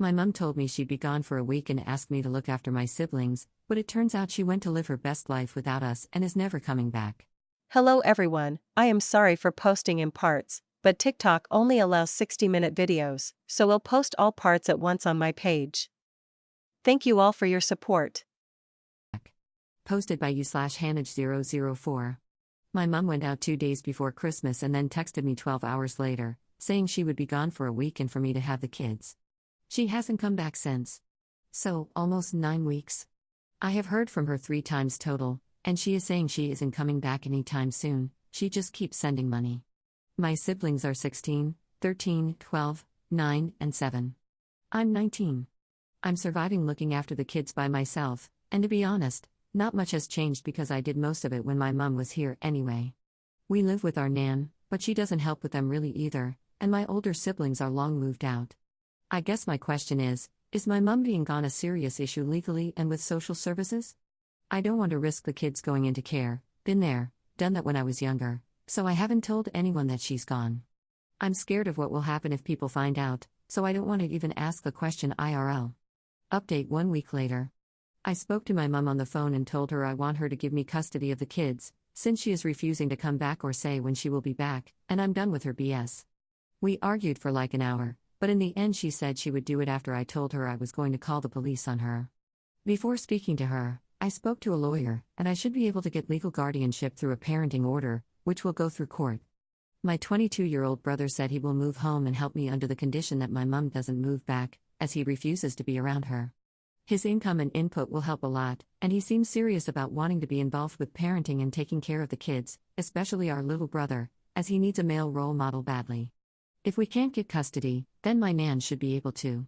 My mum told me she'd be gone for a week and asked me to look after my siblings, but it turns out she went to live her best life without us and is never coming back. Hello everyone, I am sorry for posting in parts, but TikTok only allows 60-minute videos, so we'll post all parts at once on my page. Thank you all for your support. Posted by you/Hanage004. My mum went out 2 days before Christmas and then texted me 12 hours later, saying she would be gone for a week and for me to have the kids. She hasn't come back since. So, almost 9 weeks. I have heard from her 3 times total, and she is saying she isn't coming back anytime soon, she just keeps sending money. My siblings are 16, 13, 12, 9, and 7. I'm 19. I'm surviving looking after the kids by myself, and to be honest, not much has changed because I did most of it when my mum was here anyway. We live with our nan, but she doesn't help with them really either, and my older siblings are long moved out. I guess my question is my mum being gone a serious issue legally and with social services? I don't want to risk the kids going into care, been there, done that when I was younger, so I haven't told anyone that she's gone. I'm scared of what will happen if people find out, so I don't want to even ask the question IRL. Update 1 week later. I spoke to my mum on the phone and told her I want her to give me custody of the kids, since she is refusing to come back or say when she will be back, and I'm done with her BS. We argued for like an hour, but in the end she said she would do it after I told her I was going to call the police on her. Before speaking to her, I spoke to a lawyer, and I should be able to get legal guardianship through a parenting order, which will go through court. My 22-year-old brother said he will move home and help me under the condition that my mum doesn't move back, as he refuses to be around her. His income and input will help a lot, and he seems serious about wanting to be involved with parenting and taking care of the kids, especially our little brother, as he needs a male role model badly. If we can't get custody, then my nan should be able to.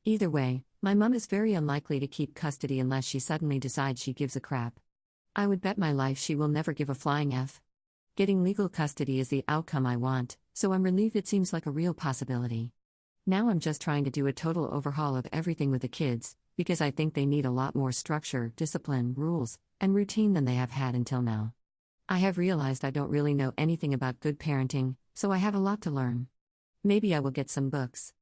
Either way, my mum is very unlikely to keep custody unless she suddenly decides she gives a crap. I would bet my life she will never give a flying F. Getting legal custody is the outcome I want, so I'm relieved it seems like a real possibility. Now I'm just trying to do a total overhaul of everything with the kids, because I think they need a lot more structure, discipline, rules, and routine than they have had until now. I have realized I don't really know anything about good parenting, so I have a lot to learn. Maybe I will get some books.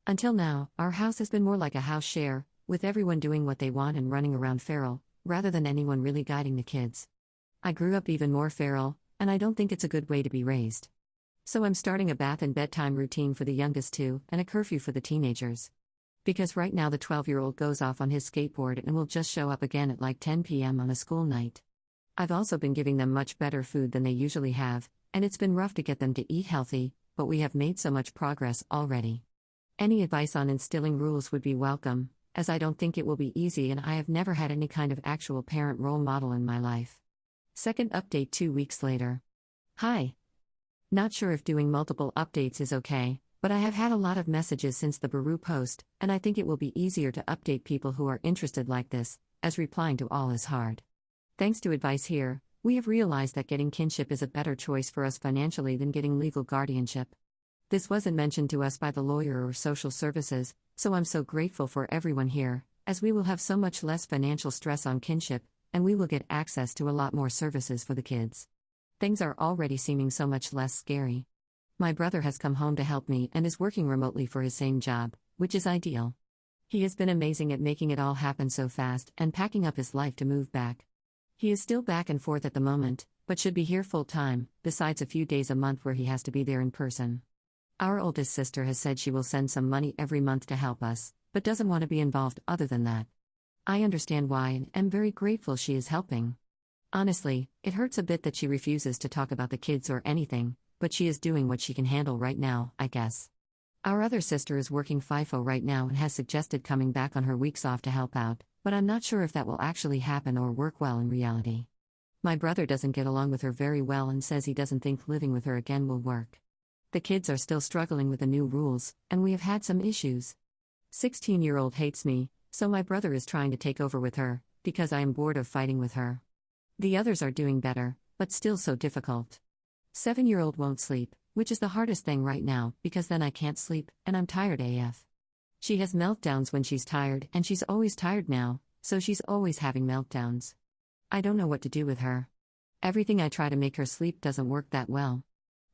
Until now, our house has been more like a house share, with everyone doing what they want and running around feral, rather than anyone really guiding the kids. I grew up even more feral, and I don't think it's a good way to be raised. So I'm starting a bath and bedtime routine for the youngest two, and a curfew for the teenagers. Because right now the 12-year-old goes off on his skateboard and will just show up again at like 10 p.m. on a school night. I've also been giving them much better food than they usually have, and it's been rough to get them to eat healthy, but we have made so much progress already. Any advice on instilling rules would be welcome, as I don't think it will be easy and I have never had any kind of actual parent role model in my life. Second update 2 weeks later. Hi. Not sure if doing multiple updates is okay, but I have had a lot of messages since the Baru post, and I think it will be easier to update people who are interested like this, as replying to all is hard. Thanks to advice here, we have realized that getting kinship is a better choice for us financially than getting legal guardianship. This wasn't mentioned to us by the lawyer or social services, so I'm so grateful for everyone here, as we will have so much less financial stress on kinship, and we will get access to a lot more services for the kids. Things are already seeming so much less scary. My brother has come home to help me and is working remotely for his same job, which is ideal. He has been amazing at making it all happen so fast and packing up his life to move back. He is still back and forth at the moment, but should be here full time, besides a few days a month where he has to be there in person. Our oldest sister has said she will send some money every month to help us, but doesn't want to be involved other than that. I understand why and am very grateful she is helping. Honestly, it hurts a bit that she refuses to talk about the kids or anything, but she is doing what she can handle right now, I guess. Our other sister is working FIFO right now and has suggested coming back on her weeks off to help out, but I'm not sure if that will actually happen or work well in reality. My brother doesn't get along with her very well and says he doesn't think living with her again will work. The kids are still struggling with the new rules, and we have had some issues. 16-year-old hates me, so my brother is trying to take over with her, because I am bored of fighting with her. The others are doing better, but still so difficult. 7-year-old won't sleep, which is the hardest thing right now, because then I can't sleep, and I'm tired AF. She has meltdowns when she's tired, and she's always tired now, so she's always having meltdowns. I don't know what to do with her. Everything I try to make her sleep doesn't work that well.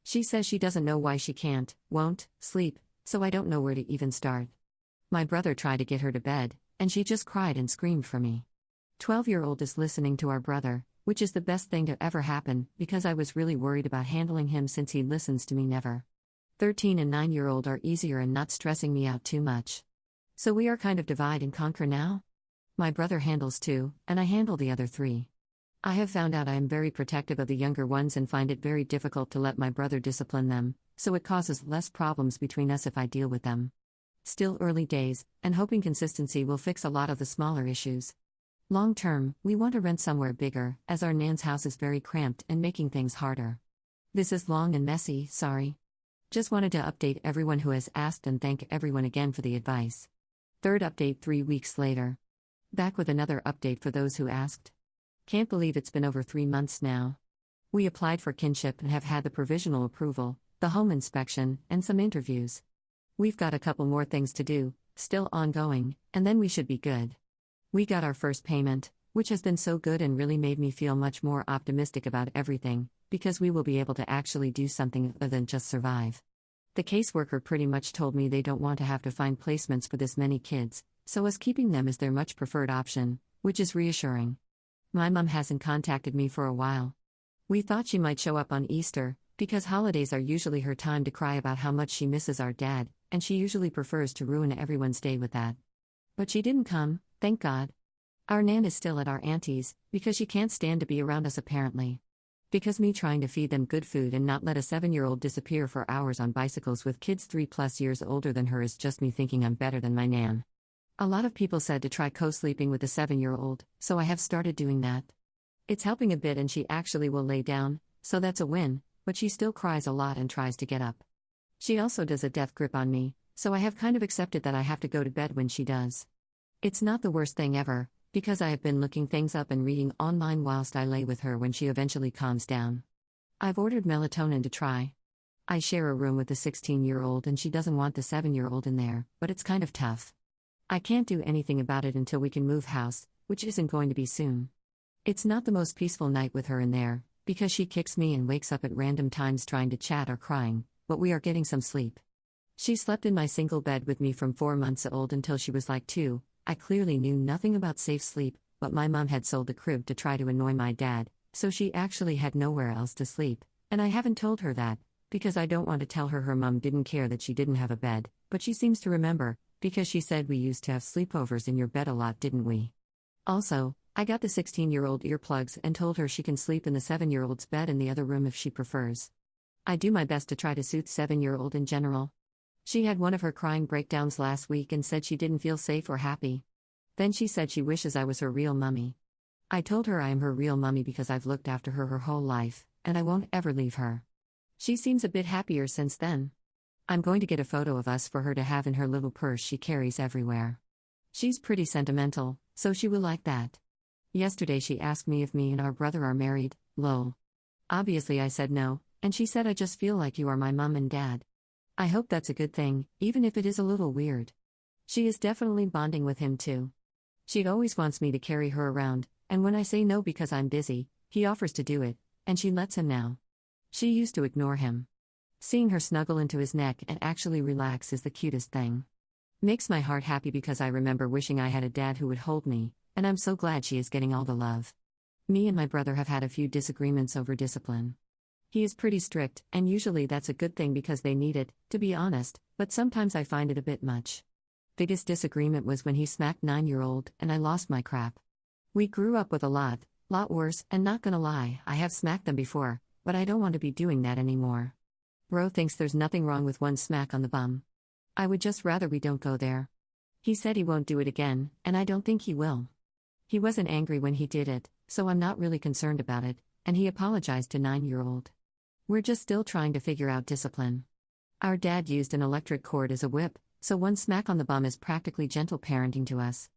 She says she doesn't know why she can't, won't, sleep, so I don't know where to even start. My brother tried to get her to bed, and she just cried and screamed for me. 12-year-old is listening to our brother, which is the best thing to ever happen, because I was really worried about handling him since he listens to me never. 13 and 9-year-old are easier and not stressing me out too much. So we are kind of divide and conquer now? My brother handles 2, and I handle the other 3. I have found out I am very protective of the younger ones and find it very difficult to let my brother discipline them, so it causes less problems between us if I deal with them. Still early days, and hoping consistency will fix a lot of the smaller issues. Long term, we want to rent somewhere bigger, as our Nan's house is very cramped and making things harder. This is long and messy, sorry. Just wanted to update everyone who has asked and thank everyone again for the advice. Third update 3 weeks later. Back with another update for those who asked. Can't believe it's been over 3 months now. We applied for kinship and have had the provisional approval, the home inspection, and some interviews. We've got a couple more things to do, still ongoing, and then we should be good. We got our first payment, which has been so good and really made me feel much more optimistic about everything, because we will be able to actually do something other than just survive. The caseworker pretty much told me they don't want to have to find placements for this many kids, so us keeping them is their much preferred option, which is reassuring. My mom hasn't contacted me for a while. We thought she might show up on Easter, because holidays are usually her time to cry about how much she misses our dad, and she usually prefers to ruin everyone's day with that. But she didn't come, thank God. Our Nan is still at our auntie's, because she can't stand to be around us apparently. Because me trying to feed them good food and not let a 7-year-old disappear for hours on bicycles with kids 3+ years older than her is just me thinking I'm better than my Nan. A lot of people said to try co-sleeping with the 7-year-old, so I have started doing that. It's helping a bit and she actually will lay down, so that's a win, but she still cries a lot and tries to get up. She also does a death grip on me, so I have kind of accepted that I have to go to bed when she does. It's not the worst thing ever, because I have been looking things up and reading online whilst I lay with her when she eventually calms down. I've ordered melatonin to try. I share a room with the 16-year-old and she doesn't want the 7-year-old in there, but it's kind of tough. I can't do anything about it until we can move house, which isn't going to be soon. It's not the most peaceful night with her in there, because she kicks me and wakes up at random times trying to chat or crying, but we are getting some sleep. She slept in my single bed with me from 4 months old until she was like 2. I clearly knew nothing about safe sleep, but my mom had sold the crib to try to annoy my dad, so she actually had nowhere else to sleep, and I haven't told her that, because I don't want to tell her mom didn't care that she didn't have a bed, but she seems to remember, because she said we used to have sleepovers in your bed a lot, didn't we? Also, I got the 16-year-old earplugs and told her she can sleep in the 7-year-old's bed in the other room if she prefers. I do my best to try to soothe 7-year-old in general. She had one of her crying breakdowns last week and said she didn't feel safe or happy. Then she said she wishes I was her real mummy. I told her I am her real mummy because I've looked after her whole life, and I won't ever leave her. She seems a bit happier since then. I'm going to get a photo of us for her to have in her little purse she carries everywhere. She's pretty sentimental, so she will like that. Yesterday she asked me if me and our brother are married, lol. Obviously I said no, and she said I just feel like you are my mum and dad. I hope that's a good thing, even if it is a little weird. She is definitely bonding with him too. She always wants me to carry her around, and when I say no because I'm busy, he offers to do it, and she lets him now. She used to ignore him. Seeing her snuggle into his neck and actually relax is the cutest thing. Makes my heart happy because I remember wishing I had a dad who would hold me, and I'm so glad she is getting all the love. Me and my brother have had a few disagreements over discipline. He is pretty strict, and usually that's a good thing because they need it, to be honest, but sometimes I find it a bit much. Biggest disagreement was when he smacked 9-year-old, and I lost my crap. We grew up with a lot worse, and not gonna lie, I have smacked them before, but I don't want to be doing that anymore. Bro thinks there's nothing wrong with one smack on the bum. I would just rather we don't go there. He said he won't do it again, and I don't think he will. He wasn't angry when he did it, so I'm not really concerned about it, and he apologized to 9-year-old. We're just still trying to figure out discipline. Our dad used an electric cord as a whip, so one smack on the bum is practically gentle parenting to us.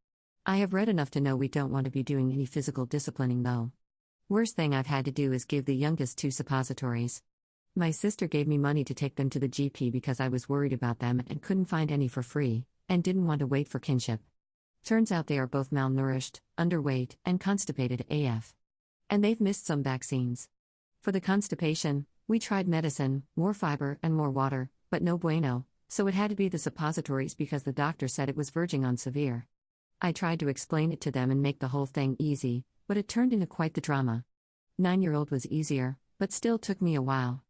I have read enough to know we don't want to be doing any physical disciplining though. Worst thing I've had to do is give the youngest 2 suppositories. My sister gave me money to take them to the GP because I was worried about them and couldn't find any for free, and didn't want to wait for kinship. Turns out they are both malnourished, underweight, and constipated AF. And they've missed some vaccines. For the constipation, we tried medicine, more fiber and more water, but no bueno, So it had to be the suppositories because the doctor said it was verging on severe. I tried to explain it to them and make the whole thing easy, but it turned into quite the drama. 9-year-old was easier, but still took me a while.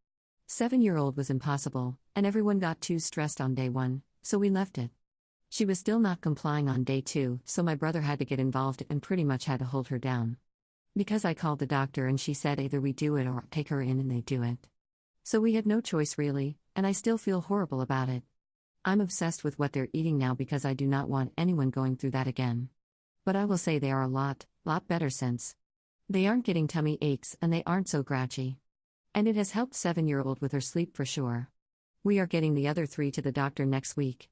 7-year-old was impossible, and everyone got too stressed on day 1, so we left it. She was still not complying on day 2, so my brother had to get involved and pretty much had to hold her down. Because I called the doctor and she said either we do it or take her in and they do it. So we had no choice really, and I still feel horrible about it. I'm obsessed with what they're eating now because I do not want anyone going through that again. But I will say they are a lot better since. They aren't getting tummy aches and they aren't so grouchy. And it has helped 7-year-old with her sleep for sure. We are getting the other 3 to the doctor next week.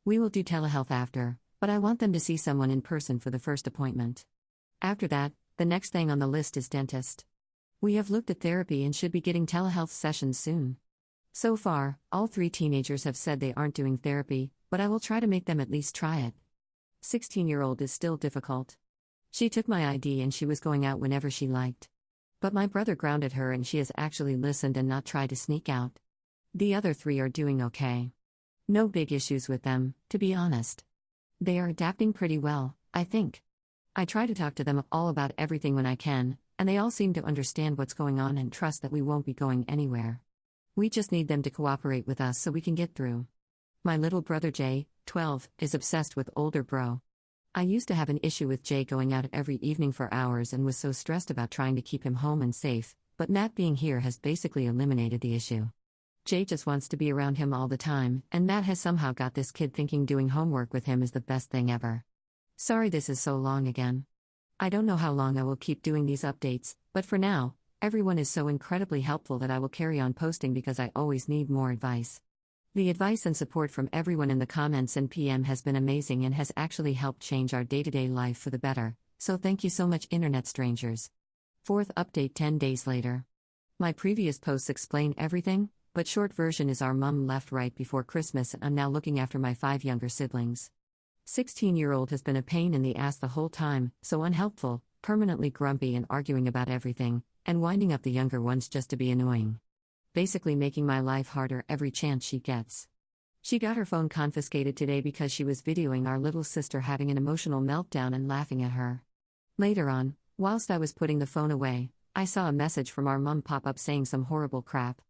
We will do telehealth after, but I want them to see someone in person for the first appointment. After that, the next thing on the list is dentist. We have looked at therapy and should be getting telehealth sessions soon. So far, all 3 teenagers have said they aren't doing therapy, but I will try to make them at least try it. 16-year-old is still difficult. She took my ID and she was going out whenever she liked. But my brother grounded her and she has actually listened and not tried to sneak out. The other 3 are doing okay. No big issues with them, to be honest. They are adapting pretty well, I think. I try to talk to them all about everything when I can, and they all seem to understand what's going on and trust that we won't be going anywhere. We just need them to cooperate with us so we can get through. My little brother Jay, 12, is obsessed with older bro. I used to have an issue with Jay going out every evening for hours and was so stressed about trying to keep him home and safe, but Matt being here has basically eliminated the issue. Jay just wants to be around him all the time, and Matt has somehow got this kid thinking doing homework with him is the best thing ever. Sorry this is so long again. I don't know how long I will keep doing these updates, but for now, everyone is so incredibly helpful that I will carry on posting because I always need more advice. The advice and support from everyone in the comments and PM has been amazing and has actually helped change our day-to-day life for the better, so thank you so much internet strangers. 4th update 10 days later. My previous posts explain everything, but short version is our mum left right before Christmas and I'm now looking after my 5 younger siblings. 16-year-old has been a pain in the ass the whole time, so unhelpful, permanently grumpy and arguing about everything, and winding up the younger ones just to be annoying. Basically making my life harder every chance she gets. She got her phone confiscated today because she was videoing our little sister having an emotional meltdown and laughing at her. Later on, whilst I was putting the phone away, I saw a message from our mum pop up saying some horrible crap.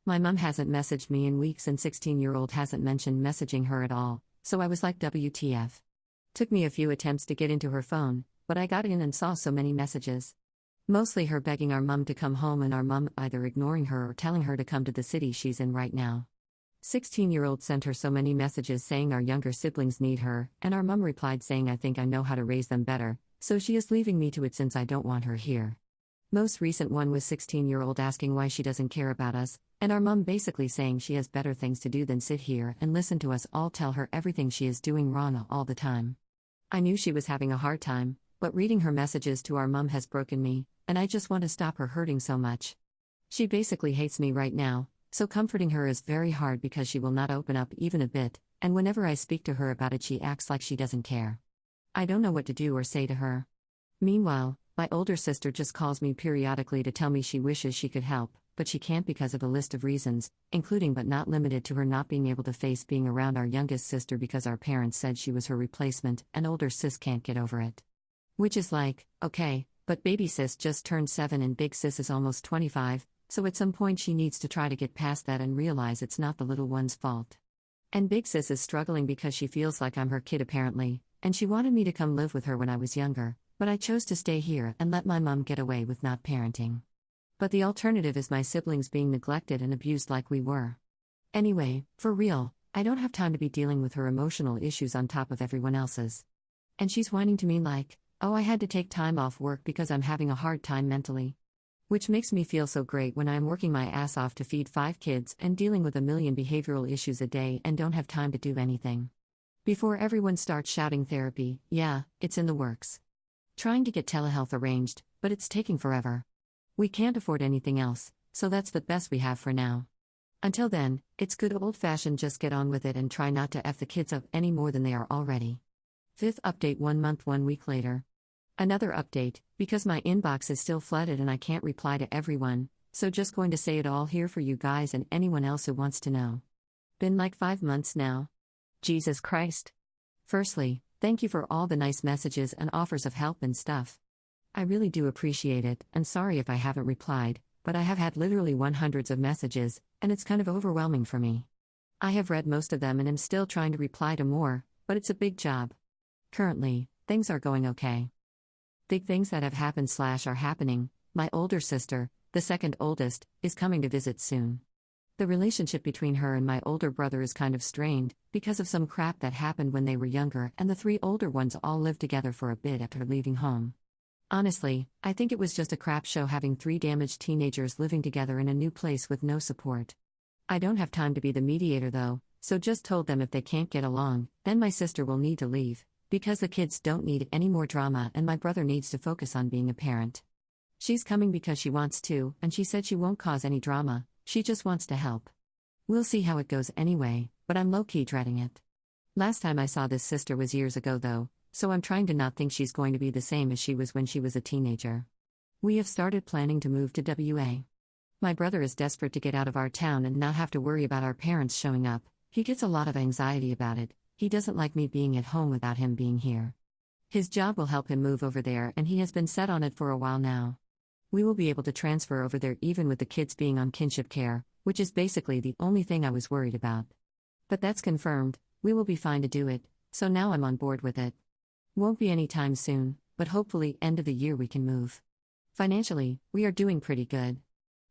My mum hasn't messaged me in weeks and 16-year-old hasn't mentioned messaging her at all, so I was like WTF. Took me a few attempts to get into her phone, but I got in and saw so many messages. Mostly her begging our mum to come home and our mum either ignoring her or telling her to come to the city she's in right now. 16-year-old sent her so many messages saying our younger siblings need her, and our mum replied saying I think I know how to raise them better, so she is leaving me to it since I don't want her here. Most recent one was 16-year-old asking why she doesn't care about us, and our mum basically saying she has better things to do than sit here and listen to us all tell her everything she is doing wrong all the time. I knew she was having a hard time, but reading her messages to our mum has broken me, and I just want to stop her hurting so much. She basically hates me right now, so comforting her is very hard because she will not open up even a bit, and whenever I speak to her about it she acts like she doesn't care. I don't know what to do or say to her. Meanwhile, my older sister just calls me periodically to tell me she wishes she could help, but she can't because of a list of reasons, including but not limited to her not being able to face being around our youngest sister because our parents said she was her replacement and older sis can't get over it. Which is like, okay, but baby sis just turned 7 and big sis is almost 25, so at some point she needs to try to get past that and realize it's not the little one's fault. And big sis is struggling because she feels like I'm her kid apparently, and she wanted me to come live with her when I was younger, but I chose to stay here and let my mum get away with not parenting. But the alternative is my siblings being neglected and abused like we were. Anyway, for real, I don't have time to be dealing with her emotional issues on top of everyone else's. And she's whining to me like, oh, I had to take time off work because I'm having a hard time mentally. Which makes me feel so great when I'm working my ass off to feed 5 kids and dealing with a million behavioral issues a day and don't have time to do anything. Before everyone starts shouting therapy, yeah, it's in the works. Trying to get telehealth arranged, but it's taking forever. We can't afford anything else, so that's the best we have for now. Until then, it's good old-fashioned just get on with it and try not to F the kids up any more than they are already. 5th update 1 month 1 week later. Another update, because my inbox is still flooded and I can't reply to everyone, so just going to say it all here for you guys and anyone else who wants to know. Been like 5 months now. Jesus Christ. Firstly, thank you for all the nice messages and offers of help and stuff. I really do appreciate it, and sorry if I haven't replied, but I have had literally hundreds of messages, and it's kind of overwhelming for me. I have read most of them and am still trying to reply to more, but it's a big job. Currently, things are going okay. Big things that have happened / are happening. My older sister, the second oldest, is coming to visit soon. The relationship between her and my older brother is kind of strained, because of some crap that happened when they were younger, and the 3 older ones all lived together for a bit after leaving home. Honestly, I think it was just a crap show having 3 damaged teenagers living together in a new place with no support. I don't have time to be the mediator though, so just told them if they can't get along, then my sister will need to leave, because the kids don't need any more drama and my brother needs to focus on being a parent. She's coming because she wants to, and she said she won't cause any drama, she just wants to help. We'll see how it goes anyway, but I'm low-key dreading it. Last time I saw this sister was years ago though, so I'm trying to not think she's going to be the same as she was when she was a teenager. We have started planning to move to WA. My brother is desperate to get out of our town and not have to worry about our parents showing up. He gets a lot of anxiety about it. He doesn't like me being at home without him being here. His job will help him move over there and he has been set on it for a while now. We will be able to transfer over there even with the kids being on kinship care, which is basically the only thing I was worried about. But that's confirmed, we will be fine to do it, so now I'm on board with it. Won't be any time soon, but hopefully end of the year we can move. Financially, we are doing pretty good.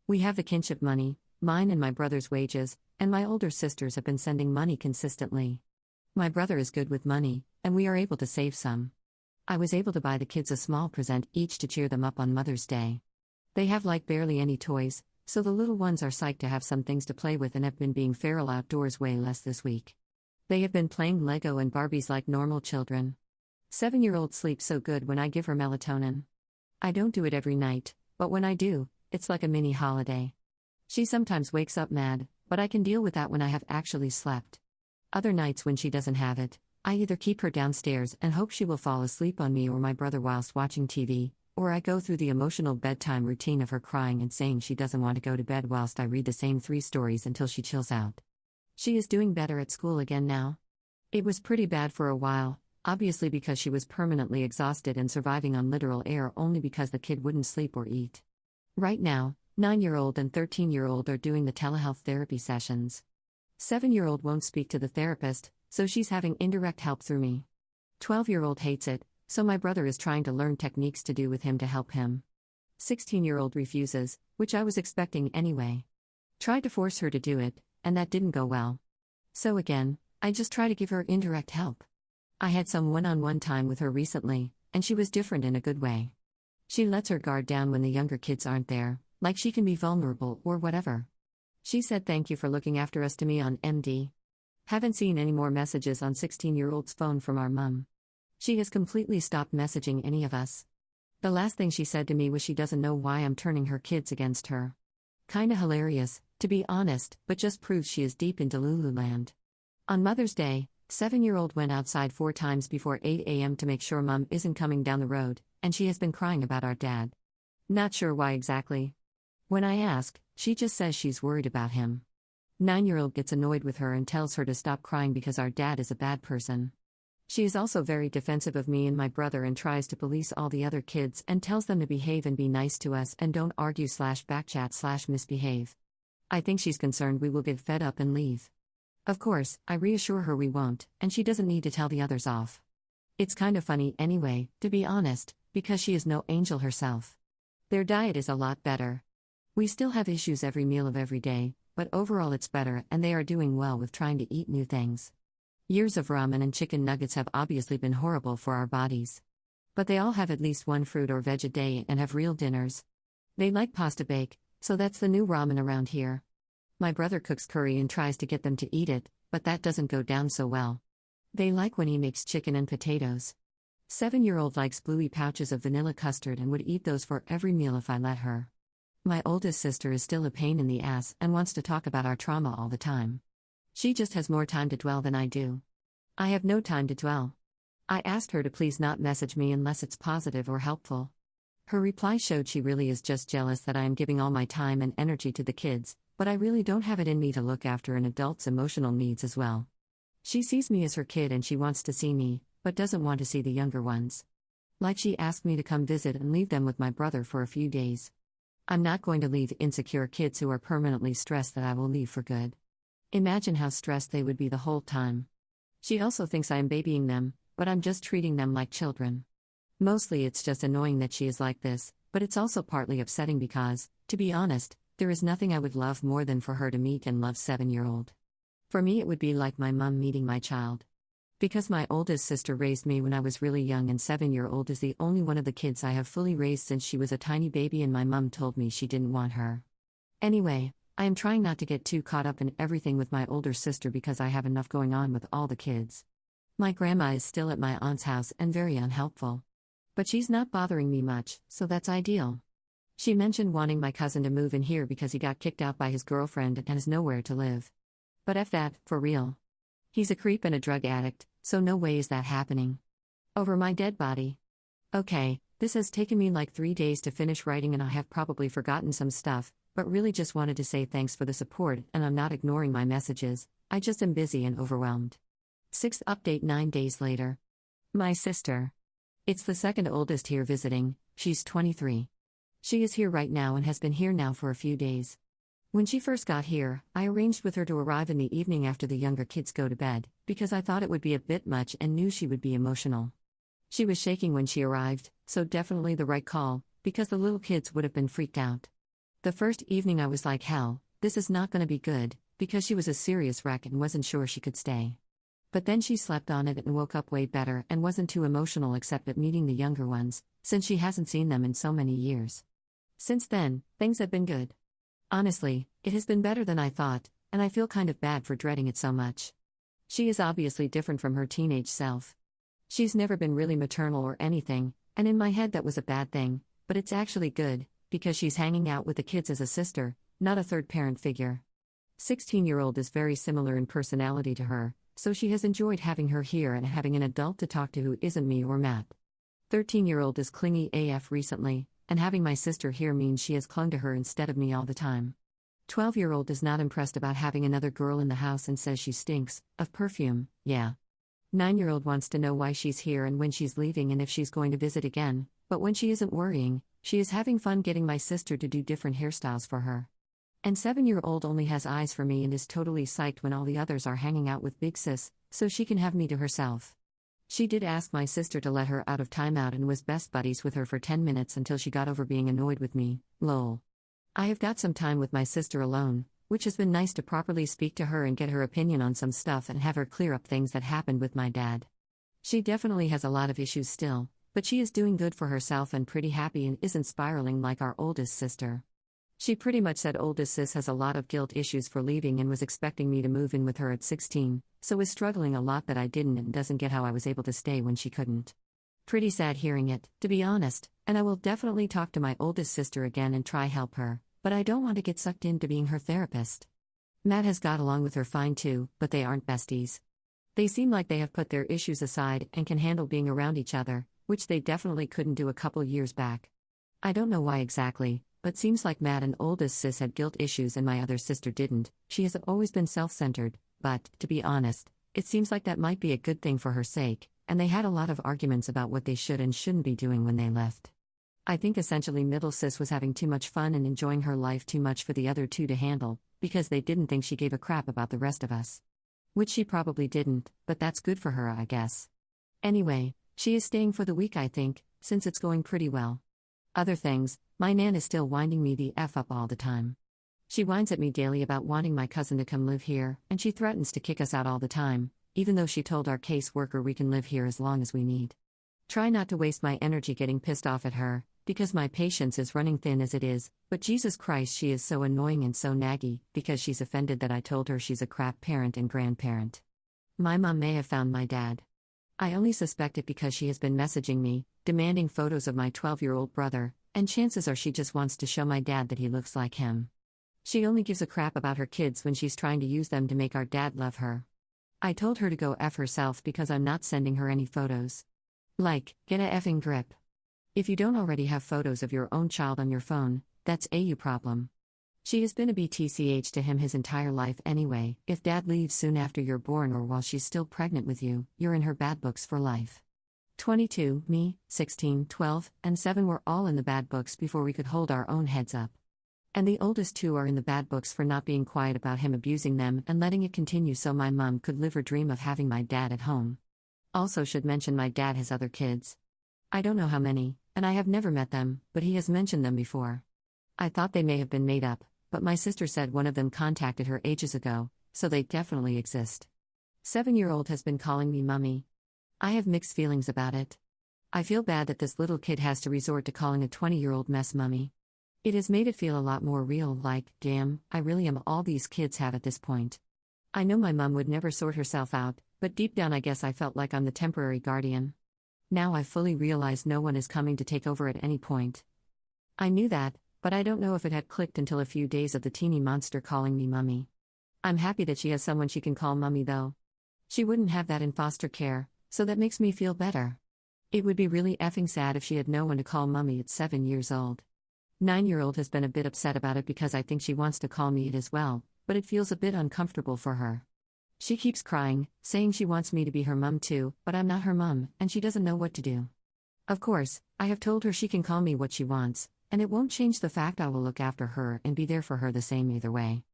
We have the kinship money, mine and my brother's wages, and my older sisters have been sending money consistently. My brother is good with money, and we are able to save some. I was able to buy the kids a small present each to cheer them up on Mother's Day. They have like barely any toys, so the little ones are psyched to have some things to play with and have been being feral outdoors way less this week. They have been playing Lego and Barbies like normal children. 7-year-old sleeps so good when I give her melatonin. I don't do it every night, but when I do, it's like a mini holiday. She sometimes wakes up mad, but I can deal with that when I have actually slept. Other nights when she doesn't have it, I either keep her downstairs and hope she will fall asleep on me or my brother whilst watching TV, or I go through the emotional bedtime routine of her crying and saying she doesn't want to go to bed whilst I read the same 3 stories until she chills out. She is doing better at school again now. It was pretty bad for a while, obviously because she was permanently exhausted and surviving on literal air only because the kid wouldn't sleep or eat. Right now, 9-year-old and 13-year-old are doing the telehealth therapy sessions. 7-year-old won't speak to the therapist, so she's having indirect help through me. 12-year-old hates it, so my brother is trying to learn techniques to do with him to help him. 16-year-old refuses, which I was expecting anyway. Tried to force her to do it, and that didn't go well. So again, I just try to give her indirect help. I had some one-on-one time with her recently, and she was different in a good way. She lets her guard down when the younger kids aren't there, like she can be vulnerable or whatever. She said thank you for looking after us to me on MD. Haven't seen any more messages on 16-year-old's phone from our mum. She has completely stopped messaging any of us. The last thing she said to me was she doesn't know why I'm turning her kids against her. Kinda hilarious, to be honest, but just proves she is deep into Lululand. On Mother's Day, 7-year-old went outside 4 times before 8 a.m. to make sure mum isn't coming down the road, and she has been crying about our dad. Not sure why exactly. When I ask, she just says she's worried about him. 9-year-old gets annoyed with her and tells her to stop crying because our dad is a bad person. She is also very defensive of me and my brother and tries to police all the other kids and tells them to behave and be nice to us and don't argue / backchat / misbehave. I think she's concerned we will get fed up and leave. Of course, I reassure her we won't, and she doesn't need to tell the others off. It's kind of funny anyway, to be honest, because she is no angel herself. Their diet is a lot better. We still have issues every meal of every day, but overall it's better and they are doing well with trying to eat new things. Years of ramen and chicken nuggets have obviously been horrible for our bodies. But they all have at least 1 fruit or veg a day and have real dinners. They like pasta bake, so that's the new ramen around here. My brother cooks curry and tries to get them to eat it, but that doesn't go down so well. They like when he makes chicken and potatoes. 7-year-old likes bluey pouches of vanilla custard and would eat those for every meal if I let her. My oldest sister is still a pain in the ass and wants to talk about our trauma all the time. She just has more time to dwell than I do. I have no time to dwell. I asked her to please not message me unless it's positive or helpful. Her reply showed she really is just jealous that I am giving all my time and energy to the kids, but I really don't have it in me to look after an adult's emotional needs as well. She sees me as her kid and she wants to see me, but doesn't want to see the younger ones. Like she asked me to come visit and leave them with my brother for a few days. I'm not going to leave insecure kids who are permanently stressed that I will leave for good. Imagine how stressed they would be the whole time. She also thinks I am babying them, but I'm just treating them like children. Mostly it's just annoying that she is like this, but it's also partly upsetting because, to be honest, there is nothing I would love more than for her to meet and love 7-year-old. For me it would be like my mom meeting my child. Because my oldest sister raised me when I was really young and 7-year-old is the only one of the kids I have fully raised since she was a tiny baby and my mom told me she didn't want her. Anyway, I am trying not to get too caught up in everything with my older sister because I have enough going on with all the kids. My grandma is still at my aunt's house and very unhelpful. But she's not bothering me much, so that's ideal. She mentioned wanting my cousin to move in here because he got kicked out by his girlfriend and has nowhere to live. But F that, for real. He's a creep and a drug addict, so no way is that happening. Over my dead body. Okay, this has taken me like 3 days to finish writing and I have probably forgotten some stuff, but really just wanted to say thanks for the support and I'm not ignoring my messages, I just am busy and overwhelmed. 6th update 9 days later. My sister. It's the second oldest here visiting, she's 23. She is here right now and has been here now for a few days. When she first got here, I arranged with her to arrive in the evening after the younger kids go to bed, because I thought it would be a bit much and knew she would be emotional. She was shaking when she arrived, so definitely the right call, because the little kids would have been freaked out. The first evening I was like, hell, this is not going to be good, because she was a serious wreck and wasn't sure she could stay. But then she slept on it and woke up way better and wasn't too emotional except at meeting the younger ones, since she hasn't seen them in so many years. Since then, things have been good. Honestly, it has been better than I thought, and I feel kind of bad for dreading it so much. She is obviously different from her teenage self. She's never been really maternal or anything, and in my head that was a bad thing, but it's actually good, because she's hanging out with the kids as a sister, not a third parent figure. 16-year-old is very similar in personality to her, so she has enjoyed having her here and having an adult to talk to who isn't me or Matt. 13-year-old is clingy AF recently, and having my sister here means she has clung to her instead of me all the time. 12-year-old is not impressed about having another girl in the house and says she stinks of perfume, yeah. 9-year-old wants to know why she's here and when she's leaving and if she's going to visit again, but when she isn't worrying, she is having fun getting my sister to do different hairstyles for her. And 7-year-old only has eyes for me and is totally psyched when all the others are hanging out with Big Sis, so she can have me to herself. She did ask my sister to let her out of timeout and was best buddies with her for 10 minutes until she got over being annoyed with me, lol. I have got some time with my sister alone, which has been nice to properly speak to her and get her opinion on some stuff and have her clear up things that happened with my dad. She definitely has a lot of issues still, but she is doing good for herself and pretty happy and isn't spiraling like our oldest sister. She pretty much said oldest sis has a lot of guilt issues for leaving and was expecting me to move in with her at 16, so is struggling a lot that I didn't and doesn't get how I was able to stay when she couldn't. Pretty sad hearing it, to be honest, and I will definitely talk to my oldest sister again and try help her, but I don't want to get sucked into being her therapist. Matt has got along with her fine too, but they aren't besties. They seem like they have put their issues aside and can handle being around each other, which they definitely couldn't do a couple years back. I don't know why exactly, but seems like Matt and oldest sis had guilt issues and my other sister didn't. She has always been self-centered, but, to be honest, it seems like that might be a good thing for her sake, and they had a lot of arguments about what they should and shouldn't be doing when they left. I think essentially middle sis was having too much fun and enjoying her life too much for the other two to handle, because they didn't think she gave a crap about the rest of us. Which she probably didn't, but that's good for her, I guess. Anyway, she is staying for the week I think, since it's going pretty well. Other things, my nan is still winding me the F up all the time. She whines at me daily about wanting my cousin to come live here, and she threatens to kick us out all the time, even though she told our caseworker we can live here as long as we need. Try not to waste my energy getting pissed off at her, because my patience is running thin as it is, but Jesus Christ she is so annoying and so naggy, because she's offended that I told her she's a crap parent and grandparent. My mom may have found my dad. I only suspect it because she has been messaging me, demanding photos of my 12-year-old brother, and chances are she just wants to show my dad that he looks like him. She only gives a crap about her kids when she's trying to use them to make our dad love her. I told her to go F herself because I'm not sending her any photos. Like, get a effing grip. If you don't already have photos of your own child on your phone, that's a you problem. She has been a BTCH to him his entire life anyway. If dad leaves soon after you're born or while she's still pregnant with you, you're in her bad books for life. 22, me, 16, 12, and 7 were all in the bad books before we could hold our own heads up. And the oldest 2 are in the bad books for not being quiet about him abusing them and letting it continue so my mom could live her dream of having my dad at home. Also should mention my dad has other kids. I don't know how many, and I have never met them, but he has mentioned them before. I thought they may have been made up, but my sister said one of them contacted her ages ago, so they definitely exist. 7-year-old has been calling me mummy. I have mixed feelings about it. I feel bad that this little kid has to resort to calling a 20-year-old mess mummy. It has made it feel a lot more real, like, damn, I really am all these kids have at this point. I know my mum would never sort herself out, but deep down I guess I felt like I'm the temporary guardian. Now I fully realize no one is coming to take over at any point. I knew that, but I don't know if it had clicked until a few days of the teeny monster calling me mummy. I'm happy that she has someone she can call mummy though. She wouldn't have that in foster care, so that makes me feel better. It would be really effing sad if she had no one to call mummy at 7 years old. 9-year-old has been a bit upset about it because I think she wants to call me it as well, but it feels a bit uncomfortable for her. She keeps crying, saying she wants me to be her mum too, but I'm not her mum, and she doesn't know what to do. Of course, I have told her she can call me what she wants, and it won't change the fact I will look after her and be there for her the same either way.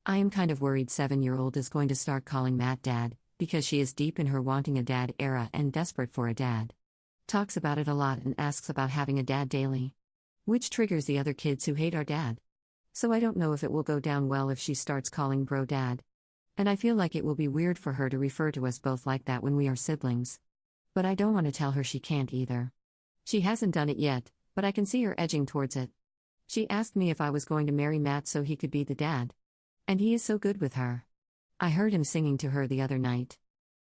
I am kind of worried 7-year-old is going to start calling Matt dad, because she is deep in her wanting a dad era and desperate for a dad. Talks about it a lot and asks about having a dad daily. Which triggers the other kids who hate our dad. So I don't know if it will go down well if she starts calling bro dad. And I feel like it will be weird for her to refer to us both like that when we are siblings. But I don't want to tell her she can't either. She hasn't done it yet, but I can see her edging towards it. She asked me if I was going to marry Matt so he could be the dad. And he is so good with her. I heard him singing to her the other night.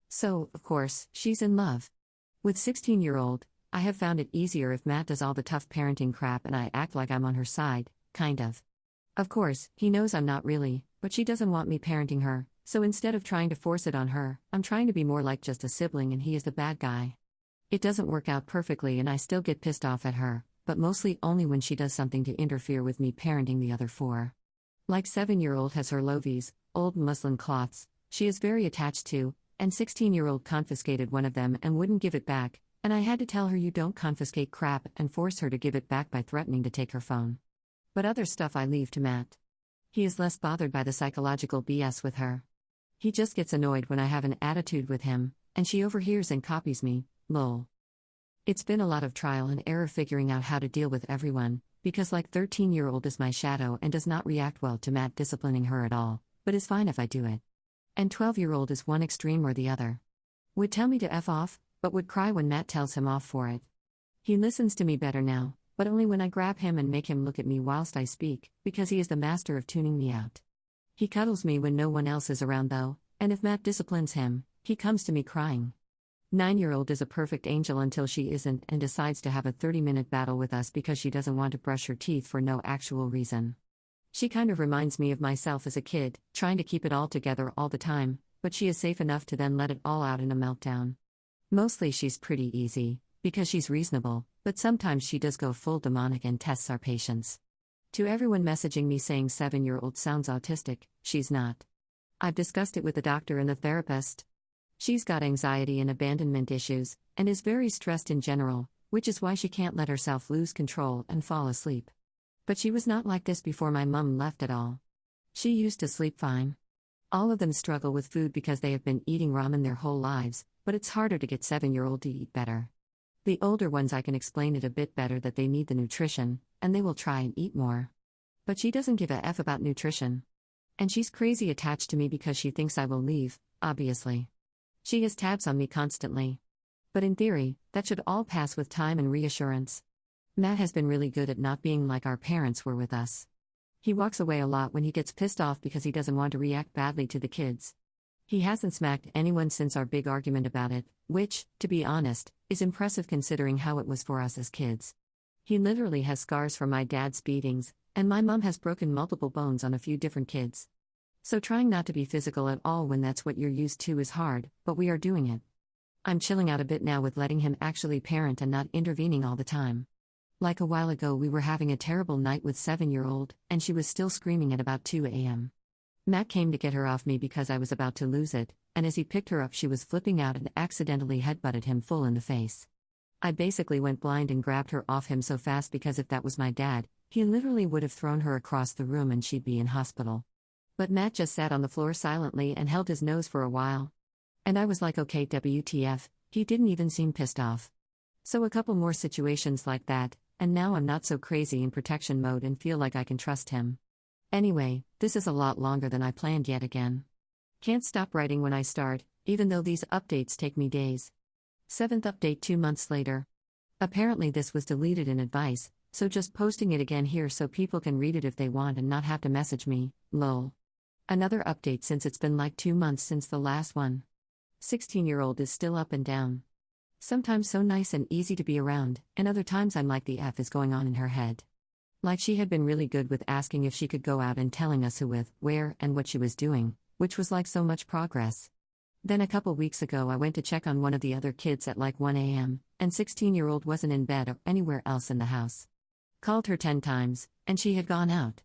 So, of course, she's in love. With 16-year-old, I have found it easier if Matt does all the tough parenting crap and I act like I'm on her side, kind of. Of course, he knows I'm not really, but she doesn't want me parenting her, so instead of trying to force it on her, I'm trying to be more like just a sibling and he is the bad guy. It doesn't work out perfectly and I still get pissed off at her, but mostly only when she does something to interfere with me parenting the other 4. Like 7-year-old has her lovies, old muslin cloths, she is very attached to, and 16-year-old confiscated one of them and wouldn't give it back, and I had to tell her you don't confiscate crap and force her to give it back by threatening to take her phone. But other stuff I leave to Matt. He is less bothered by the psychological BS with her. He just gets annoyed when I have an attitude with him, and she overhears and copies me, lol. It's been a lot of trial and error figuring out how to deal with everyone, because like 13-year-old is my shadow and does not react well to Matt disciplining her at all, but is fine if I do it. And 12-year-old is one extreme or the other. Would tell me to F off, but would cry when Matt tells him off for it. He listens to me better now, but only when I grab him and make him look at me whilst I speak, because he is the master of tuning me out. He cuddles me when no one else is around though, and if Matt disciplines him, he comes to me crying. 9-year-old is a perfect angel until she isn't and decides to have a 30-minute battle with us because she doesn't want to brush her teeth for no actual reason. She kind of reminds me of myself as a kid, trying to keep it all together all the time, but she is safe enough to then let it all out in a meltdown. Mostly she's pretty easy, because she's reasonable, but sometimes she does go full demonic and tests our patience. To everyone messaging me saying 7-year-old sounds autistic, she's not. I've discussed it with the doctor and the therapist. She's got anxiety and abandonment issues, and is very stressed in general, which is why she can't let herself lose control and fall asleep. But she was not like this before my mum left at all. She used to sleep fine. All of them struggle with food because they have been eating ramen their whole lives, but it's harder to get 7-year-old to eat better. The older ones I can explain it a bit better that they need the nutrition, and they will try and eat more. But she doesn't give a F about nutrition. And she's crazy attached to me because she thinks I will leave, obviously. She has tabs on me constantly. But in theory, that should all pass with time and reassurance. Matt has been really good at not being like our parents were with us. He walks away a lot when he gets pissed off because he doesn't want to react badly to the kids. He hasn't smacked anyone since our big argument about it, which, to be honest, is impressive considering how it was for us as kids. He literally has scars from my dad's beatings, and my mom has broken multiple bones on a few different kids. So trying not to be physical at all when that's what you're used to is hard, but we are doing it. I'm chilling out a bit now with letting him actually parent and not intervening all the time. Like a while ago, we were having a terrible night with 7-year-old, and she was still screaming at about 2 a.m. Matt came to get her off me because I was about to lose it, and as he picked her up, she was flipping out and accidentally headbutted him full in the face. I basically went blind and grabbed her off him so fast because if that was my dad, he literally would have thrown her across the room and she'd be in hospital. But Matt just sat on the floor silently and held his nose for a while. And I was like, okay, WTF, he didn't even seem pissed off. So a couple more situations like that, and now I'm not so crazy in protection mode and feel like I can trust him. Anyway, this is a lot longer than I planned yet again. Can't stop writing when I start, even though these updates take me days. 7th update 2 months later. Apparently this was deleted in advice, so just posting it again here so people can read it if they want and not have to message me, lol. Another update since it's been like 2 months since the last one. 16-year-old is still up and down. Sometimes so nice and easy to be around, and other times I'm like the F is going on in her head. Like she had been really good with asking if she could go out and telling us who with, where, and what she was doing, which was like so much progress. Then a couple weeks ago I went to check on one of the other kids at like 1 a.m., and 16-year-old wasn't in bed or anywhere else in the house. Called her 10 times, and she had gone out.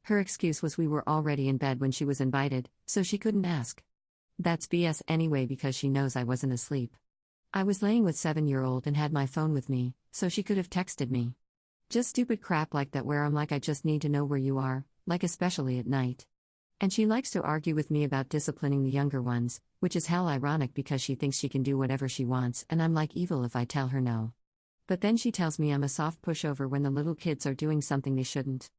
Her excuse was we were already in bed when she was invited, so she couldn't ask. That's BS anyway because she knows I wasn't asleep. I was laying with 7-year-old and had my phone with me, so she could have texted me. Just stupid crap like that where I'm like I just need to know where you are, like especially at night. And she likes to argue with me about disciplining the younger ones, which is hell ironic because she thinks she can do whatever she wants and I'm like evil if I tell her no. But then she tells me I'm a soft pushover when the little kids are doing something they shouldn't.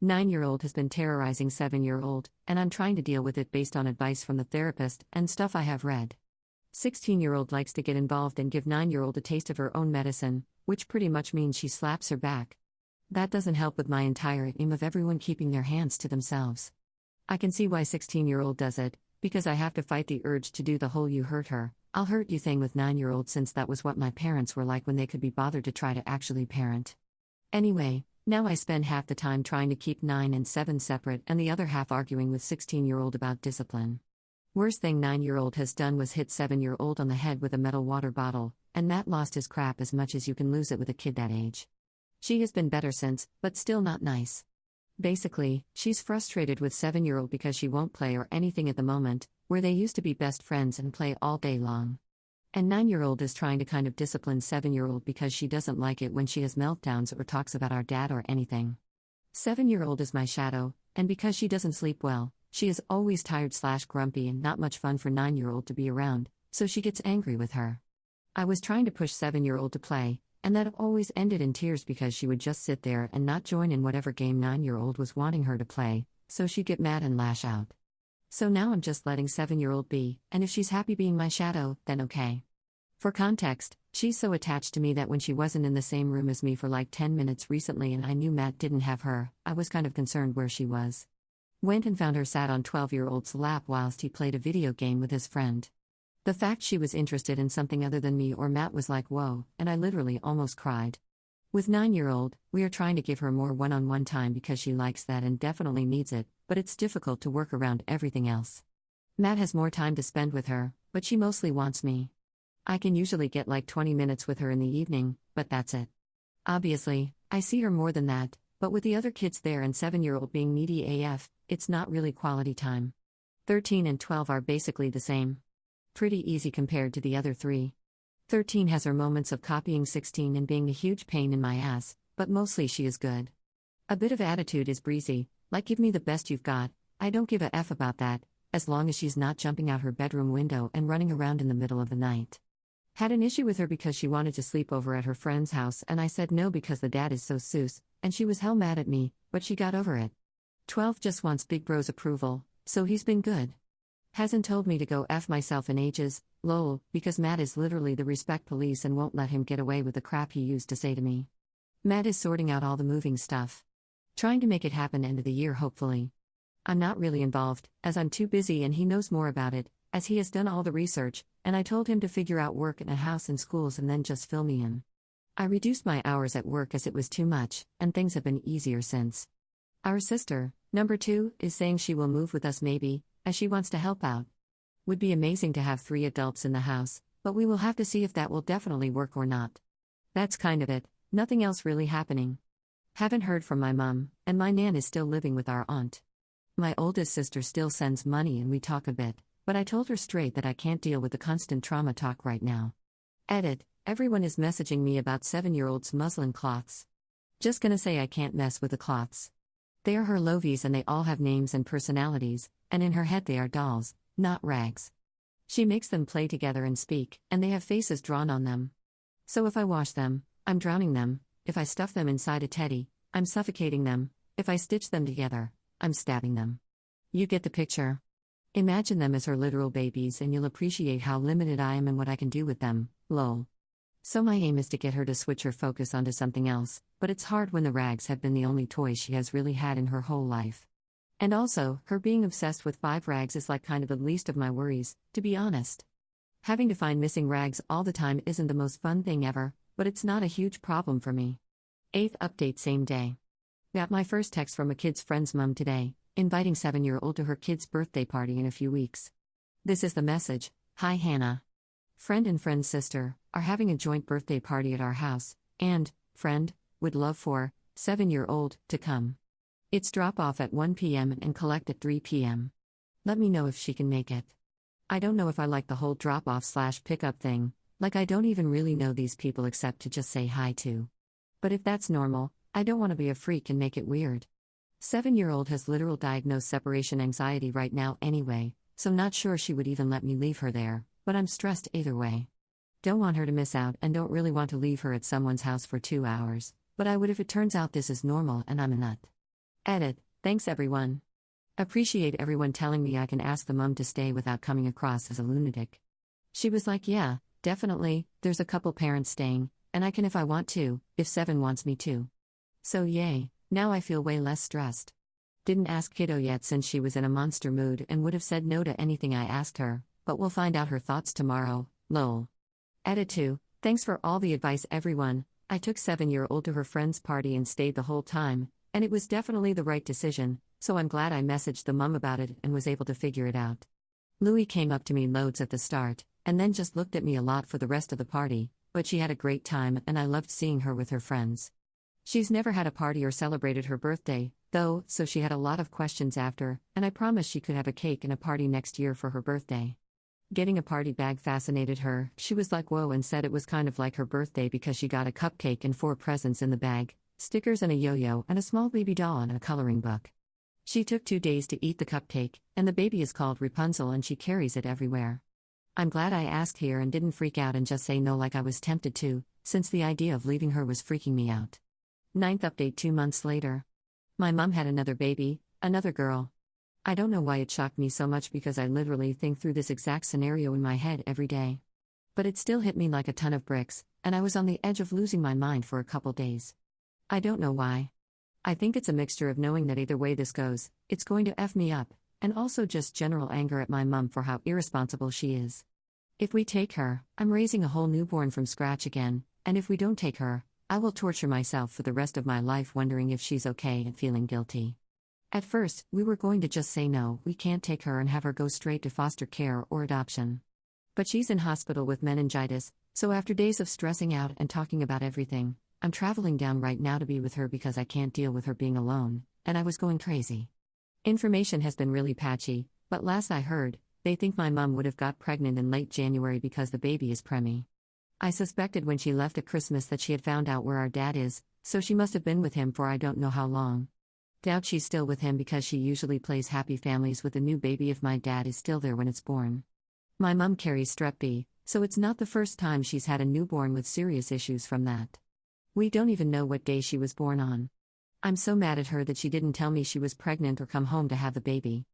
9-year-old has been terrorizing 7-year-old, and I'm trying to deal with it based on advice from the therapist and stuff I have read. 16-year-old likes to get involved and give 9-year-old a taste of her own medicine, which pretty much means she slaps her back. That doesn't help with my entire aim of everyone keeping their hands to themselves. I can see why 16-year-old does it, because I have to fight the urge to do the whole you hurt her, I'll hurt you thing with 9-year-old since that was what my parents were like when they could be bothered to try to actually parent. Anyway, now I spend half the time trying to keep 9 and 7 separate and the other half arguing with 16-year-old about discipline. Worst thing 9-year-old has done was hit 7-year-old on the head with a metal water bottle, and Matt lost his crap as much as you can lose it with a kid that age. She has been better since, but still not nice. Basically, she's frustrated with 7-year-old because she won't play or anything at the moment, where they used to be best friends and play all day long. And 9-year-old is trying to kind of discipline 7-year-old because she doesn't like it when she has meltdowns or talks about our dad or anything. 7-year-old is my shadow, and because she doesn't sleep well, she is always tired/grumpy and not much fun for 9-year-old to be around, so she gets angry with her. I was trying to push 7-year-old to play, and that always ended in tears because she would just sit there and not join in whatever game 9-year-old was wanting her to play, so she'd get mad and lash out. So now I'm just letting 7-year-old be, and if she's happy being my shadow, then okay. For context, she's so attached to me that when she wasn't in the same room as me for like 10 minutes recently and I knew Matt didn't have her, I was kind of concerned where she was. Went and found her sat on 12-year-old's lap whilst he played a video game with his friend. The fact she was interested in something other than me or Matt was like whoa, and I literally almost cried. With 9-year-old, we are trying to give her more one-on-one time because she likes that and definitely needs it, but it's difficult to work around everything else. Matt has more time to spend with her, but she mostly wants me. I can usually get like 20 minutes with her in the evening, but that's it. Obviously, I see her more than that, but with the other kids there and 7-year-old being needy AF, it's not really quality time. 13 and 12 are basically the same. Pretty easy compared to the other 3. 13 has her moments of copying 16 and being a huge pain in my ass, but mostly she is good. A bit of attitude is breezy, like give me the best you've got, I don't give a F about that, as long as she's not jumping out her bedroom window and running around in the middle of the night. Had an issue with her because she wanted to sleep over at her friend's house and I said no because the dad is so sus, and she was hell mad at me, but she got over it. 12 just wants big bro's approval, so he's been good. Hasn't told me to go F myself in ages, lol, because Matt is literally the respect police and won't let him get away with the crap he used to say to me. Matt is sorting out all the moving stuff. Trying to make it happen end of the year hopefully. I'm not really involved, as I'm too busy and he knows more about it, as he has done all the research, and I told him to figure out work in a house and schools and then just fill me in. I reduced my hours at work as it was too much, and things have been easier since. Our sister, number 2, is saying she will move with us maybe, as she wants to help out. Would be amazing to have 3 adults in the house, but we will have to see if that will definitely work or not. That's kind of it, Nothing else really happening. Haven't heard from my mum, and my nan is still living with our aunt. My oldest sister still sends money and we talk a bit, but I told her straight that I can't deal with the constant trauma talk right now. Edit, everyone is messaging me about 7-year-old's muslin cloths. Just gonna say I can't mess with the cloths. They are her lovies and they all have names and personalities, and in her head they are dolls, not rags. She makes them play together and speak, and they have faces drawn on them. So if I wash them, I'm drowning them. If I stuff them inside a teddy, I'm suffocating them. If I stitch them together, I'm stabbing them. You get the picture. Imagine them as her literal babies and you'll appreciate how limited I am and what I can do with them, lol. So my aim is to get her to switch her focus onto something else, but it's hard when the rags have been the only toys she has really had in her whole life. And also, her being obsessed with 5 rags is like kind of the least of my worries, to be honest. Having to find missing rags all the time isn't the most fun thing ever, but it's not a huge problem for me. 8th update same day. Got my first text from a kid's friend's mum today, inviting 7-year-old to her kid's birthday party in a few weeks. This is the message: Hi Hannah. Friend and friend's sister are having a joint birthday party at our house, and, friend, would love for 7-year-old to come. It's drop off at 1 p.m. and collect at 3 p.m. Let me know if she can make it. I don't know if I like the whole drop off / pickup thing, like I don't even really know these people except to just say hi to. But if that's normal, I don't want to be a freak and make it weird. 7-year-old has literal diagnosed separation anxiety right now anyway, so not sure she would even let me leave her there, but I'm stressed either way. Don't want her to miss out and don't really want to leave her at someone's house for 2 hours, but I would if it turns out this is normal and I'm a nut. Edit, thanks everyone. Appreciate everyone telling me I can ask the mum to stay without coming across as a lunatic. She was like, yeah, definitely, there's a couple parents staying, and I can if I want to, if 7 wants me to. So yay, now I feel way less stressed. Didn't ask kiddo yet since she was in a monster mood and would have said no to anything I asked her, but we'll find out her thoughts tomorrow, lol. Edit 2, thanks for all the advice everyone. I took 7-year-old to her friend's party and stayed the whole time, and it was definitely the right decision, so I'm glad I messaged the mum about it and was able to figure it out. Louie came up to me loads at the start, and then just looked at me a lot for the rest of the party, but she had a great time and I loved seeing her with her friends. She's never had a party or celebrated her birthday, though, so she had a lot of questions after, and I promised she could have a cake and a party next year for her birthday. Getting a party bag fascinated her. She was like whoa and said it was kind of like her birthday because she got a cupcake and 4 presents in the bag, stickers and a yo-yo and a small baby doll and a coloring book. She took 2 days to eat the cupcake, and the baby is called Rapunzel and she carries it everywhere. I'm glad I asked here and didn't freak out and just say no like I was tempted to, since the idea of leaving her was freaking me out. 9th update 2 months later. My mum had another baby, another girl. I don't know why it shocked me so much because I literally think through this exact scenario in my head every day. But it still hit me like a ton of bricks, and I was on the edge of losing my mind for a couple days. I don't know why. I think it's a mixture of knowing that either way this goes, it's going to F me up, and also just general anger at my mum for how irresponsible she is. If we take her, I'm raising a whole newborn from scratch again, and if we don't take her, I will torture myself for the rest of my life wondering if she's okay and feeling guilty. At first, we were going to just say no, we can't take her and have her go straight to foster care or adoption. But she's in hospital with meningitis, so after days of stressing out and talking about everything, I'm traveling down right now to be with her because I can't deal with her being alone, and I was going crazy. Information has been really patchy, but last I heard, they think my mum would have got pregnant in late January because the baby is preemie. I suspected when she left at Christmas that she had found out where our dad is, so she must have been with him for I don't know how long. Doubt she's still with him because she usually plays happy families with a new baby if my dad is still there when it's born. My mum carries strep B, so it's not the first time she's had a newborn with serious issues from that. We don't even know what day she was born on. I'm so mad at her that she didn't tell me she was pregnant or come home to have the baby.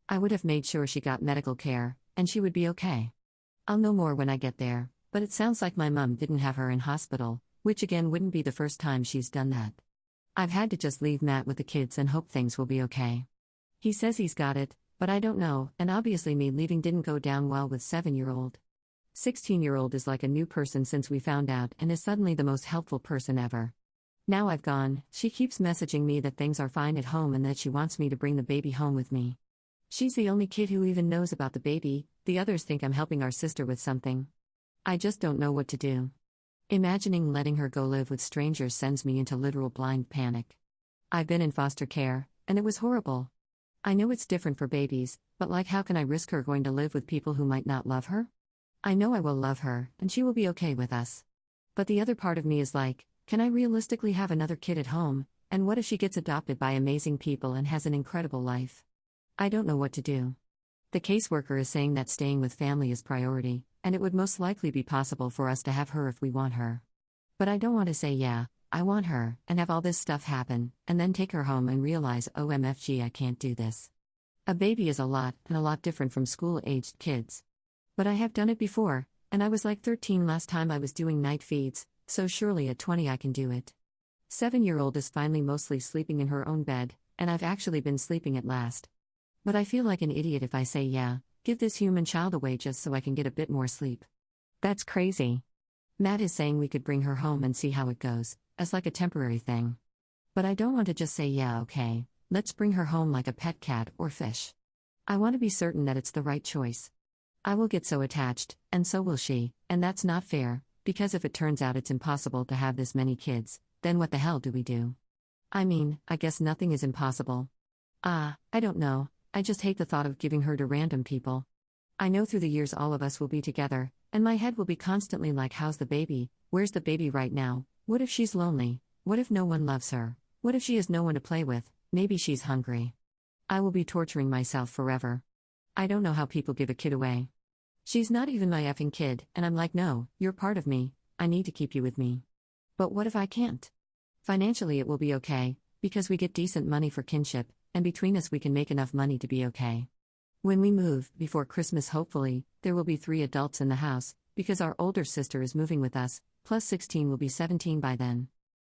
I would have made sure she got medical care, and she would be okay. I'll know more when I get there, but it sounds like my mum didn't have her in hospital, which again wouldn't be the first time she's done that. I've had to just leave Matt with the kids and hope things will be okay. He says he's got it, but I don't know, and obviously me leaving didn't go down well with 7-year-old. 16-year-old is like a new person since we found out and is suddenly the most helpful person ever. Now I've gone, she keeps messaging me that things are fine at home and that she wants me to bring the baby home with me. She's the only kid who even knows about the baby, the others think I'm helping our sister with something. I just don't know what to do. Imagining letting her go live with strangers sends me into literal blind panic. I've been in foster care, and it was horrible. I know it's different for babies, but how can I risk her going to live with people who might not love her? I know I will love her, and she will be okay with us. But the other part of me is can I realistically have another kid at home, and what if she gets adopted by amazing people and has an incredible life? I don't know what to do. The caseworker is saying that staying with family is priority, and it would most likely be possible for us to have her if we want her. But I don't want to say yeah, I want her, and have all this stuff happen, and then take her home and realize OMFG I can't do this. A baby is a lot different from school-aged kids. But I have done it before, and I was 13 last time I was doing night feeds, so surely at 20 I can do it. 7-year-old is finally mostly sleeping in her own bed, and I've actually been sleeping at last. But I feel like an idiot if I say yeah, give this human child away just so I can get a bit more sleep. That's crazy. Matt is saying we could bring her home and see how it goes, as a temporary thing. But I don't want to just say yeah, okay, let's bring her home like a pet cat or fish. I want to be certain that it's the right choice. I will get so attached, and so will she, and that's not fair, because if it turns out it's impossible to have this many kids, then what the hell do we do? I mean, I guess nothing is impossible. I don't know, I just hate the thought of giving her to random people. I know through the years all of us will be together, and my head will be constantly how's the baby, where's the baby right now, what if she's lonely, what if no one loves her, what if she has no one to play with, maybe she's hungry. I will be torturing myself forever. I don't know how people give a kid away. She's not even my effing kid, and I'm no, you're part of me, I need to keep you with me. But what if I can't? Financially it will be okay, because we get decent money for kinship, and between us we can make enough money to be okay. When we move, before Christmas hopefully, there will be 3 adults in the house, because our older sister is moving with us, plus 16 will be 17 by then.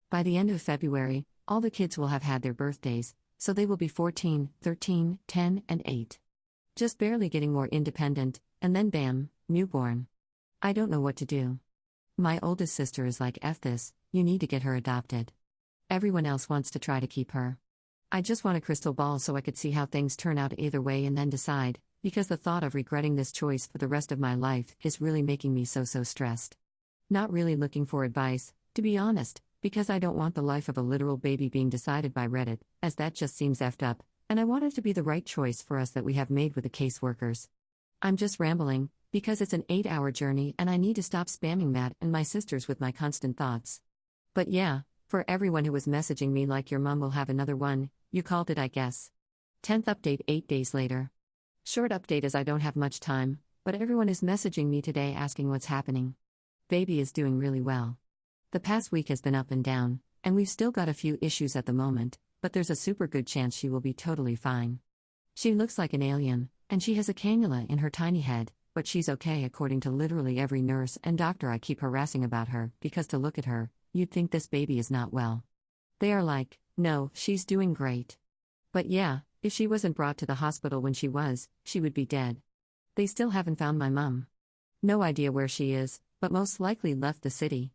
By the end of February, all the kids will have had their birthdays, so they will be 14, 13, 10, and 8. Just barely getting more independent, and then bam, newborn. I don't know what to do. My oldest sister is F this, you need to get her adopted. Everyone else wants to try to keep her. I just want a crystal ball so I could see how things turn out either way and then decide, because the thought of regretting this choice for the rest of my life is really making me so stressed. Not really looking for advice, to be honest, because I don't want the life of a literal baby being decided by Reddit, as that just seems effed up, and I want it to be the right choice for us that we have made with the caseworkers. I'm just rambling, because it's an 8-hour journey and I need to stop spamming Matt and my sisters with my constant thoughts. But yeah, for everyone who was messaging me your mom will have another one, you called it I guess. 10th update 8 days later. Short update as I don't have much time, but everyone is messaging me today asking what's happening. Baby is doing really well. The past week has been up and down, and we've still got a few issues at the moment, but there's a super good chance she will be totally fine. She looks like an alien, and she has a cannula in her tiny head, but she's okay according to literally every nurse and doctor I keep harassing about her, because to look at her, you'd think this baby is not well. They are no, she's doing great. But yeah, if she wasn't brought to the hospital when she would be dead. They still haven't found my mum. No idea where she is, but most likely left the city.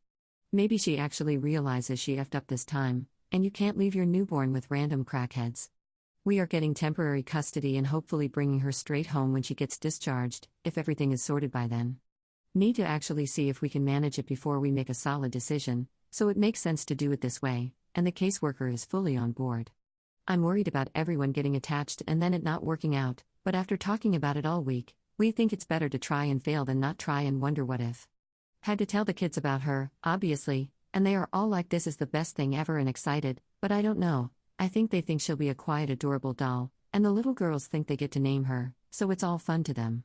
Maybe she actually realizes she effed up this time, and you can't leave your newborn with random crackheads. We are getting temporary custody and hopefully bringing her straight home when she gets discharged, if everything is sorted by then. Need to actually see if we can manage it before we make a solid decision, so it makes sense to do it this way, and the caseworker is fully on board. I'm worried about everyone getting attached and then it not working out, but after talking about it all week, we think it's better to try and fail than not try and wonder what if. Had to tell the kids about her, obviously, and they are all this is the best thing ever and excited, but I don't know, I think they think she'll be a quiet adorable doll, and the little girls think they get to name her, so it's all fun to them.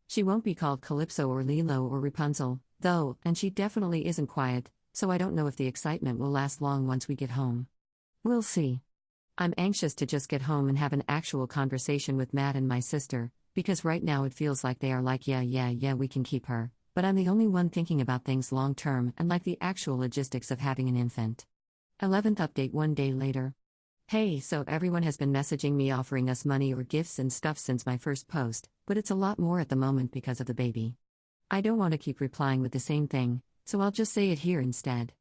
She won't be called Calypso or Lilo or Rapunzel, though, and she definitely isn't quiet, so I don't know if the excitement will last long once we get home. We'll see. I'm anxious to just get home and have an actual conversation with Matt and my sister, because right now it feels like they are yeah, we can keep her, but I'm the only one thinking about things long term and the actual logistics of having an infant. 11th update 1 day later. Hey, so everyone has been messaging me offering us money or gifts and stuff since my first post, but it's a lot more at the moment because of the baby. I don't want to keep replying with the same thing, so I'll just say it here instead.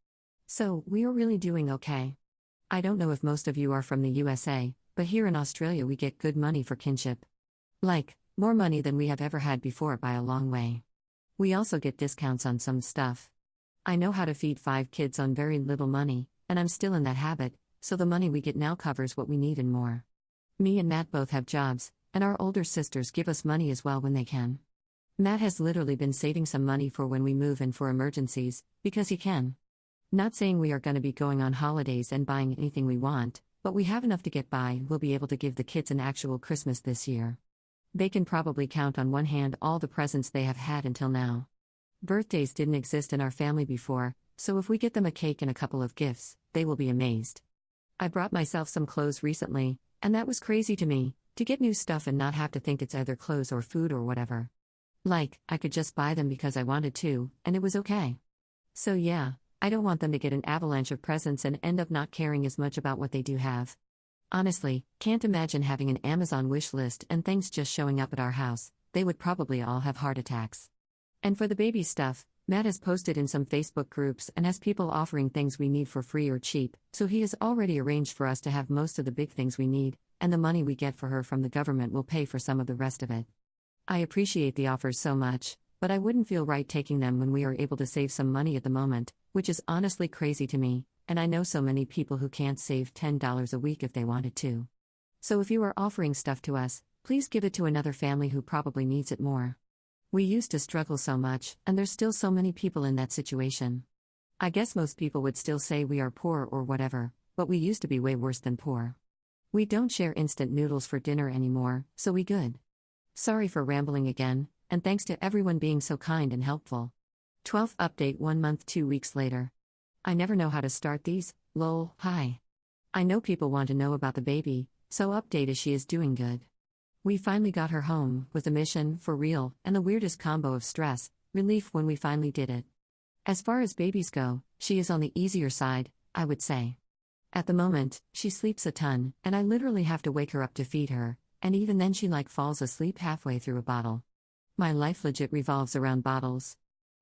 So, we are really doing okay. I don't know if most of you are from the USA, but here in Australia we get good money for kinship. More money than we have ever had before by a long way. We also get discounts on some stuff. I know how to feed 5 kids on very little money, and I'm still in that habit, so the money we get now covers what we need and more. Me and Matt both have jobs, and our older sisters give us money as well when they can. Matt has literally been saving some money for when we move and for emergencies, because he can. Not saying we are going to be going on holidays and buying anything we want, but we have enough to get by and we'll be able to give the kids an actual Christmas this year. They can probably count on one hand all the presents they have had until now. Birthdays didn't exist in our family before, so if we get them a cake and a couple of gifts, they will be amazed. I brought myself some clothes recently, and that was crazy to me, to get new stuff and not have to think it's either clothes or food or whatever. Like, I could just buy them because I wanted to, and it was okay. So yeah, I don't want them to get an avalanche of presents and end up not caring as much about what they do have. Honestly, can't imagine having an Amazon wish list and things just showing up at our house. They would probably all have heart attacks. And for the baby stuff, Matt has posted in some Facebook groups and has people offering things we need for free or cheap, so he has already arranged for us to have most of the big things we need, and the money we get for her from the government will pay for some of the rest of it. I appreciate the offers so much, but I wouldn't feel right taking them when we are able to save some money at the moment, which is honestly crazy to me, and I know so many people who can't save $10 a week if they wanted to. So if you are offering stuff to us, please give it to another family who probably needs it more. We used to struggle so much, and there's still so many people in that situation. I guess most people would still say we are poor or whatever, but we used to be way worse than poor. We don't share instant noodles for dinner anymore, so we good. Sorry for rambling again, and thanks to everyone being so kind and helpful. 12th update 1 month 2 weeks later. I never know how to start these, lol, hi. I know people want to know about the baby, so update is she is doing good. We finally got her home, with a mission, for real, and the weirdest combo of stress, relief when we finally did it. As far as babies go, she is on the easier side, I would say. At the moment, she sleeps a ton, and I literally have to wake her up to feed her, and even then she falls asleep halfway through a bottle. My life legit revolves around bottles.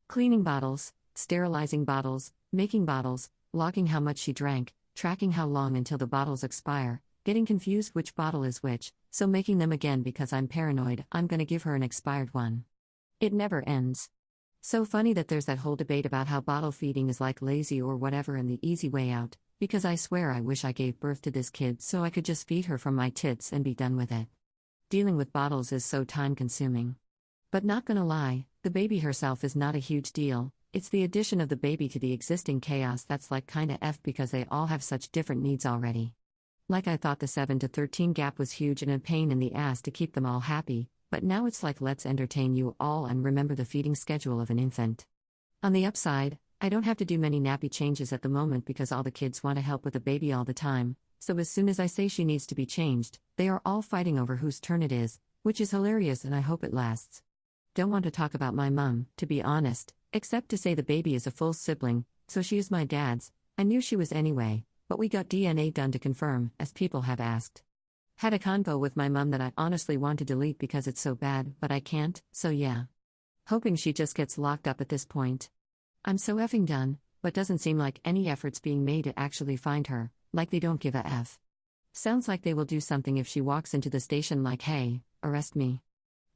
Cleaning bottles, sterilizing bottles, making bottles, logging how much she drank, tracking how long until the bottles expire, getting confused which bottle is which, so making them again because I'm paranoid I'm gonna give her an expired one. It never ends. So funny that there's that whole debate about how bottle feeding is like lazy or whatever and the easy way out, because I swear I wish I gave birth to this kid so I could just feed her from my tits and be done with it. Dealing with bottles is so time-consuming. But not gonna lie, the baby herself is not a huge deal, it's the addition of the baby to the existing chaos that's kinda F because they all have such different needs already. I thought the 7 to 13 gap was huge and a pain in the ass to keep them all happy, but now it's let's entertain you all and remember the feeding schedule of an infant. On the upside, I don't have to do many nappy changes at the moment because all the kids want to help with the baby all the time, so as soon as I say she needs to be changed, they are all fighting over whose turn it is, which is hilarious and I hope it lasts. Don't want to talk about my mum, to be honest, except to say the baby is a full sibling, so she is my dad's. I knew she was anyway, but we got DNA done to confirm, as people have asked. Had a convo with my mum that I honestly want to delete because it's so bad, but I can't, so yeah. Hoping she just gets locked up at this point. I'm so effing done, but doesn't seem like any efforts being made to actually find her, they don't give a F. Sounds like they will do something if she walks into the station hey, arrest me.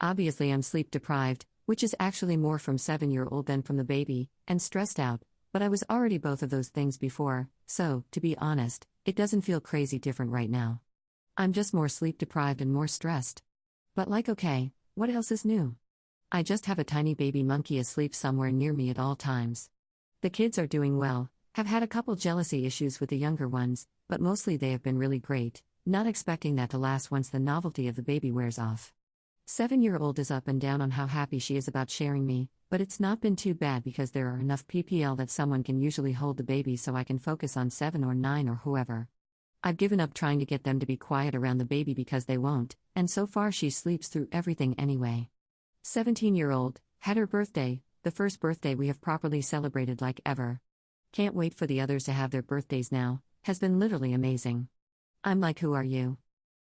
Obviously I'm sleep deprived, which is actually more from 7-year-old than from the baby, and stressed out, but I was already both of those things before, so, to be honest, it doesn't feel crazy different right now. I'm just more sleep deprived and more stressed. But okay, what else is new? I just have a tiny baby monkey asleep somewhere near me at all times. The kids are doing well, have had a couple jealousy issues with the younger ones, but mostly they have been really great, not expecting that to last once the novelty of the baby wears off. 7-year-old is up and down on how happy she is about sharing me, but it's not been too bad because there are enough PPL that someone can usually hold the baby so I can focus on 7 or 9 or whoever. I've given up trying to get them to be quiet around the baby because they won't, and so far she sleeps through everything anyway. 17-year-old, had her birthday, the first birthday we have properly celebrated ever. Can't wait for the others to have their birthdays now, has been literally amazing. I'm who are you?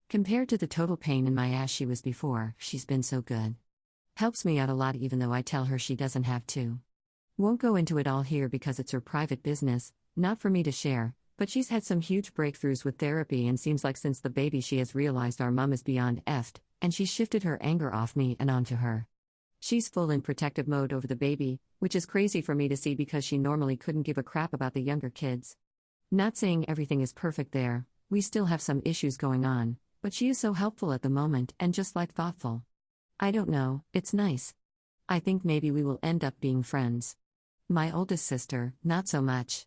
Compared to the total pain in my ass she was before, she's been so good. Helps me out a lot even though I tell her she doesn't have to. Won't go into it all here because it's her private business, not for me to share, but she's had some huge breakthroughs with therapy and seems like since the baby she has realized our mum is beyond effed, and she's shifted her anger off me and onto her. She's full in protective mode over the baby, which is crazy for me to see because she normally couldn't give a crap about the younger kids. Not saying everything is perfect there, we still have some issues going on, but she is so helpful at the moment and just like thoughtful. I don't know, it's nice. I think maybe we will end up being friends. My oldest sister, not so much.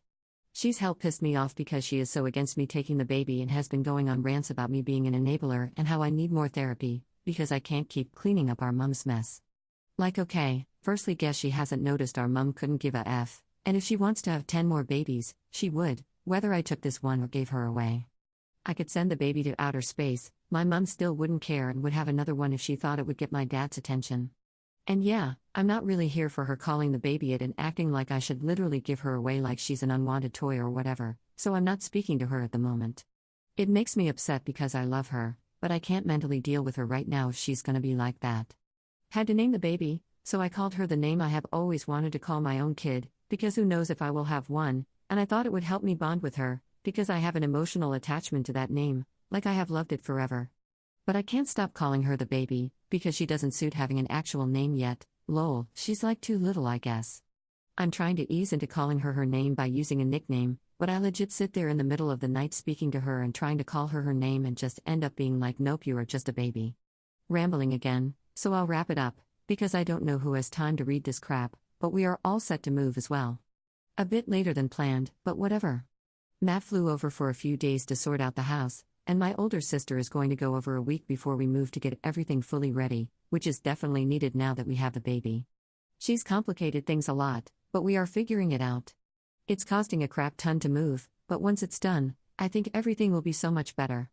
She's helped piss me off because she is so against me taking the baby and has been going on rants about me being an enabler and how I need more therapy, because I can't keep cleaning up our mum's mess. Like okay, firstly guess she hasn't noticed our mum couldn't give a F, and if she wants to have 10 more babies, she would, whether I took this one or gave her away. I could send the baby to outer space, my mum still wouldn't care and would have another one if she thought it would get my dad's attention. And yeah, I'm not really here for her calling the baby it and acting like I should literally give her away like she's an unwanted toy or whatever, so I'm not speaking to her at the moment. It makes me upset because I love her, but I can't mentally deal with her right now if she's gonna be like that. Had to name the baby, so I called her the name I have always wanted to call my own kid, because who knows if I will have one, and I thought it would help me bond with her, because I have an emotional attachment to that name, like I have loved it forever. But I can't stop calling her the baby, because she doesn't suit having an actual name yet, lol, she's like too little I guess. I'm trying to ease into calling her name by using a nickname, but I legit sit there in the middle of the night speaking to her and trying to call her name and just end up being like nope you are just a baby. Rambling again, so I'll wrap it up, because I don't know who has time to read this crap, but we are all set to move as well. A bit later than planned, but whatever. Matt flew over for a few days to sort out the house, and my older sister is going to go over a week before we move to get everything fully ready, which is definitely needed now that we have the baby. She's complicated things a lot, but we are figuring it out. It's costing a crap ton to move, but once it's done, I think everything will be so much better.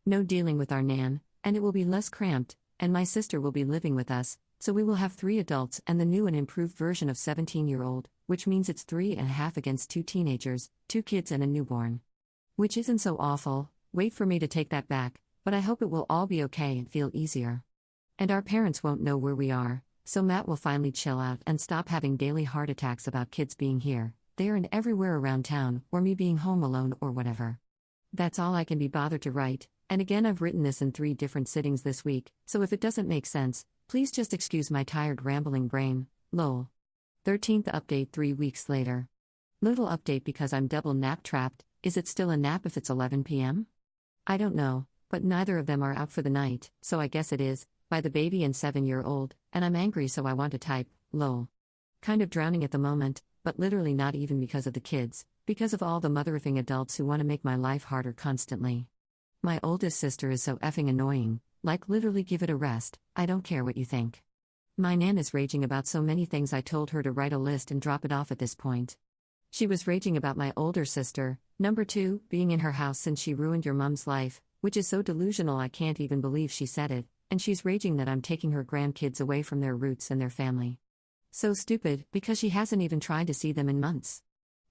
No dealing with our nan, and it will be less cramped, and my sister will be living with us, so we will have 3 adults and the new and improved version of 17-year-old, which means it's 3.5 against 2 teenagers, 2 kids and a newborn. Which isn't so awful, wait for me to take that back, but I hope it will all be okay and feel easier. And our parents won't know where we are, so Matt will finally chill out and stop having daily heart attacks about kids being here, there and everywhere around town, or me being home alone or whatever. That's all I can be bothered to write, and again I've written this in 3 different sittings this week, so if it doesn't make sense, please just excuse my tired rambling brain, lol. 13th update 3 weeks later. Little update because I'm double nap trapped, is it still a nap if it's 11 p.m.? I don't know, but neither of them are out for the night, so I guess it is, by the baby and 7-year-old, and I'm angry so I want to type, lol. Kind of drowning at the moment, but literally not even because of the kids, because of all the mother-effing adults who want to make my life harder constantly. My oldest sister is so effing annoying, like literally give it a rest, I don't care what you think. My nan is raging about so many things I told her to write a list and drop it off at this point. She was raging about my older sister, number 2, being in her house since she ruined your mum's life, which is so delusional I can't even believe she said it, and she's raging that I'm taking her grandkids away from their roots and their family. So stupid, because she hasn't even tried to see them in months.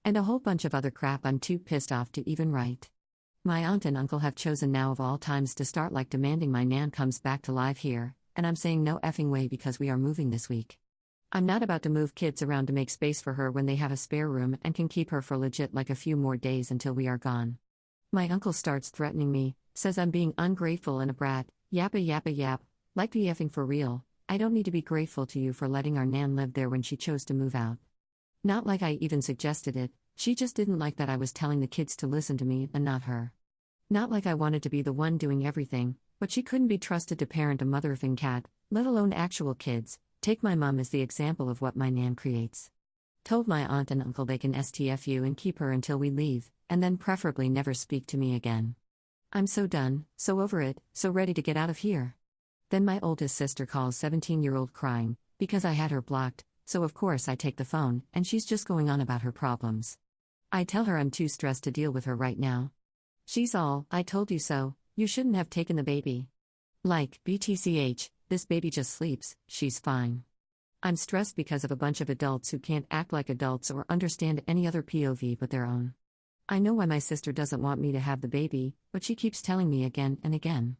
And a whole bunch of other crap I'm too pissed off to even write. My aunt and uncle have chosen now of all times to start like demanding my nan comes back to live here, and I'm saying no effing way because we are moving this week. I'm not about to move kids around to make space for her when they have a spare room and can keep her for legit like a few more days until we are gone. My uncle starts threatening me, says I'm being ungrateful and a brat, yappa yappa yap, like be effing for real, I don't need to be grateful to you for letting our nan live there when she chose to move out. Not like I even suggested it, she just didn't like that I was telling the kids to listen to me and not her. Not like I wanted to be the one doing everything, but she couldn't be trusted to parent a mother-effing cat, let alone actual kids. Take my mum as the example of what my nan creates. Told my aunt and uncle they can STFU and keep her until we leave, and then preferably never speak to me again. I'm so done, so over it, so ready to get out of here. Then my oldest sister calls 17-year-old crying, because I had her blocked, so of course I take the phone, and she's just going on about her problems. I tell her I'm too stressed to deal with her right now. She's all, I told you so, you shouldn't have taken the baby. Like, BTCH, this baby just sleeps, she's fine. I'm stressed because of a bunch of adults who can't act like adults or understand any other POV but their own. I know why my sister doesn't want me to have the baby, but she keeps telling me again and again.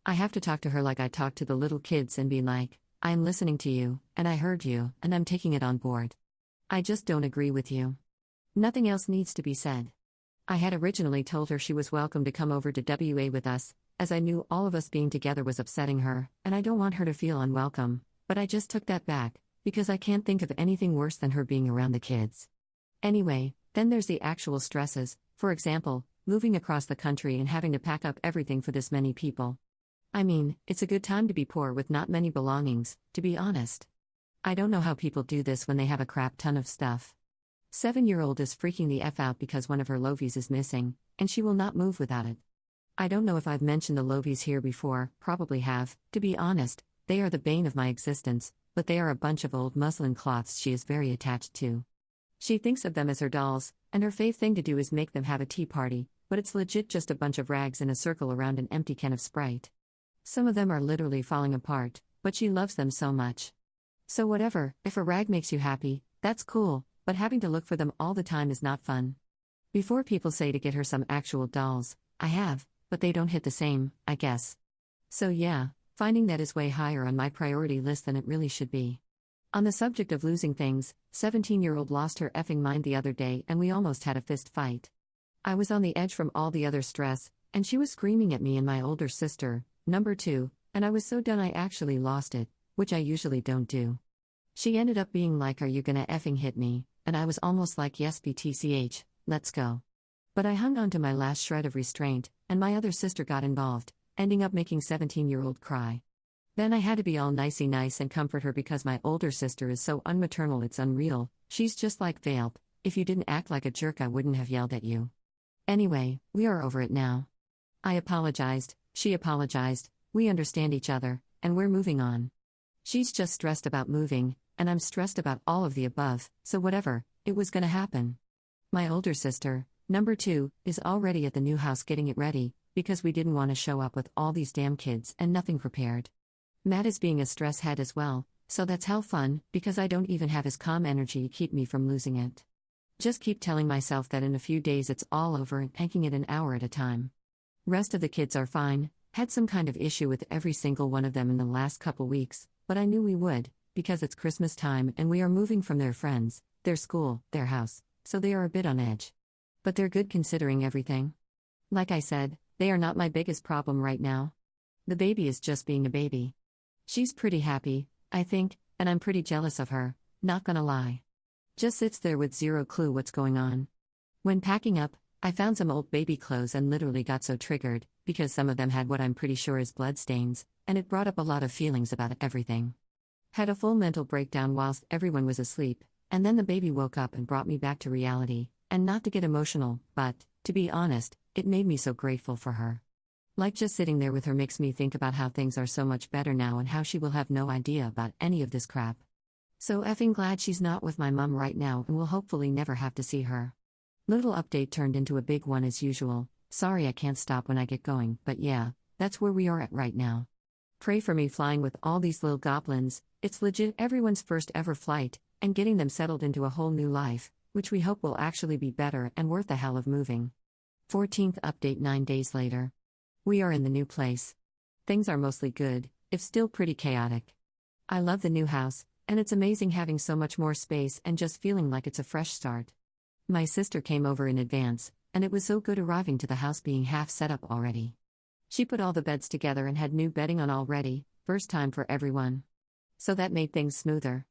I have to talk to her like I talk to the little kids and be like, I'm listening to you, and I heard you, and I'm taking it on board. I just don't agree with you. Nothing else needs to be said. I had originally told her she was welcome to come over to WA with us, as I knew all of us being together was upsetting her, and I don't want her to feel unwelcome, But I just took that back, because I can't think of anything worse than her being around the kids. Anyway, then there's the actual stresses, for example, moving across the country and having to pack up everything for this many people. I mean, it's a good time to be poor with not many belongings, to be honest. I don't know how people do this when they have a crap ton of stuff. 7-year-old is freaking the F out because one of her loavies is missing, and she will not move without it. I don't know if I've mentioned the loavies here before, probably have. To be honest, they are the bane of my existence, but they are a bunch of old muslin cloths she is very attached to. She thinks of them as her dolls, and her fave thing to do is make them have a tea party, but it's legit just a bunch of rags in a circle around an empty can of Sprite. Some of them are literally falling apart, but she loves them so much. So whatever, if a rag makes you happy, that's cool, but having to look for them all the time is not fun. Before people say to get her some actual dolls, I have, but they don't hit the same, I guess. So yeah, finding that is way higher on my priority list than it really should be. On the subject of losing things, 17-year-old lost her effing mind the other day and we almost had a fist fight. I was on the edge from all the other stress, and she was screaming at me and my older sister, number 2, and I was so done I actually lost it, which I usually don't do. She ended up being like, "Are you gonna effing hit me?" And I was almost like, "Yes, BTCH, let's go." But I hung on to my last shred of restraint, and my other sister got involved, ending up making 17-year-old cry. Then I had to be all nicey nice and comfort her because my older sister is so unmaternal it's unreal. She's just like, "Veilp, if you didn't act like a jerk I wouldn't have yelled at you." Anyway, we are over it now. I apologized, she apologized, we understand each other, and we're moving on. She's just stressed about moving, and I'm stressed about all of the above, so whatever, it was gonna happen. My older sister, number 2, is already at the new house getting it ready, because we didn't want to show up with all these damn kids and nothing prepared. Matt is being a stress head as well, so that's hell fun, because I don't even have his calm energy to keep me from losing it. Just keep telling myself that in a few days it's all over and taking it an hour at a time. Rest of the kids are fine, had some kind of issue with every single one of them in the last couple weeks, but I knew we would, because it's Christmas time and we are moving from their friends, their school, their house, so they are a bit on edge. But they're good considering everything. Like I said, they are not my biggest problem right now. The baby is just being a baby. She's pretty happy, I think, and I'm pretty jealous of her, not gonna lie. Just sits there with zero clue what's going on. When packing up, I found some old baby clothes and literally got so triggered, because some of them had what I'm pretty sure is blood stains, and it brought up a lot of feelings about everything. Had a full mental breakdown whilst everyone was asleep, and then the baby woke up and brought me back to reality, and not to get emotional, but, to be honest, it made me so grateful for her. Like just sitting there with her makes me think about how things are so much better now and how she will have no idea about any of this crap. So effing glad she's not with my mum right now and will hopefully never have to see her. Little update turned into a big one as usual. Sorry I can't stop when I get going, but yeah, that's where we are at right now. Pray for me flying with all these little goblins. It's legit everyone's first ever flight, and getting them settled into a whole new life, which we hope will actually be better and worth the hell of moving. 14th update 9 days later. We are in the new place. Things are mostly good, if still pretty chaotic. I love the new house, and it's amazing having so much more space and just feeling like it's a fresh start. My sister came over in advance, and it was so good arriving to the house being half set up already. She put all the beds together and had new bedding on already, first time for everyone. So that made things smoother.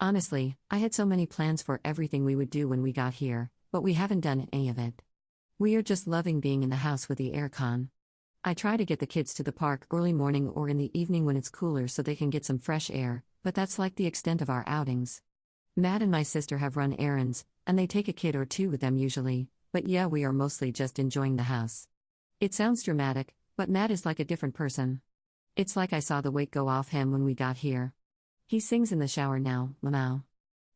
Honestly, I had so many plans for everything we would do when we got here, but we haven't done any of it. We are just loving being in the house with the aircon. I try to get the kids to the park early morning or in the evening when it's cooler so they can get some fresh air, but that's like the extent of our outings. Matt and my sister have run errands, and they take a kid or two with them usually, but yeah, we are mostly just enjoying the house. It sounds dramatic, but Matt is like a different person. It's like I saw the weight go off him when we got here. He sings in the shower now, mamau.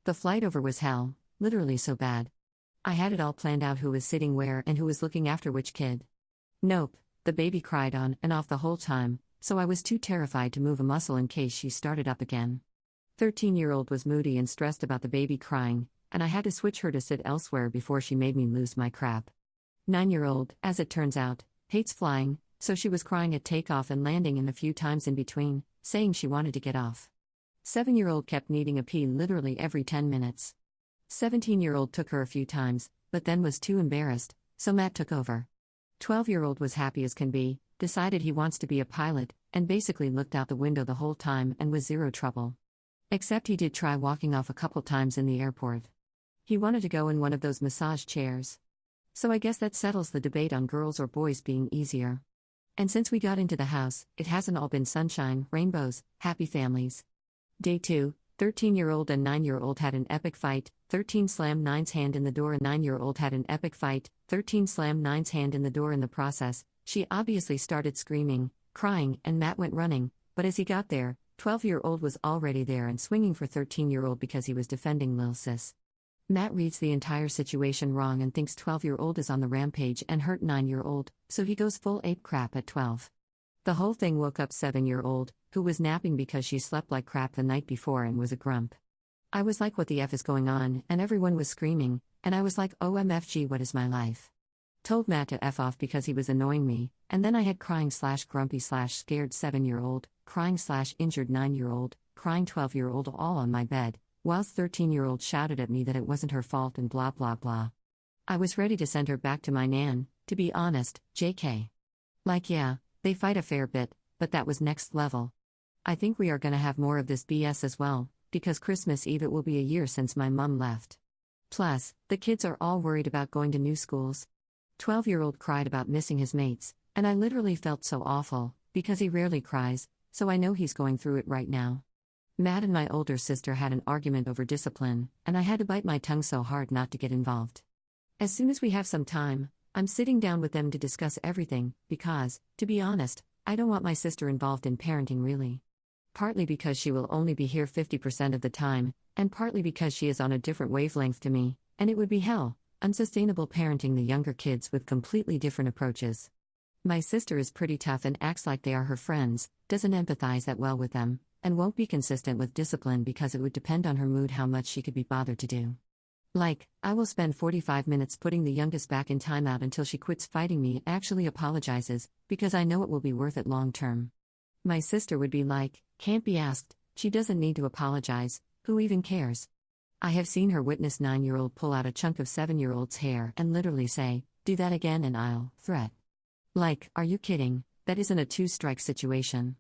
The flight over was hell, literally so bad. I had it all planned out who was sitting where and who was looking after which kid. Nope, the baby cried on and off the whole time, so I was too terrified to move a muscle in case she started up again. 13-year-old was moody and stressed about the baby crying, and I had to switch her to sit elsewhere before she made me lose my crap. 9-year-old, as it turns out, hates flying, so she was crying at takeoff and landing and a few times in between, saying she wanted to get off. 7-year-old kept needing a pee literally every 10 minutes. 17-year-old took her a few times, but then was too embarrassed, so Matt took over. 12-year-old was happy as can be, decided he wants to be a pilot, and basically looked out the window the whole time and was zero trouble. Except he did try walking off a couple times in the airport. He wanted to go in one of those massage chairs. So I guess that settles the debate on girls or boys being easier. And since we got into the house, it hasn't all been sunshine, rainbows, happy families. Day 2, 13-year-old and 9-year-old had an epic fight. 13 slammed 9's hand in the door. A 9-year-old had an epic fight. 13 slammed 9's hand in the door. In the process, she obviously started screaming, crying, and Matt went running, but as he got there, 12-year-old was already there and swinging for 13-year-old because he was defending Lil Sis. Matt reads the entire situation wrong and thinks 12-year-old is on the rampage and hurt 9-year-old, so he goes full ape crap at 12. The whole thing woke up 7-year-old, who was napping because she slept like crap the night before and was a grump. I was like, what the F is going on, and everyone was screaming, and I was like, OMFG, what is my life? Told Matt to F off because he was annoying me, and then I had crying/grumpy/scared 7-year-old, crying/injured 9-year-old, crying 12-year-old all on my bed, whilst 13-year-old shouted at me that it wasn't her fault and blah blah blah. I was ready to send her back to my nan, to be honest, JK. Like yeah, they fight a fair bit, but that was next level. I think we are gonna have more of this BS as well, because Christmas Eve it will be a year since my mum left. Plus, the kids are all worried about going to new schools. 12-year-old cried about missing his mates, and I literally felt so awful, because he rarely cries, so I know he's going through it right now. Matt and my older sister had an argument over discipline, and I had to bite my tongue so hard not to get involved. As soon as we have some time, I'm sitting down with them to discuss everything, because, to be honest, I don't want my sister involved in parenting really. Partly because she will only be here 50% of the time, and partly because she is on a different wavelength to me, and it would be hell, unsustainable parenting the younger kids with completely different approaches. My sister is pretty tough and acts like they are her friends, doesn't empathize that well with them, and won't be consistent with discipline because it would depend on her mood how much she could be bothered to do. Like, I will spend 45 minutes putting the youngest back in timeout until she quits fighting me and actually apologizes, because I know it will be worth it long term. My sister would be like, can't be asked, she doesn't need to apologize, who even cares? I have seen her witness 9-year-old pull out a chunk of 7-year-old's hair and literally say, do that again and I'll threat. Like, are you kidding? That isn't a two-strike situation.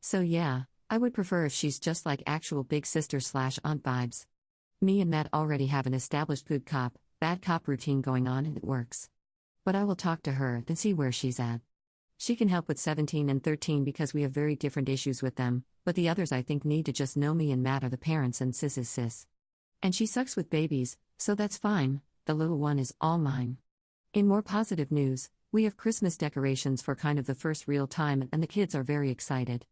So yeah, I would prefer if she's just like actual big sister/aunt vibes. Me and Matt already have an established good cop, bad cop routine going on and it works. But I will talk to her and see where she's at. She can help with 17 and 13 because we have very different issues with them, but the others I think need to just know me and Matt are the parents and sis is sis. And she sucks with babies, so that's fine, the little one is all mine. In more positive news, we have Christmas decorations for kind of the first real time and the kids are very excited.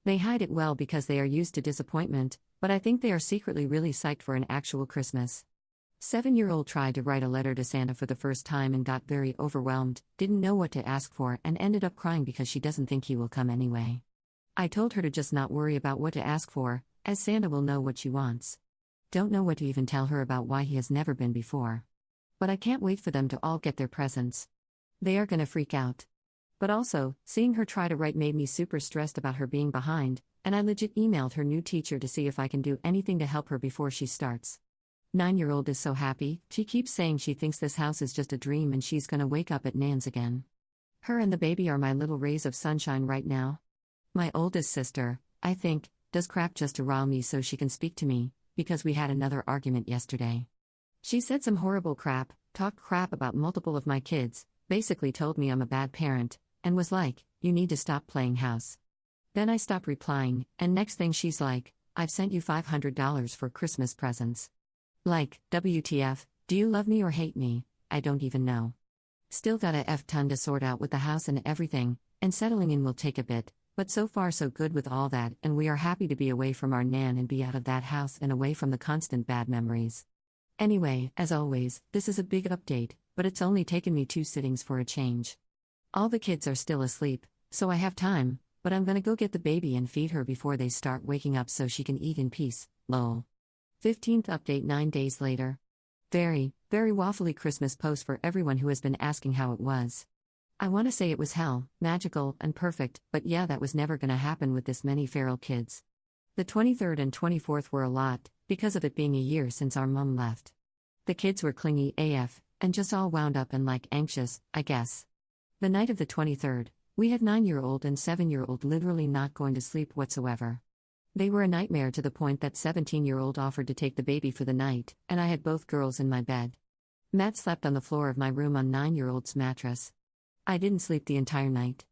They hide it well because they are used to disappointment, but I think they are secretly really psyched for an actual Christmas. 7-year-old tried to write a letter to Santa for the first time and got very overwhelmed, didn't know what to ask for and ended up crying because she doesn't think he will come anyway. I told her to just not worry about what to ask for, as Santa will know what she wants. Don't know what to even tell her about why he has never been before. But I can't wait for them to all get their presents. They are gonna freak out. But also, seeing her try to write made me super stressed about her being behind, and I legit emailed her new teacher to see if I can do anything to help her before she starts. 9-year-old is so happy, she keeps saying she thinks this house is just a dream and she's gonna wake up at Nan's again. Her and the baby are my little rays of sunshine right now. My oldest sister, I think, does crap just to rile me so she can speak to me, because we had another argument yesterday. She said some horrible crap, talked crap about multiple of my kids, basically told me I'm a bad parent, and was like, you need to stop playing house. Then I stopped replying, and next thing she's like, I've sent you $500 for Christmas presents. Like, WTF, do you love me or hate me? I don't even know. Still got a F-ton to sort out with the house and everything, and settling in will take a bit, but so far so good with all that, and we are happy to be away from our nan and be out of that house and away from the constant bad memories. Anyway, as always, this is a big update, but it's only taken me 2 sittings for a change. All the kids are still asleep, so I have time, but I'm gonna go get the baby and feed her before they start waking up so she can eat in peace, lol. 15th update 9 days later. Very, very waffly Christmas post for everyone who has been asking how it was. I want to say it was hell, magical, and perfect, but yeah, that was never gonna happen with this many feral kids. The 23rd and 24th were a lot, because of it being a year since our mum left. The kids were clingy AF, and just all wound up and like anxious, I guess. The night of the 23rd, We had 9-year-old and 7-year-old literally not going to sleep whatsoever. They were a nightmare to the point that 17-year-old offered to take the baby for the night, and I had both girls in my bed. Matt slept on the floor of my room on 9-year-old's mattress. I didn't sleep the entire night.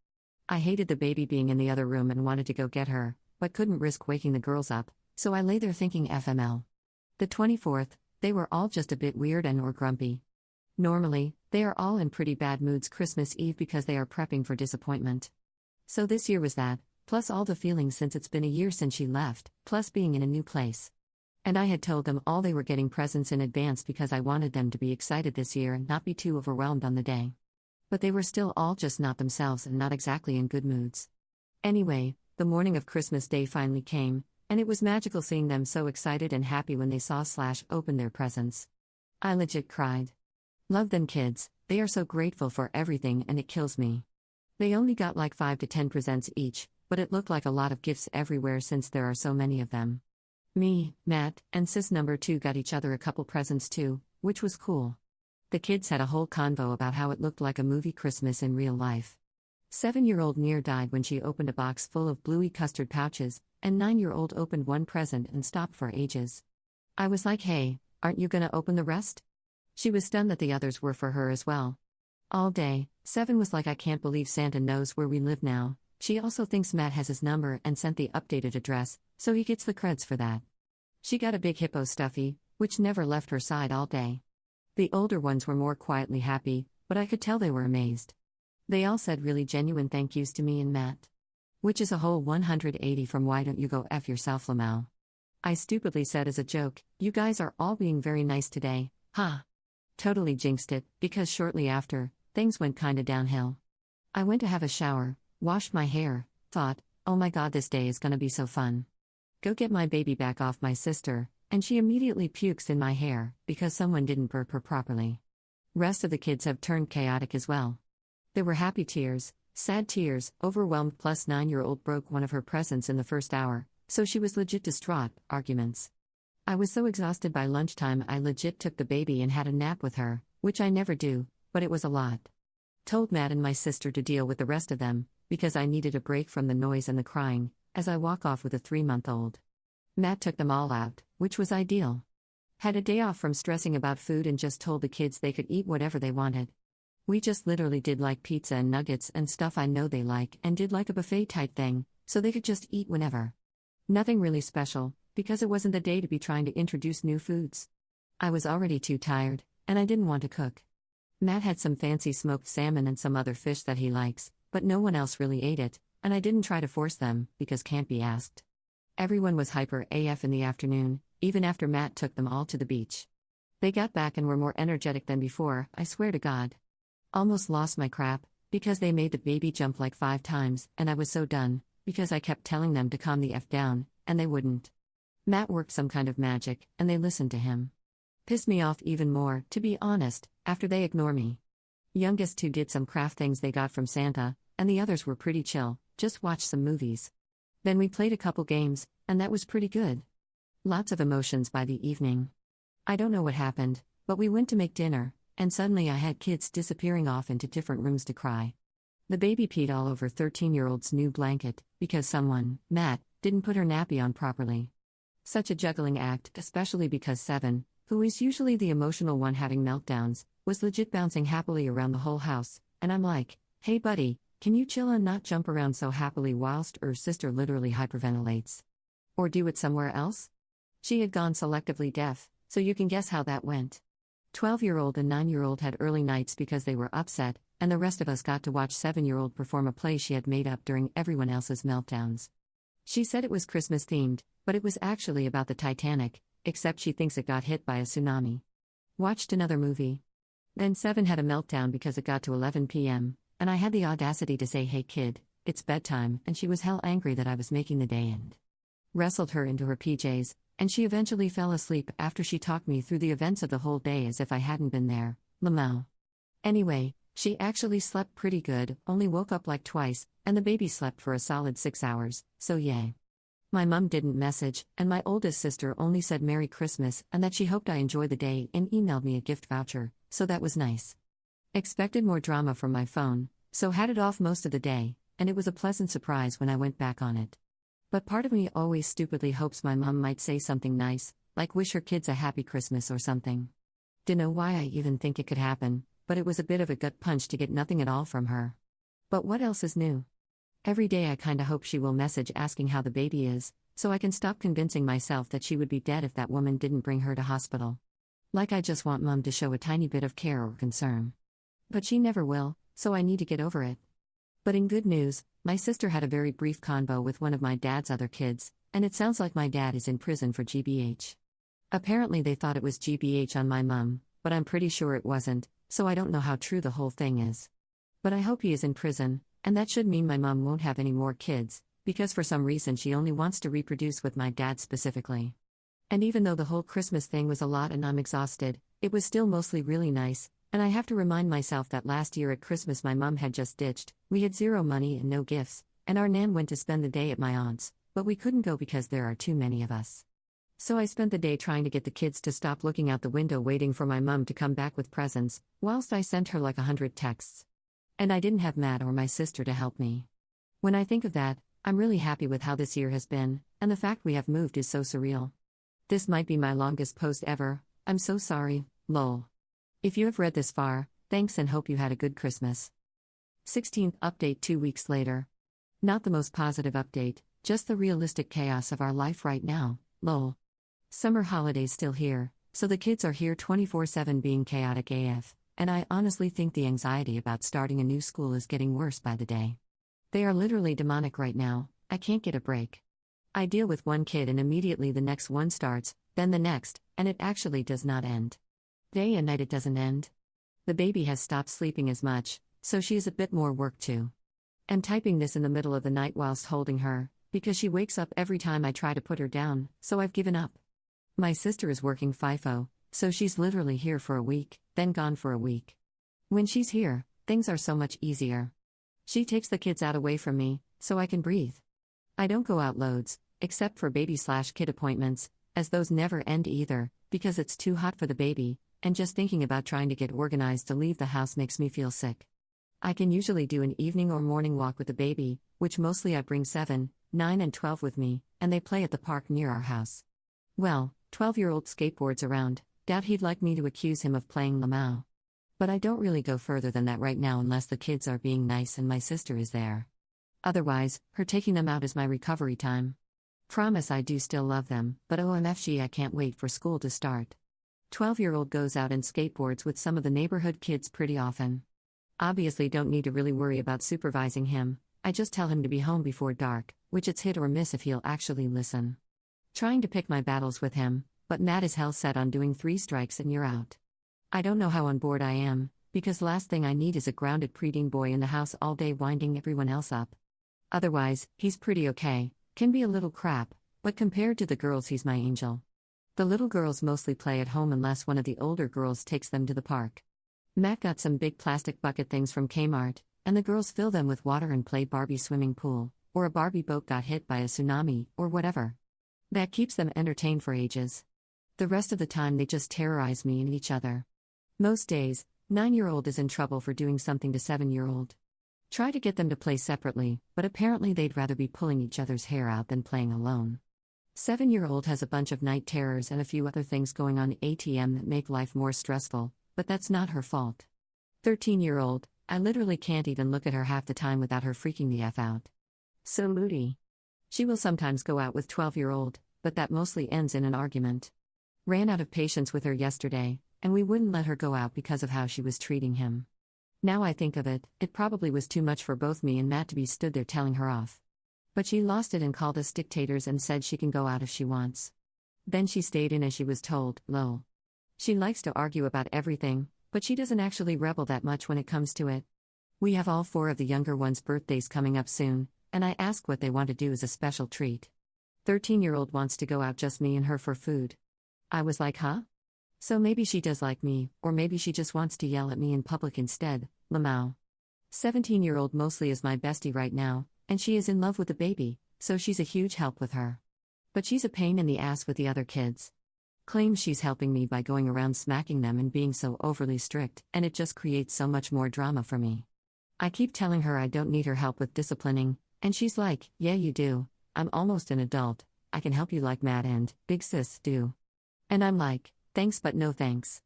I hated the baby being in the other room and wanted to go get her, but couldn't risk waking the girls up, so I lay there thinking FML. The 24th, they were all just a bit weird and or grumpy. Normally, they are all in pretty bad moods Christmas Eve because they are prepping for disappointment. So this year was that, plus all the feelings since it's been a year since she left, plus being in a new place. And I had told them all they were getting presents in advance because I wanted them to be excited this year and not be too overwhelmed on the day. But they were still all just not themselves and not exactly in good moods. Anyway, the morning of Christmas Day finally came, and it was magical seeing them so excited and happy when they saw/opened their presents. I legit cried. Love them kids, they are so grateful for everything and it kills me. They only got like 5 to 10 presents each, but it looked like a lot of gifts everywhere since there are so many of them. Me, Matt, and sis number 2 got each other a couple presents too, which was cool. The kids had a whole convo about how it looked like a movie Christmas in real life. 7-year-old Near died when she opened a box full of bluey custard pouches, and 9-year-old opened one present and stopped for ages. I was like, hey, aren't you gonna open the rest? She was stunned that the others were for her as well. All day, 7 was like, I can't believe Santa knows where we live now. She also thinks Matt has his number and sent the updated address, so he gets the creds for that. She got a big hippo stuffy, which never left her side all day. The older ones were more quietly happy, but I could tell they were amazed. They all said really genuine thank yous to me and Matt. Which is a whole 180 from why don't you go F yourself, Lamau. I stupidly said as a joke, you guys are all being very nice today, ha. Totally jinxed it, because shortly after, things went kinda downhill. I went to have a shower, washed my hair, thought, oh my god, this day is gonna be so fun. Go get my baby back off my sister, and she immediately pukes in my hair, because someone didn't burp her properly. Rest of the kids have turned chaotic as well. There were happy tears, sad tears, overwhelmed, plus 9-year-old broke one of her presents in the first hour, so she was legit distraught, arguments. I was so exhausted by lunchtime I legit took the baby and had a nap with her, which I never do, but it was a lot. Told Matt and my sister to deal with the rest of them, because I needed a break from the noise and the crying, as I walk off with a 3-month-old. Matt took them all out, which was ideal. Had a day off from stressing about food and just told the kids they could eat whatever they wanted. We just literally did like pizza and nuggets and stuff I know they like and did like a buffet type thing, so they could just eat whenever. Nothing really special, because it wasn't the day to be trying to introduce new foods. I was already too tired, and I didn't want to cook. Matt had some fancy smoked salmon and some other fish that he likes, but no one else really ate it, and I didn't try to force them, because can't be asked. Everyone was hyper AF in the afternoon, even after Matt took them all to the beach. They got back and were more energetic than before, I swear to God. Almost lost my crap, because they made the baby jump like 5 times, and I was so done, because I kept telling them to calm the F down, and they wouldn't. Matt worked some kind of magic, and they listened to him. Pissed me off even more, to be honest, after they ignore me. Youngest 2 did some craft things they got from Santa, and the others were pretty chill, just watched some movies. Then we played a couple games, and that was pretty good. Lots of emotions by the evening. I don't know what happened, but we went to make dinner, and suddenly I had kids disappearing off into different rooms to cry. The baby peed all over 13-year-old's new blanket, because someone, Matt, didn't put her nappy on properly. Such a juggling act, especially because 7, who is usually the emotional one having meltdowns, was legit bouncing happily around the whole house, and I'm like, hey buddy, can you chill and not jump around so happily whilst her sister literally hyperventilates? Or do it somewhere else? She had gone selectively deaf, so you can guess how that went. 12-year-old and 9-year-old had early nights because they were upset, and the rest of us got to watch 7-year-old perform a play she had made up during everyone else's meltdowns. She said it was Christmas-themed, but it was actually about the Titanic, except she thinks it got hit by a tsunami. Watched another movie. Then 7 had a meltdown because it got to 11 p.m., and I had the audacity to say, hey kid, it's bedtime, and she was hell angry that I was making the day end. Wrestled her into her PJs, and she eventually fell asleep after she talked me through the events of the whole day as if I hadn't been there, Lamau. Anyway, she actually slept pretty good, only woke up like twice, and the baby slept for a solid 6 hours, so yay. My mum didn't message, and my oldest sister only said Merry Christmas and that she hoped I enjoy the day and emailed me a gift voucher, so that was nice. Expected more drama from my phone, So had it off most of the day, and it was a pleasant surprise when I went back on it. But part of me always stupidly hopes my mom might say something nice, like wish her kids a happy Christmas or something. Dunno why I even think it could happen, but it was a bit of a gut punch to get nothing at all from her. But what else is new? Every day I kinda hope she will message asking how the baby is, so I can stop convincing myself that she would be dead if that woman didn't bring her to hospital. Like I just want mom to show a tiny bit of care or concern. But she never will, so I need to get over it. But in good news, my sister had a very brief convo with one of my dad's other kids, and it sounds like my dad is in prison for GBH. Apparently they thought it was GBH on my mum, but I'm pretty sure it wasn't, so I don't know how true the whole thing is. But I hope he is in prison, and that should mean my mum won't have any more kids, because for some reason she only wants to reproduce with my dad specifically. And even though the whole Christmas thing was a lot and I'm exhausted, it was still mostly really nice, and I have to remind myself that last year at Christmas my mum had just ditched, we had zero money and no gifts, and our nan went to spend the day at my aunt's, but we couldn't go because there are too many of us. So I spent the day trying to get the kids to stop looking out the window waiting for my mum to come back with presents, whilst I sent her like 100 texts. And I didn't have Matt or my sister to help me. When I think of that, I'm really happy with how this year has been, and the fact we have moved is so surreal. This might be my longest post ever, I'm so sorry, lol. If you have read this far, thanks and hope you had a good Christmas. 16th update 2 weeks later. Not the most positive update, just the realistic chaos of our life right now, lol. Summer holidays still here, so the kids are here 24/7 being chaotic AF, and I honestly think the anxiety about starting a new school is getting worse by the day. They are literally demonic right now, I can't get a break. I deal with one kid and immediately the next one starts, then the next, and it actually does not end. Day and night it doesn't end. The baby has stopped sleeping as much, so she is a bit more work too. I'm typing this in the middle of the night whilst holding her, because she wakes up every time I try to put her down, so I've given up. My sister is working FIFO, so she's literally here for a week, then gone for a week. When she's here, things are so much easier. She takes the kids out away from me, so I can breathe. I don't go out loads, except for baby/kid appointments, as those never end either, because it's too hot for the baby, and just thinking about trying to get organized to leave the house makes me feel sick. I can usually do an evening or morning walk with the baby, which mostly I bring 7, 9 and 12 with me, and they play at the park near our house. Well, 12-year-old skateboards around, doubt he'd like me to accuse him of playing Lamau. But I don't really go further than that right now unless the kids are being nice and my sister is there. Otherwise, her taking them out is my recovery time. Promise I do still love them, but OMFG I can't wait for school to start. 12-year-old goes out and skateboards with some of the neighborhood kids pretty often. Obviously don't need to really worry about supervising him, I just tell him to be home before dark, which it's hit or miss if he'll actually listen. Trying to pick my battles with him, but Matt is hell set on doing 3 strikes and you're out. I don't know how on board I am, because last thing I need is a grounded preteen boy in the house all day winding everyone else up. Otherwise, he's pretty okay, can be a little crap, but compared to the girls he's my angel. The little girls mostly play at home unless one of the older girls takes them to the park. Matt got some big plastic bucket things from Kmart, and the girls fill them with water and play Barbie swimming pool, or a Barbie boat got hit by a tsunami, or whatever. That keeps them entertained for ages. The rest of the time they just terrorize me and each other. Most days, 9-year-old is in trouble for doing something to 7-year-old. Try to get them to play separately, but apparently they'd rather be pulling each other's hair out than playing alone. 7-year-old has a bunch of night terrors and a few other things going on ATM that make life more stressful, but that's not her fault. 13-year-old, I literally can't even look at her half the time without her freaking the F out. So moody. She will sometimes go out with 12-year-old, but that mostly ends in an argument. Ran out of patience with her yesterday, and we wouldn't let her go out because of how she was treating him. Now I think of it, it probably was too much for both me and Matt to be stood there telling her off. But she lost it and called us dictators and said she can go out if she wants. Then she stayed in as she was told, lol. She likes to argue about everything, but she doesn't actually rebel that much when it comes to it. We have all 4 of the younger ones' birthdays coming up soon, and I ask what they want to do as a special treat. 13-year-old wants to go out just me and her for food. I was like, huh? So maybe she does like me, or maybe she just wants to yell at me in public instead, Lamau. 17-year-old mostly is my bestie right now, and she is in love with the baby, so she's a huge help with her. But she's a pain in the ass with the other kids. Claims she's helping me by going around smacking them and being so overly strict, and it just creates so much more drama for me. I keep telling her I don't need her help with disciplining, and she's like, yeah, you do. I'm almost an adult. I can help you like Matt and Big Sis do. And I'm like, thanks but no thanks.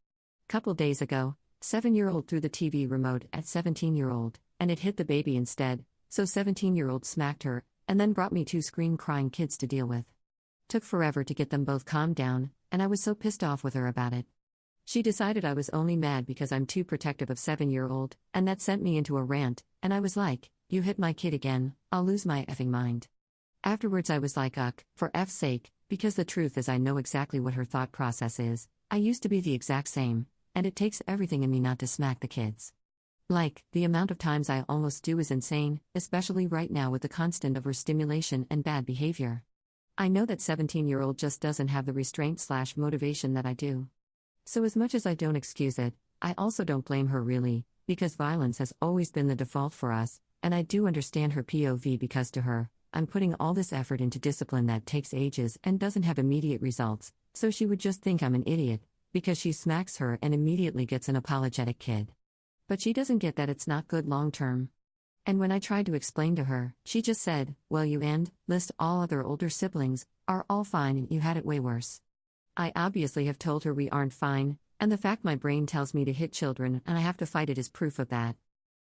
Couple days ago, 7-year-old threw the TV remote at 17-year-old, and it hit the baby instead, so 17-year-old smacked her, and then brought me 2 scream-crying kids to deal with. Took forever to get them both calmed down, and I was so pissed off with her about it. She decided I was only mad because I'm too protective of 7-year-old, and that sent me into a rant, and I was like, you hit my kid again, I'll lose my effing mind. Afterwards I was like, for F's sake, because the truth is I know exactly what her thought process is. I used to be the exact same, and it takes everything in me not to smack the kids. Like, the amount of times I almost do is insane, especially right now with the constant overstimulation and bad behavior. I know that 17-year-old just doesn't have the restraint/motivation that I do. So as much as I don't excuse it, I also don't blame her really, because violence has always been the default for us, and I do understand her POV because to her, I'm putting all this effort into discipline that takes ages and doesn't have immediate results, so she would just think I'm an idiot, because she smacks her and immediately gets an apologetic kid. But she doesn't get that it's not good long term. And when I tried to explain to her, she just said, well, you list all other older siblings, are all fine and you had it way worse. I obviously have told her we aren't fine, and the fact my brain tells me to hit children and I have to fight it is proof of that.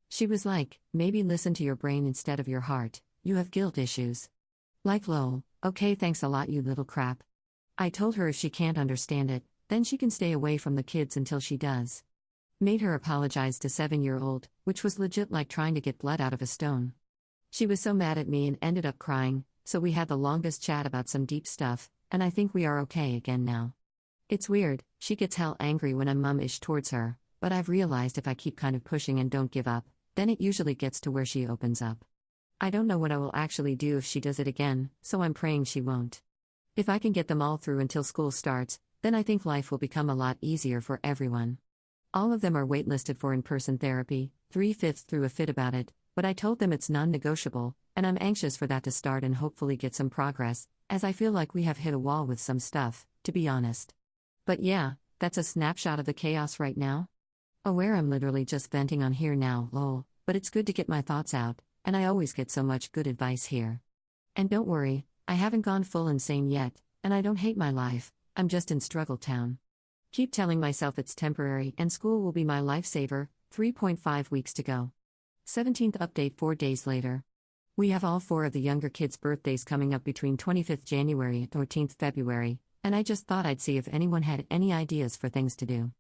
She was like, maybe listen to your brain instead of your heart, you have guilt issues. Like lol, okay thanks a lot you little crap. I told her if she can't understand it, then she can stay away from the kids until she does. Made her apologize to 7-year-old, which was legit like trying to get blood out of a stone. She was so mad at me and ended up crying, so we had the longest chat about some deep stuff, and I think we are okay again now. It's weird, she gets hell angry when I'm mum-ish towards her, but I've realized if I keep kind of pushing and don't give up, then it usually gets to where she opens up. I don't know what I will actually do if she does it again, so I'm praying she won't. If I can get them all through until school starts, then I think life will become a lot easier for everyone. All of them are waitlisted for in-person therapy, 3/5 through a fit about it, but I told them it's non-negotiable, and I'm anxious for that to start and hopefully get some progress, as I feel like we have hit a wall with some stuff, to be honest. But yeah, that's a snapshot of the chaos right now. Aware I'm literally just venting on here now, lol, but it's good to get my thoughts out, and I always get so much good advice here. And don't worry, I haven't gone full insane yet, and I don't hate my life, I'm just in struggle town. Keep telling myself it's temporary and school will be my lifesaver, 3.5 weeks to go. 17th update 4 days later. We have all 4 of the younger kids' birthdays coming up between 25th January and 14th February, and I just thought I'd see if anyone had any ideas for things to do.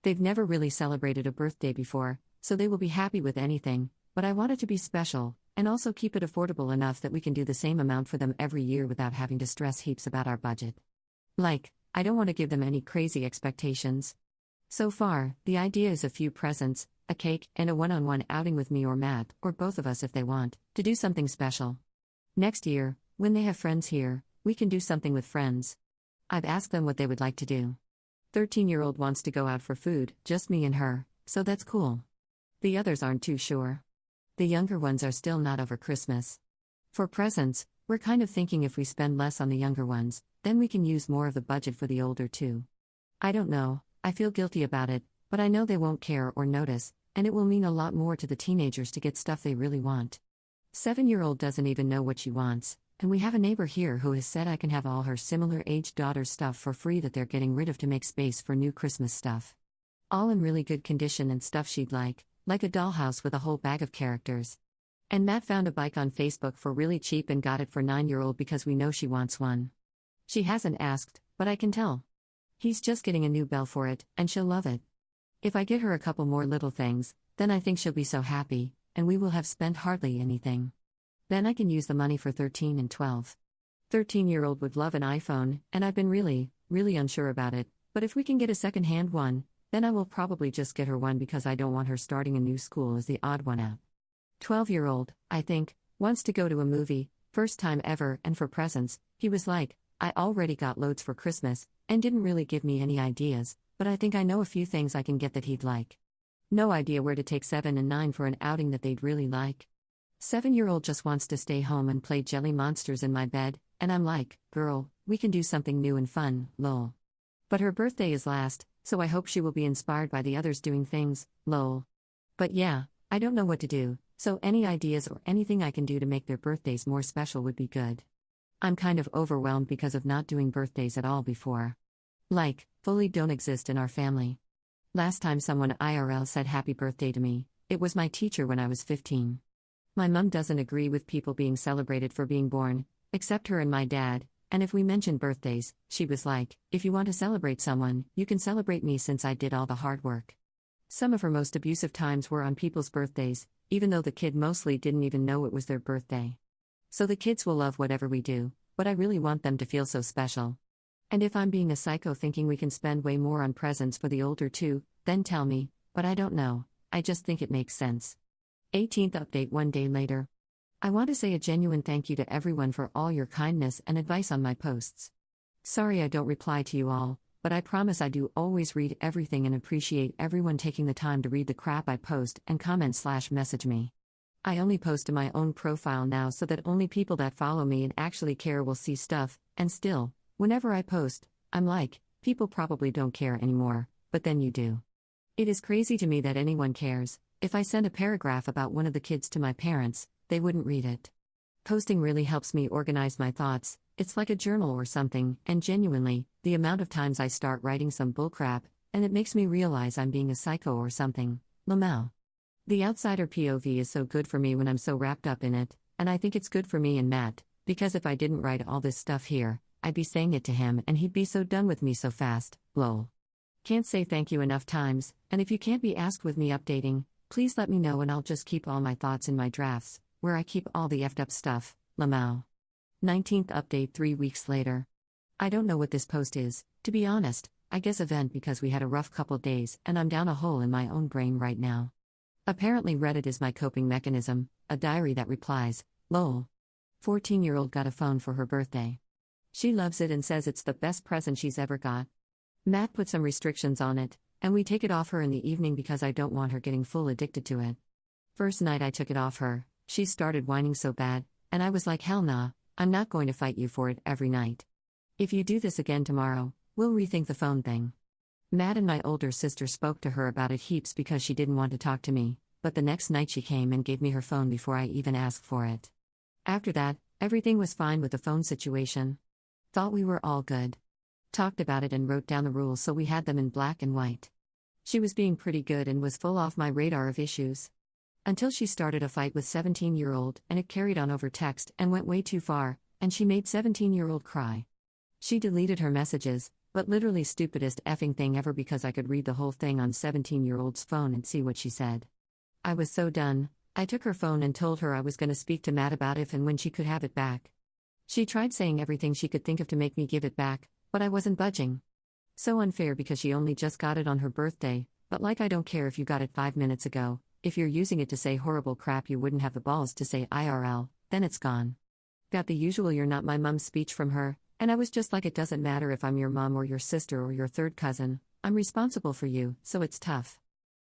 They've never really celebrated a birthday before, so they will be happy with anything, but I want it to be special, and also keep it affordable enough that we can do the same amount for them every year without having to stress heaps about our budget. Like, I don't want to give them any crazy expectations. So far, the idea is a few presents, a cake, and a one-on-one outing with me or Matt, or both of us if they want, to do something special. Next year, when they have friends here, we can do something with friends. I've asked them what they would like to do. 13-year-old wants to go out for food, just me and her, so that's cool. The others aren't too sure. The younger ones are still not over Christmas. For presents, we're kind of thinking if we spend less on the younger ones, then we can use more of the budget for the older two. I don't know, I feel guilty about it, but I know they won't care or notice, and it will mean a lot more to the teenagers to get stuff they really want. 7-year-old doesn't even know what she wants, and we have a neighbor here who has said I can have all her similar-aged daughter's stuff for free that they're getting rid of to make space for new Christmas stuff. All in really good condition and stuff she'd like a dollhouse with a whole bag of characters. And Matt found a bike on Facebook for really cheap and got it for 9-year-old because we know she wants one. She hasn't asked, but I can tell. He's just getting a new bell for it, and she'll love it. If I get her a couple more little things, then I think she'll be so happy, and we will have spent hardly anything. Then I can use the money for 13 and 12. 13-year-old would love an iPhone, and I've been really unsure about it, but if we can get a second-hand one, then I will probably just get her one because I don't want her starting a new school as the odd one out. 12-year-old, I think, wants to go to a movie, first time ever, and for presents, he was like, I already got loads for Christmas, and didn't really give me any ideas, but I think I know a few things I can get that he'd like. No idea where to take 7 and 9 for an outing that they'd really like. 7-year-old just wants to stay home and play Jelly Monsters in my bed, and I'm like, girl, we can do something new and fun, lol. But her birthday is last, so I hope she will be inspired by the others doing things, lol. But yeah, I don't know what to do, so any ideas or anything I can do to make their birthdays more special would be good. I'm kind of overwhelmed because of not doing birthdays at all before. Like, fully don't exist in our family. Last time someone IRL said happy birthday to me, it was my teacher when I was 15. My mum doesn't agree with people being celebrated for being born, except her and my dad, and if we mention birthdays, she was like, if you want to celebrate someone, you can celebrate me since I did all the hard work. Some of her most abusive times were on people's birthdays, even though the kid mostly didn't even know it was their birthday. So the kids will love whatever we do, but I really want them to feel so special. And if I'm being a psycho thinking we can spend way more on presents for the older two, then tell me, but I don't know, I just think it makes sense. 18th update 1 day later. I want to say a genuine thank you to everyone for all your kindness and advice on my posts. Sorry I don't reply to you all, but I promise I do always read everything and appreciate everyone taking the time to read the crap I post and comment/message me. I only post to my own profile now so that only people that follow me and actually care will see stuff, and still, whenever I post, I'm like, people probably don't care anymore, but then you do. It is crazy to me that anyone cares. If I send a paragraph about one of the kids to my parents, they wouldn't read it. Posting really helps me organize my thoughts, it's like a journal or something, and genuinely, the amount of times I start writing some bullcrap, and it makes me realize I'm being a psycho or something. Lamau. The outsider POV is so good for me when I'm so wrapped up in it, and I think it's good for me and Matt, because if I didn't write all this stuff here, I'd be saying it to him and he'd be so done with me so fast, lol. Can't say thank you enough times, and if you can't be asked with me updating, please let me know and I'll just keep all my thoughts in my drafts, where I keep all the effed up stuff, Lamau. 19th update 3 weeks later. I don't know what this post is, to be honest, I guess event because we had a rough couple days and I'm down a hole in my own brain right now. Apparently Reddit is my coping mechanism, a diary that replies, lol. 14-year-old got a phone for her birthday. She loves it and says it's the best present she's ever got. Matt put some restrictions on it, and we take it off her in the evening because I don't want her getting full addicted to it. First night I took it off her, she started whining so bad, and I was like hell nah, I'm not going to fight you for it every night. If you do this again tomorrow, we'll rethink the phone thing. Matt and my older sister spoke to her about it heaps because she didn't want to talk to me, but the next night she came and gave me her phone before I even asked for it. After that, everything was fine with the phone situation. Thought we were all good. Talked about it and wrote down the rules so we had them in black and white. She was being pretty good and was full off my radar of issues. Until she started a fight with 17-year-old and it carried on over text and went way too far, and she made 17-year-old cry. She deleted her messages, but literally stupidest effing thing ever because I could read the whole thing on 17-year-old's phone and see what she said. I was so done, I took her phone and told her I was going to speak to Matt about if and when she could have it back. She tried saying everything she could think of to make me give it back, but I wasn't budging. So unfair because she only just got it on her birthday, but like I don't care if you got it 5 minutes ago, if you're using it to say horrible crap you wouldn't have the balls to say IRL, then it's gone. Got the usual you're not my mum speech from her, and I was just like it doesn't matter if I'm your mom or your sister or your third cousin, I'm responsible for you, so it's tough.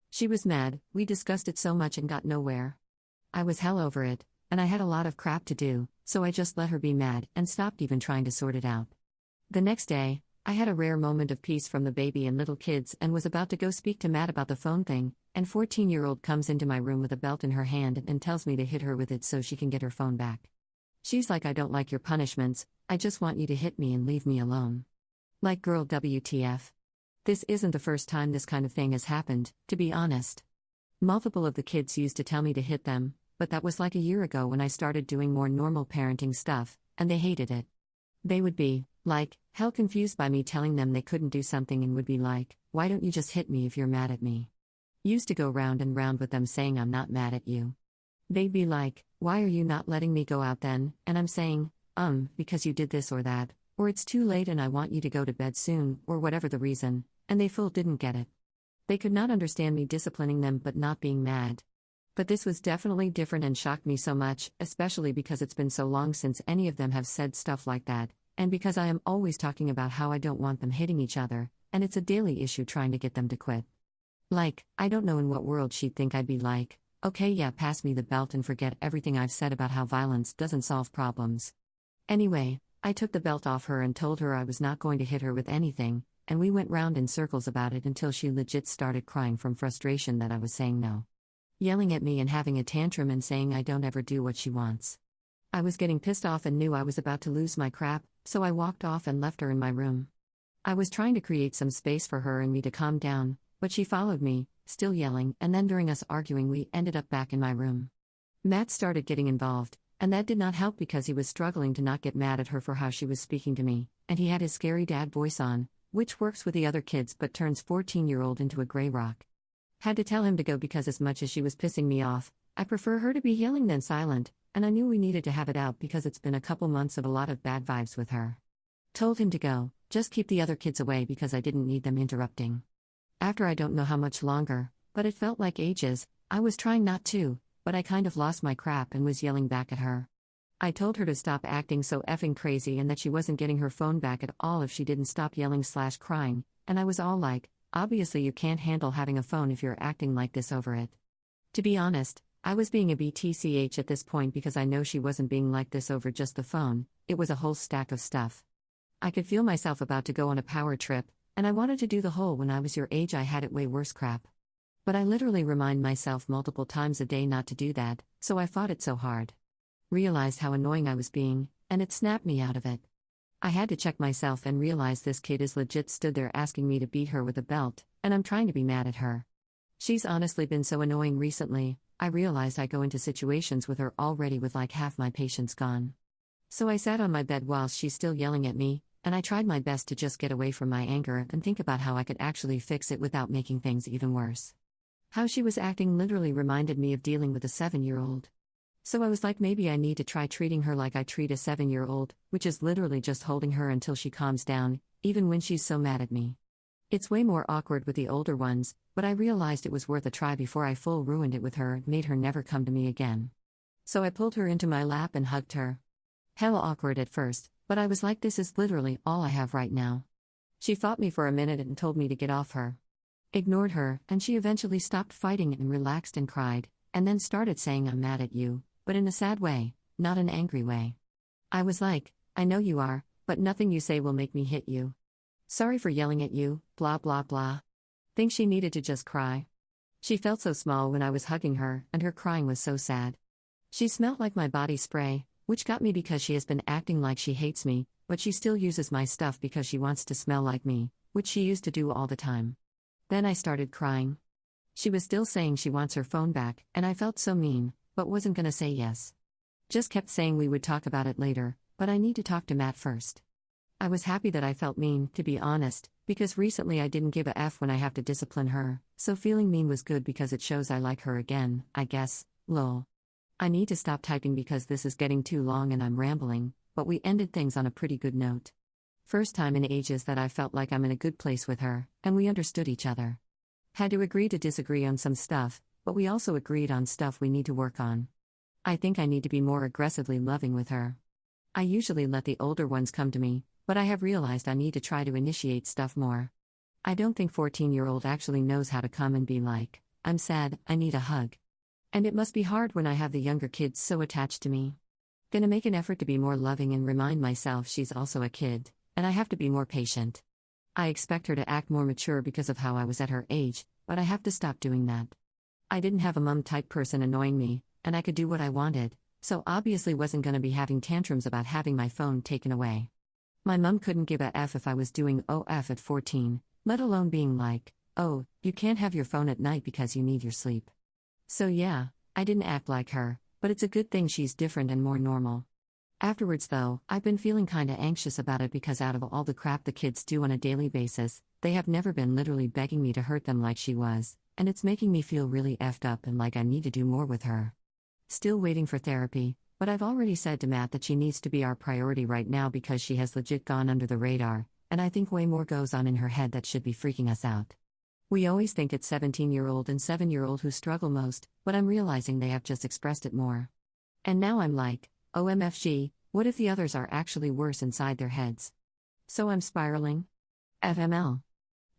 She was mad, we discussed it so much and got nowhere. I was hell over it, and I had a lot of crap to do, so I just let her be mad and stopped even trying to sort it out. The next day, I had a rare moment of peace from the baby and little kids and was about to go speak to Matt about the phone thing, and 14-year-old comes into my room with a belt in her hand and tells me to hit her with it so she can get her phone back. She's like, I don't like your punishments, I just want you to hit me and leave me alone. Like girl WTF. This isn't the first time this kind of thing has happened, to be honest. Multiple of the kids used to tell me to hit them, but that was like a year ago when I started doing more normal parenting stuff, and they hated it. They would be, like, hell confused by me telling them they couldn't do something and would be like, why don't you just hit me if you're mad at me? Used to go round and round with them saying I'm not mad at you. They'd be like, why are you not letting me go out then? And I'm saying, because you did this or that, or it's too late and I want you to go to bed soon, or whatever the reason, and they full didn't get it. They could not understand me disciplining them but not being mad. But this was definitely different and shocked me so much, especially because it's been so long since any of them have said stuff like that, and because I am always talking about how I don't want them hitting each other, and it's a daily issue trying to get them to quit. Like, I don't know in what world she'd think I'd be like, okay yeah pass me the belt and forget everything I've said about how violence doesn't solve problems. Anyway, I took the belt off her and told her I was not going to hit her with anything, and we went round in circles about it until she legit started crying from frustration that I was saying no. yelling at me and having a tantrum and saying I don't ever do what she wants. I was getting pissed off and knew I was about to lose my crap, so I walked off and left her in my room. I was trying to create some space for her and me to calm down, but she followed me, still yelling, and then during us arguing we ended up back in my room. Matt started getting involved, and that did not help because he was struggling to not get mad at her for how she was speaking to me, and he had his scary dad voice on, which works with the other kids but turns 14-year-old into a gray rock. Had to tell him to go because as much as she was pissing me off, I prefer her to be yelling than silent, and I knew we needed to have it out because it's been a couple months of a lot of bad vibes with her. Told him to go, just keep the other kids away because I didn't need them interrupting. After I don't know how much longer, but it felt like ages, I was trying not to, but I kind of lost my crap and was yelling back at her. I told her to stop acting so effing crazy and that she wasn't getting her phone back at all if she didn't stop yelling/crying, and I was all like, obviously you can't handle having a phone if you're acting like this over it. To be honest, I was being a BTCH at this point because I know she wasn't being like this over just the phone, it was a whole stack of stuff. I could feel myself about to go on a power trip, and I wanted to do the whole when I was your age I had it way worse crap. But I literally remind myself multiple times a day not to do that, so I fought it so hard. Realized how annoying I was being, and it snapped me out of it. I had to check myself and realize this kid is legit stood there asking me to beat her with a belt, and I'm trying to be mad at her. She's honestly been so annoying recently, I realized I go into situations with her already with like half my patience gone. So I sat on my bed while she's still yelling at me, and I tried my best to just get away from my anger and think about how I could actually fix it without making things even worse. How she was acting literally reminded me of dealing with a 7-year-old. So I was like, maybe I need to try treating her like I treat a 7-year-old, which is literally just holding her until she calms down, even when she's so mad at me. It's way more awkward with the older ones, but I realized it was worth a try before I full ruined it with her and made her never come to me again. So I pulled her into my lap and hugged her. Hella awkward at first, but I was like, this is literally all I have right now. She fought me for a minute and told me to get off her. Ignored her, and she eventually stopped fighting and relaxed and cried, and then started saying I'm mad at you, but in a sad way, not an angry way. I was like, I know you are, but nothing you say will make me hit you. Sorry for yelling at you, blah blah blah. Think she needed to just cry. She felt so small when I was hugging her, and her crying was so sad. She smelled like my body spray, which got me because she has been acting like she hates me, but she still uses my stuff because she wants to smell like me, which she used to do all the time. Then I started crying. She was still saying she wants her phone back, and I felt so mean, but wasn't gonna say yes. Just kept saying we would talk about it later, but I need to talk to Matt first. I was happy that I felt mean, to be honest, because recently I didn't give a F when I have to discipline her, so feeling mean was good because it shows I like her again, I guess, lol. I need to stop typing because this is getting too long and I'm rambling, but we ended things on a pretty good note. First time in ages that I felt like I'm in a good place with her, and we understood each other. Had to agree to disagree on some stuff, but we also agreed on stuff we need to work on. I think I need to be more aggressively loving with her. I usually let the older ones come to me, but I have realized I need to try to initiate stuff more. I don't think 14-year-old actually knows how to come and be like, I'm sad, I need a hug. And it must be hard when I have the younger kids so attached to me. Gonna make an effort to be more loving and remind myself she's also a kid, and I have to be more patient. I expect her to act more mature because of how I was at her age, but I have to stop doing that. I didn't have a mum-type person annoying me, and I could do what I wanted, so obviously wasn't gonna be having tantrums about having my phone taken away. My mum couldn't give a F if I was doing OF at 14, let alone being like, oh, you can't have your phone at night because you need your sleep. So yeah, I didn't act like her, but it's a good thing she's different and more normal. Afterwards though, I've been feeling kinda anxious about it because out of all the crap the kids do on a daily basis, they have never been literally begging me to hurt them like she was, and it's making me feel really effed up and like I need to do more with her. Still waiting for therapy, but I've already said to Matt that she needs to be our priority right now because she has legit gone under the radar, and I think way more goes on in her head that should be freaking us out. We always think it's 17-year-old and 7-year-old who struggle most, but I'm realizing they have just expressed it more. And now I'm like, OMFG, what if the others are actually worse inside their heads? So I'm spiraling? FML.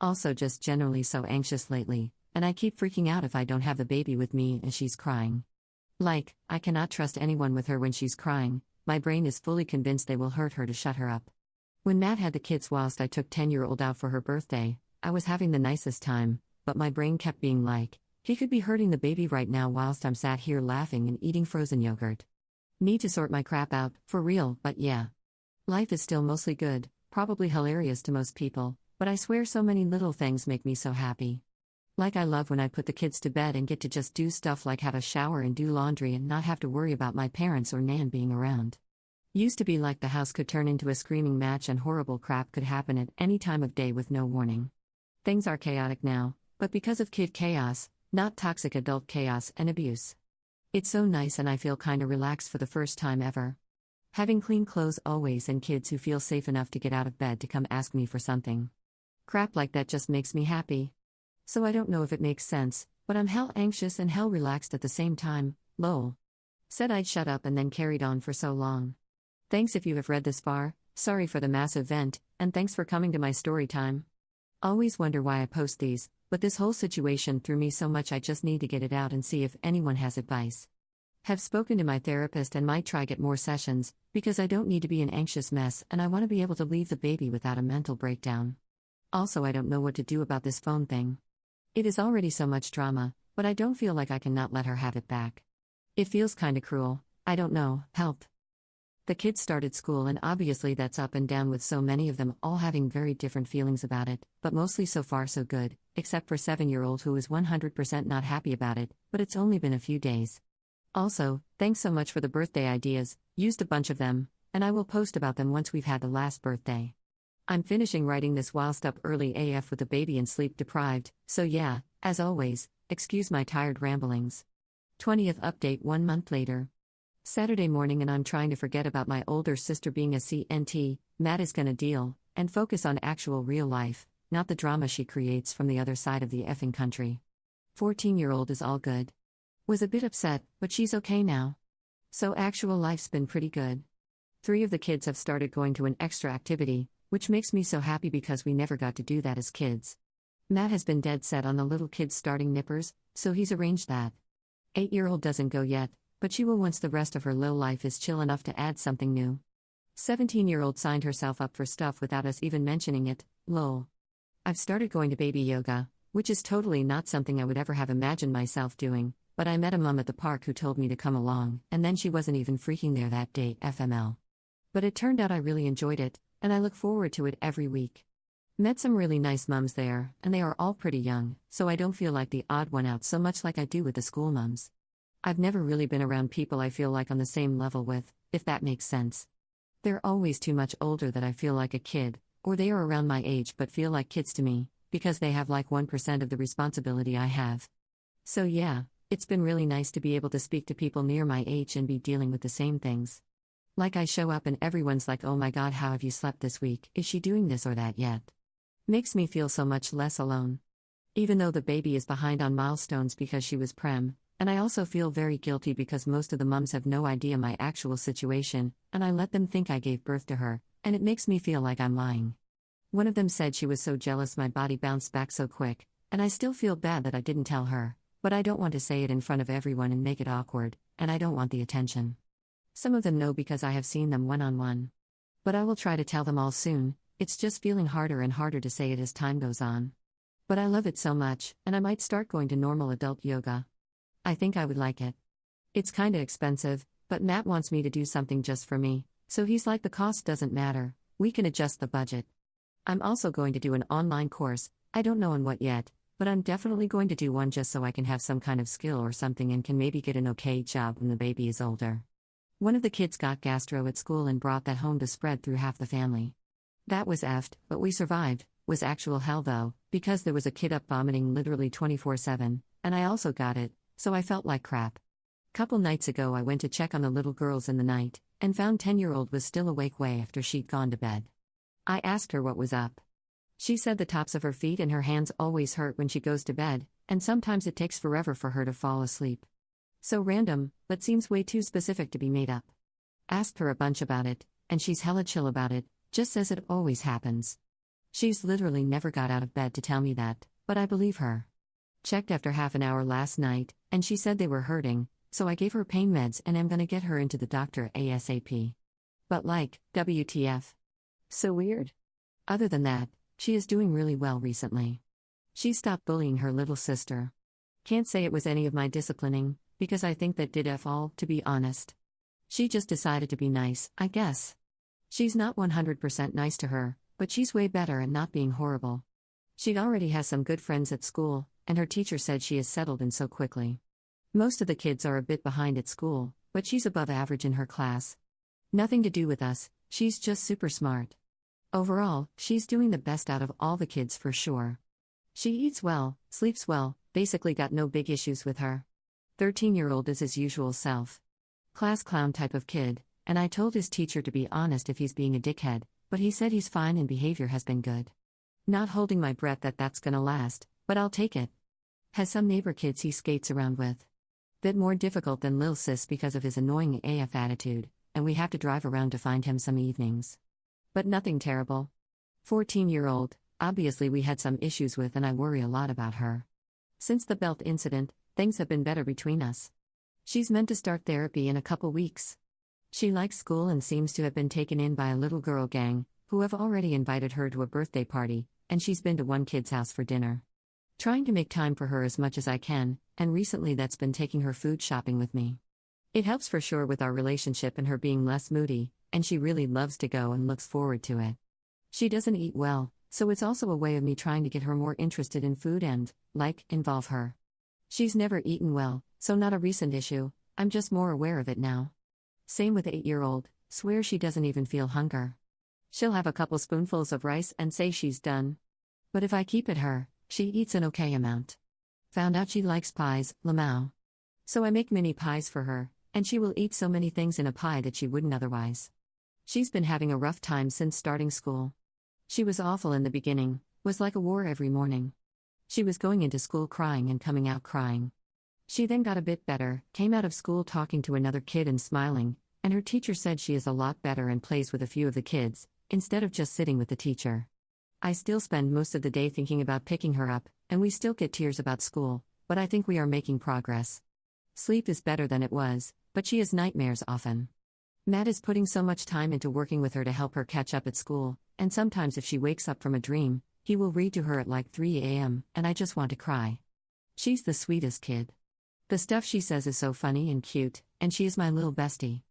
Also just generally so anxious lately, and I keep freaking out if I don't have the baby with me and she's crying. Like, I cannot trust anyone with her when she's crying, my brain is fully convinced they will hurt her to shut her up. When Matt had the kids whilst I took 10-year-old out for her birthday, I was having the nicest time, but my brain kept being like, He could be hurting the baby right now whilst I'm sat here laughing and eating frozen yogurt. Need to sort my crap out, for real, but yeah. Life is still mostly good, probably hilarious to most people, but I swear so many little things make me so happy. Like I love when I put the kids to bed and get to just do stuff like have a shower and do laundry and not have to worry about my parents or Nan being around. Used to be like the house could turn into a screaming match and horrible crap could happen at any time of day with no warning. Things are chaotic now, but because of kid chaos, not toxic adult chaos and abuse. It's so nice and I feel kinda relaxed for the first time ever. Having clean clothes always and kids who feel safe enough to get out of bed to come ask me for something. Crap like that just makes me happy. So I don't know if it makes sense, but I'm hell anxious and hell relaxed at the same time, lol. Said I'd shut up and then carried on for so long. Thanks if you have read this far, sorry for the massive vent, and thanks for coming to my story time. Always wonder why I post these, but this whole situation threw me so much I just need to get it out and see if anyone has advice. Have spoken to my therapist and might try get more sessions, because I don't need to be an anxious mess and I want to be able to leave the baby without a mental breakdown. Also I don't know what to do about this phone thing. It is already so much drama, but I don't feel like I can not let her have it back. It feels kinda cruel, I don't know, help. The kids started school and obviously that's up and down with so many of them all having very different feelings about it, but mostly so far so good, except for 7-year-old who is 100% not happy about it, but it's only been a few days. Also, thanks so much for the birthday ideas, used a bunch of them, and I will post about them once we've had the last birthday. I'm finishing writing this whilst up early AF with the baby and sleep deprived, so yeah, as always, excuse my tired ramblings. 20th update 1 month later. Saturday morning and I'm trying to forget about my older sister being a CNT, Matt is gonna deal, and focus on actual real life, not the drama she creates from the other side of the effing country. 14-year-old is all good. Was a bit upset, but she's okay now. So actual life's been pretty good. 3 of the kids have started going to an extra activity, which makes me so happy because we never got to do that as kids. Matt has been dead set on the little kids starting nippers, so he's arranged that. 8-year-old doesn't go yet, but she will once the rest of her little life is chill enough to add something new. 17-year-old signed herself up for stuff without us even mentioning it, lol. I've started going to baby yoga, which is totally not something I would ever have imagined myself doing, but I met a mum at the park who told me to come along, and then she wasn't even freaking there that day, FML. But it turned out I really enjoyed it, and I look forward to it every week. Met some really nice mums there, and they are all pretty young, so I don't feel like the odd one out so much like I do with the school mums. I've never really been around people I feel like on the same level with, if that makes sense. They're always too much older that I feel like a kid, or they are around my age but feel like kids to me, because they have like 1% of the responsibility I have. So yeah, it's been really nice to be able to speak to people near my age and be dealing with the same things. Like I show up and everyone's like, oh my god, how have you slept this week, is she doing this or that yet? Makes me feel so much less alone. Even though the baby is behind on milestones because she was prem, and I also feel very guilty because most of the mums have no idea my actual situation, and I let them think I gave birth to her, and it makes me feel like I'm lying. One of them said she was so jealous my body bounced back so quick, and I still feel bad that I didn't tell her, but I don't want to say it in front of everyone and make it awkward, and I don't want the attention. Some of them know because I have seen them one-on-one. But I will try to tell them all soon, it's just feeling harder and harder to say it as time goes on. But I love it so much, and I might start going to normal adult yoga. I think I would like it. It's kinda expensive, but Matt wants me to do something just for me, so he's like the cost doesn't matter, we can adjust the budget. I'm also going to do an online course, I don't know on what yet, but I'm definitely going to do one just so I can have some kind of skill or something and can maybe get an okay job when the baby is older. One of the kids got gastro at school and brought that home to spread through half the family. That was effed, but we survived, was actual hell though, because there was a kid up vomiting literally 24/7, and I also got it. So I felt like crap. Couple nights ago I went to check on the little girls in the night, and found 10-year-old was still awake way after she'd gone to bed. I asked her what was up. She said the tops of her feet and her hands always hurt when she goes to bed, and sometimes it takes forever for her to fall asleep. So random, but seems way too specific to be made up. Asked her a bunch about it, and she's hella chill about it, just says it always happens. She's literally never got out of bed to tell me that, but I believe her. Checked after half an hour last night, and she said they were hurting, so I gave her pain meds and I'm gonna get her into the doctor ASAP. But like, WTF. So weird. Other than that, she is doing really well recently. She stopped bullying her little sister. Can't say it was any of my disciplining, because I think that did F all, to be honest. She just decided to be nice, I guess. She's not 100% nice to her, but she's way better at not being horrible. She already has some good friends at school, and her teacher said she is settled in so quickly. Most of the kids are a bit behind at school, but she's above average in her class. Nothing to do with us, she's just super smart. Overall, she's doing the best out of all the kids for sure. She eats well, sleeps well, basically got no big issues with her. 13-year-old is his usual self. Class clown type of kid, and I told his teacher to be honest if he's being a dickhead, but he said he's fine and behavior has been good. Not holding my breath that that's gonna last, but I'll take it. Has some neighbor kids he skates around with. Bit more difficult than Lil Sis because of his annoying AF attitude, and we have to drive around to find him some evenings. But nothing terrible. 14-year-old, obviously we had some issues with and I worry a lot about her. Since the belt incident, things have been better between us. She's meant to start therapy in a couple weeks. She likes school and seems to have been taken in by a little girl gang, who have already invited her to a birthday party, and she's been to one kid's house for dinner. Trying to make time for her as much as I can, and recently that's been taking her food shopping with me. It helps for sure with our relationship and her being less moody, and she really loves to go and looks forward to it. She doesn't eat well, so it's also a way of me trying to get her more interested in food and, involve her. She's never eaten well, so not a recent issue, I'm just more aware of it now. Same with 8-year-old, swears she doesn't even feel hunger. She'll have a couple spoonfuls of rice and say she's done. But if I keep it her, she eats an okay amount. Found out she likes pies, lamau. So I make mini pies for her, and she will eat so many things in a pie that she wouldn't otherwise. She's been having a rough time since starting school. She was awful in the beginning, was like a war every morning. She was going into school crying and coming out crying. She then got a bit better, came out of school talking to another kid and smiling, and her teacher said she is a lot better and plays with a few of the kids, instead of just sitting with the teacher. I still spend most of the day thinking about picking her up, and we still get tears about school, but I think we are making progress. Sleep is better than it was, but she has nightmares often. Matt is putting so much time into working with her to help her catch up at school, and sometimes if she wakes up from a dream, he will read to her at like 3 a.m., and I just want to cry. She's the sweetest kid. The stuff she says is so funny and cute, and she is my little bestie.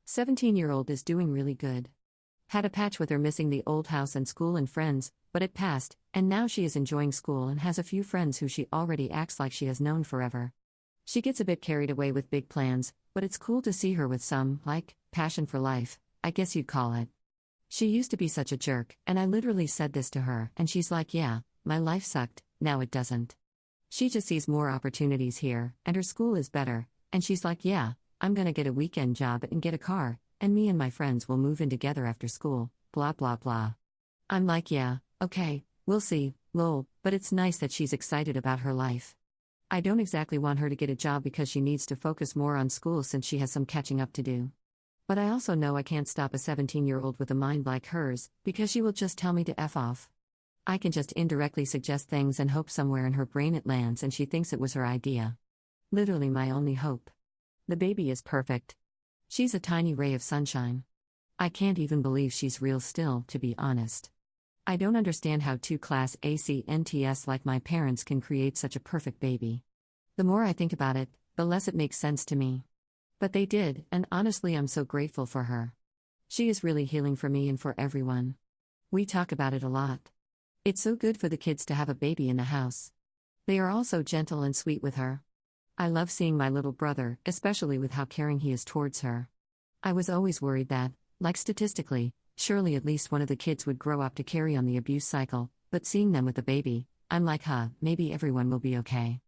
17-year-old is doing really good. Had a patch with her missing the old house and school and friends, but it passed, and now she is enjoying school and has a few friends who she already acts like she has known forever. She gets a bit carried away with big plans, but it's cool to see her with some, passion for life, I guess you'd call it. She used to be such a jerk, and I literally said this to her, and she's like, yeah, my life sucked, now it doesn't. She just sees more opportunities here, and her school is better, and she's like, yeah, I'm gonna get a weekend job and get a car, and me and my friends will move in together after school, blah blah blah. I'm like, yeah, okay, we'll see, lol, but it's nice that she's excited about her life. I don't exactly want her to get a job because she needs to focus more on school since she has some catching up to do. But I also know I can't stop a 17-year-old with a mind like hers, because she will just tell me to F off. I can just indirectly suggest things and hope somewhere in her brain it lands and she thinks it was her idea. Literally my only hope. The baby is perfect. She's a tiny ray of sunshine. I can't even believe she's real still, to be honest. I don't understand how two class ACNTS like my parents can create such a perfect baby. The more I think about it, the less it makes sense to me. But they did, and honestly I'm so grateful for her. She is really healing for me and for everyone. We talk about it a lot. It's so good for the kids to have a baby in the house. They are all so gentle and sweet with her. I love seeing my little brother, especially with how caring he is towards her. I was always worried that, statistically, surely at least one of the kids would grow up to carry on the abuse cycle, but seeing them with a baby, I'm like, maybe everyone will be okay.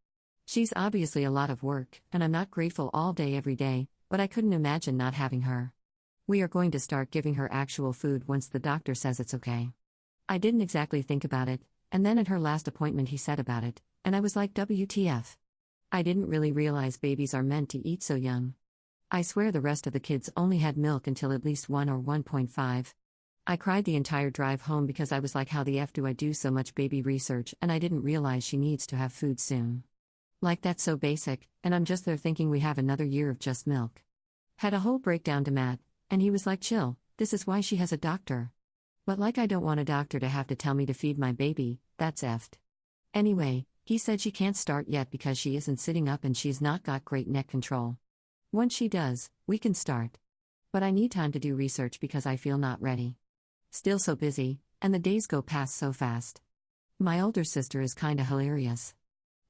She's obviously a lot of work, and I'm not grateful all day every day, but I couldn't imagine not having her. We are going to start giving her actual food once the doctor says it's okay. I didn't exactly think about it, and then at her last appointment he said about it, and I was like, WTF. I didn't really realize babies are meant to eat so young. I swear the rest of the kids only had milk until at least 1 or 1.5. I cried the entire drive home because I was like, how the F do I do so much baby research and I didn't realize she needs to have food soon. That's so basic, and I'm just there thinking we have another year of just milk. Had a whole breakdown to Matt, and he was like, chill, this is why she has a doctor. But I don't want a doctor to have to tell me to feed my baby, that's effed. Anyway, He said she can't start yet because she isn't sitting up and she's not got great neck control. Once she does, we can start. But I need time to do research because I feel not ready. Still so busy, and the days go past so fast. My older sister is kinda hilarious.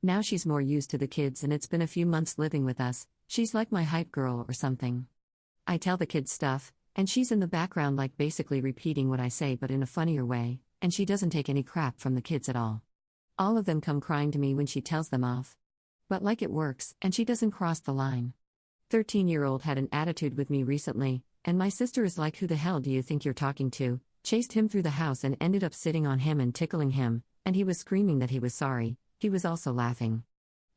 Now she's more used to the kids and it's been a few months living with us, she's like my hype girl or something. I tell the kids stuff, and she's in the background like basically repeating what I say but in a funnier way, and she doesn't take any crap from the kids at all. All of them come crying to me when she tells them off. But like it works, and she doesn't cross the line. 13-year-old had an attitude with me recently, and my sister is like, who the hell do you think you're talking to? Chased him through the house and ended up sitting on him and tickling him, and he was screaming that he was sorry, he was also laughing.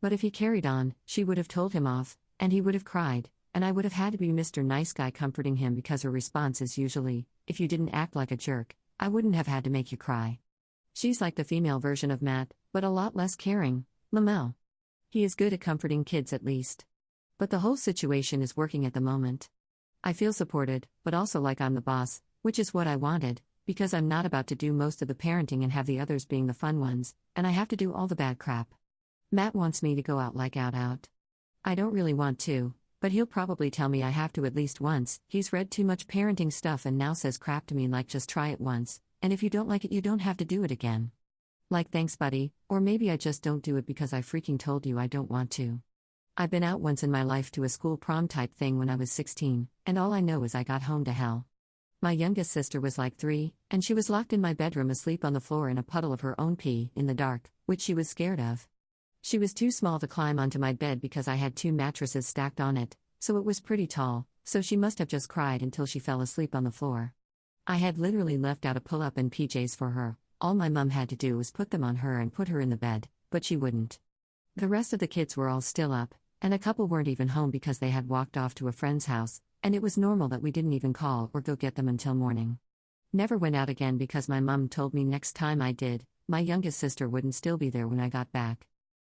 But if he carried on, she would have told him off, and he would have cried, and I would have had to be Mr. Nice Guy comforting him because her response is usually, if you didn't act like a jerk, I wouldn't have had to make you cry. She's like the female version of Matt, but a lot less caring, Lamel. He is good at comforting kids at least. But the whole situation is working at the moment. I feel supported, but also like I'm the boss, which is what I wanted, because I'm not about to do most of the parenting and have the others being the fun ones, and I have to do all the bad crap. Matt wants me to go out like out. I don't really want to, but he'll probably tell me I have to at least once. He's read too much parenting stuff and now says crap to me like just try it once, and if you don't like it you don't have to do it again. Like thanks buddy, or maybe I just don't do it because I freaking told you I don't want to. I've been out once in my life to a school prom type thing when I was 16, and all I know is I got home to hell. My youngest sister was like 3, and she was locked in my bedroom asleep on the floor in a puddle of her own pee, in the dark, which she was scared of. She was too small to climb onto my bed because I had 2 mattresses stacked on it, so it was pretty tall, so she must have just cried until she fell asleep on the floor. I had literally left out a pull-up and PJs for her, all my mum had to do was put them on her and put her in the bed, but she wouldn't. The rest of the kids were all still up, and a couple weren't even home because they had walked off to a friend's house, and it was normal that we didn't even call or go get them until morning. Never went out again because my mum told me next time I did, my youngest sister wouldn't still be there when I got back.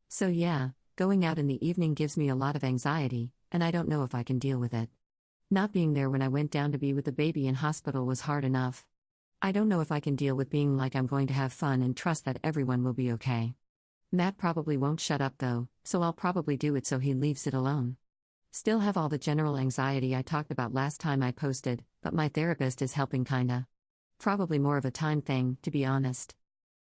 So yeah, going out in the evening gives me a lot of anxiety, and I don't know if I can deal with it. Not being there when I went down to be with the baby in hospital was hard enough. I don't know if I can deal with being like I'm going to have fun and trust that everyone will be okay. Matt probably won't shut up though, so I'll probably do it so he leaves it alone. Still have all the general anxiety I talked about last time I posted, but my therapist is helping kinda. Probably more of a time thing, to be honest.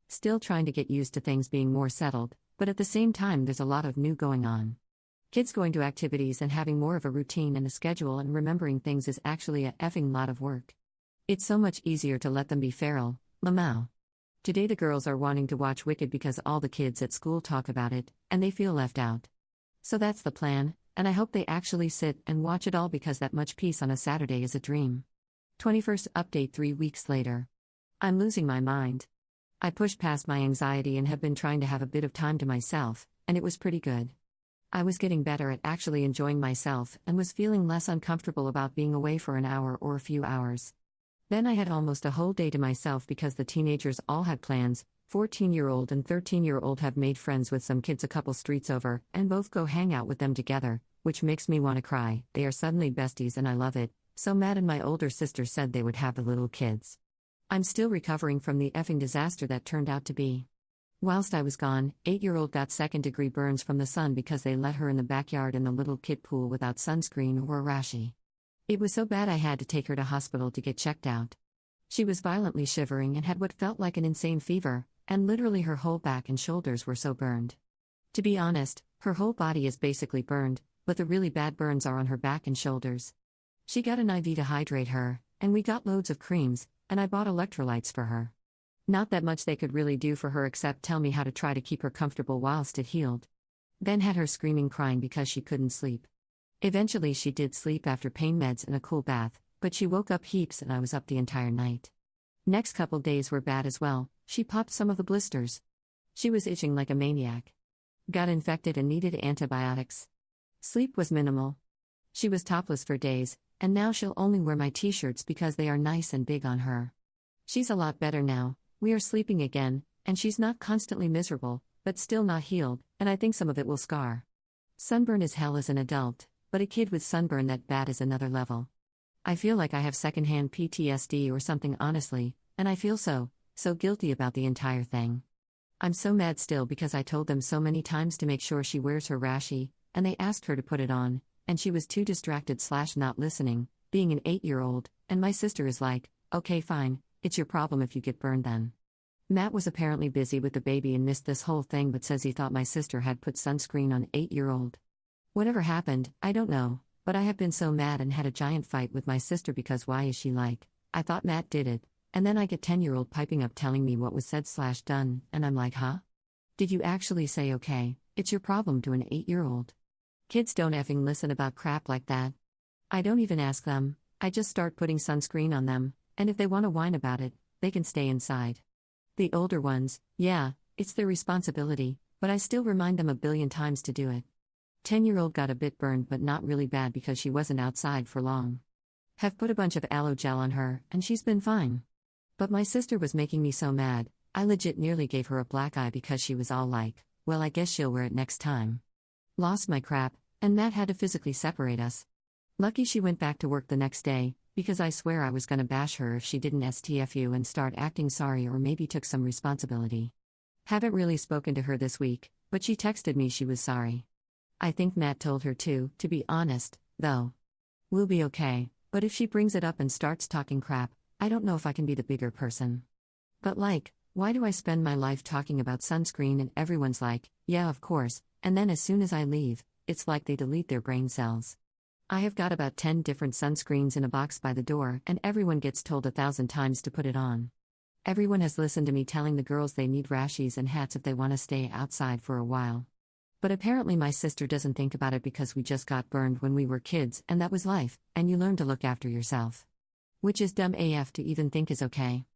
Still trying to get used to things being more settled, but at the same time there's a lot of new going on. Kids going to activities and having more of a routine and a schedule and remembering things is actually a effing lot of work. It's so much easier to let them be feral, Lamau. Today the girls are wanting to watch Wicked because all the kids at school talk about it, and they feel left out. So that's the plan, and I hope they actually sit and watch it all because that much peace on a Saturday is a dream. 21st update 3 weeks later. I'm losing my mind. I pushed past my anxiety and have been trying to have a bit of time to myself, and it was pretty good. I was getting better at actually enjoying myself and was feeling less uncomfortable about being away for an hour or a few hours. Then I had almost a whole day to myself because the teenagers all had plans. 14-year-old and 13-year-old have made friends with some kids a couple streets over, and both go hang out with them together, which makes me want to cry. They are suddenly besties and I love it. So Matt and my older sister said they would have the little kids. I'm still recovering from the effing disaster that turned out to be. Whilst I was gone, 8-year-old got second-degree burns from the sun because they let her in the backyard in the little kid pool without sunscreen or a rashi. It was so bad I had to take her to hospital to get checked out. She was violently shivering and had what felt like an insane fever, and literally her whole back and shoulders were so burned. To be honest, her whole body is basically burned, but the really bad burns are on her back and shoulders. She got an IV to hydrate her, and we got loads of creams, and I bought electrolytes for her. Not that much they could really do for her except tell me how to try to keep her comfortable whilst it healed. Then had her screaming crying because she couldn't sleep. Eventually she did sleep after pain meds and a cool bath, but she woke up heaps and I was up the entire night. Next couple days were bad as well. She popped some of the blisters. She was itching like a maniac. Got infected and needed antibiotics. Sleep was minimal. She was topless for days, and now she'll only wear my t-shirts because they are nice and big on her. She's a lot better now. We are sleeping again, and she's not constantly miserable, but still not healed, and I think some of it will scar. Sunburn is hell as an adult, but a kid with sunburn that bad is another level. I feel like I have secondhand PTSD or something honestly, and I feel so guilty about the entire thing. I'm so mad still because I told them so many times to make sure she wears her rashi, and they asked her to put it on, and she was too distracted/not listening, being an 8-year-old, and my sister is like, okay fine, it's your problem if you get burned then. Matt was apparently busy with the baby and missed this whole thing but says he thought my sister had put sunscreen on 8-year-old. Whatever happened, I don't know, but I have been so mad and had a giant fight with my sister because why is she like, I thought Matt did it, and then I get 10-year-old piping up telling me what was said/done, and I'm like huh? Did you actually say okay, it's your problem to an 8-year-old? Kids don't effing listen about crap like that. I don't even ask them, I just start putting sunscreen on them, and if they want to whine about it, they can stay inside. The older ones, yeah, it's their responsibility, but I still remind them a billion times to do it. 10-year-old got a bit burned but not really bad because she wasn't outside for long. Have put a bunch of aloe gel on her, and she's been fine. But my sister was making me so mad, I legit nearly gave her a black eye because she was all like, well I guess she'll wear it next time. Lost my crap, and Matt had to physically separate us. Lucky she went back to work the next day, because I swear I was gonna bash her if she didn't STFU and start acting sorry or maybe took some responsibility. Haven't really spoken to her this week, but she texted me she was sorry. I think Matt told her to be honest, though. We'll be okay, but if she brings it up and starts talking crap, I don't know if I can be the bigger person. But like, why do I spend my life talking about sunscreen and everyone's like, yeah of course, and then as soon as I leave, it's like they delete their brain cells. I have got about 10 different sunscreens in a box by the door and everyone gets told 1,000 times to put it on. Everyone has listened to me telling the girls they need rashis and hats if they want to stay outside for a while. But apparently my sister doesn't think about it because we just got burned when we were kids and that was life, and you learn to look after yourself. Which is dumb AF to even think is okay.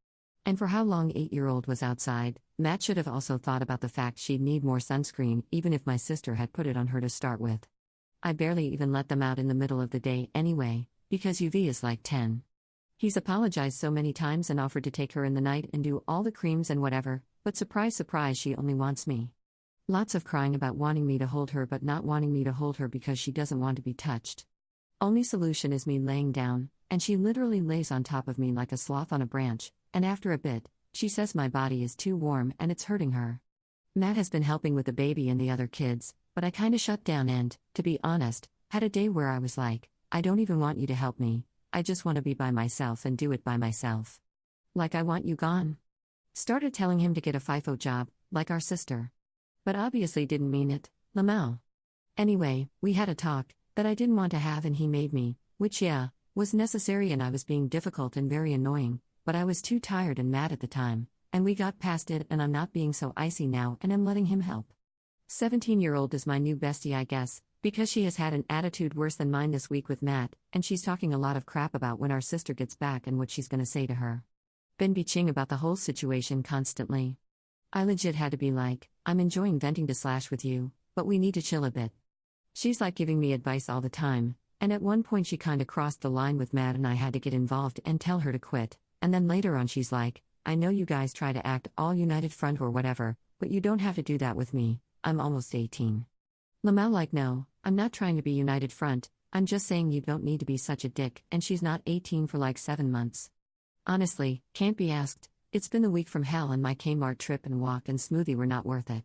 And for how long 8-year-old was outside, Matt should have also thought about the fact she'd need more sunscreen even if my sister had put it on her to start with. I barely even let them out in the middle of the day anyway, because UV is like 10. He's apologized so many times and offered to take her in the night and do all the creams and whatever, but surprise surprise she only wants me. Lots of crying about wanting me to hold her but not wanting me to hold her because she doesn't want to be touched. Only solution is me laying down, and she literally lays on top of me like a sloth on a branch, and after a bit, she says my body is too warm and it's hurting her. Matt has been helping with the baby and the other kids, but I kinda shut down and, to be honest, had a day where I was like, I don't even want you to help me, I just want to be by myself and do it by myself. Like I want you gone. Started telling him to get a FIFO job, like our sister. But obviously didn't mean it, Lamau. Anyway, we had a talk, that I didn't want to have and he made me, which yeah, was necessary and I was being difficult and very annoying, but I was too tired and mad at the time, and we got past it and I'm not being so icy now and I'm letting him help. 17-year-old is my new bestie I guess, because she has had an attitude worse than mine this week with Matt, and she's talking a lot of crap about when our sister gets back and what she's gonna say to her. Been bitching about the whole situation constantly. I legit had to be like, I'm enjoying venting to / with you, but we need to chill a bit. She's like giving me advice all the time, and at one point she kinda crossed the line with Matt and I had to get involved and tell her to quit, and then later on she's like, I know you guys try to act all united front or whatever, but you don't have to do that with me, I'm almost 18. Lamau like no, I'm not trying to be united front, I'm just saying you don't need to be such a dick, and she's not 18 for like 7 months. Honestly, can't be asked, it's been the week from hell and my Kmart trip and walk and smoothie were not worth it.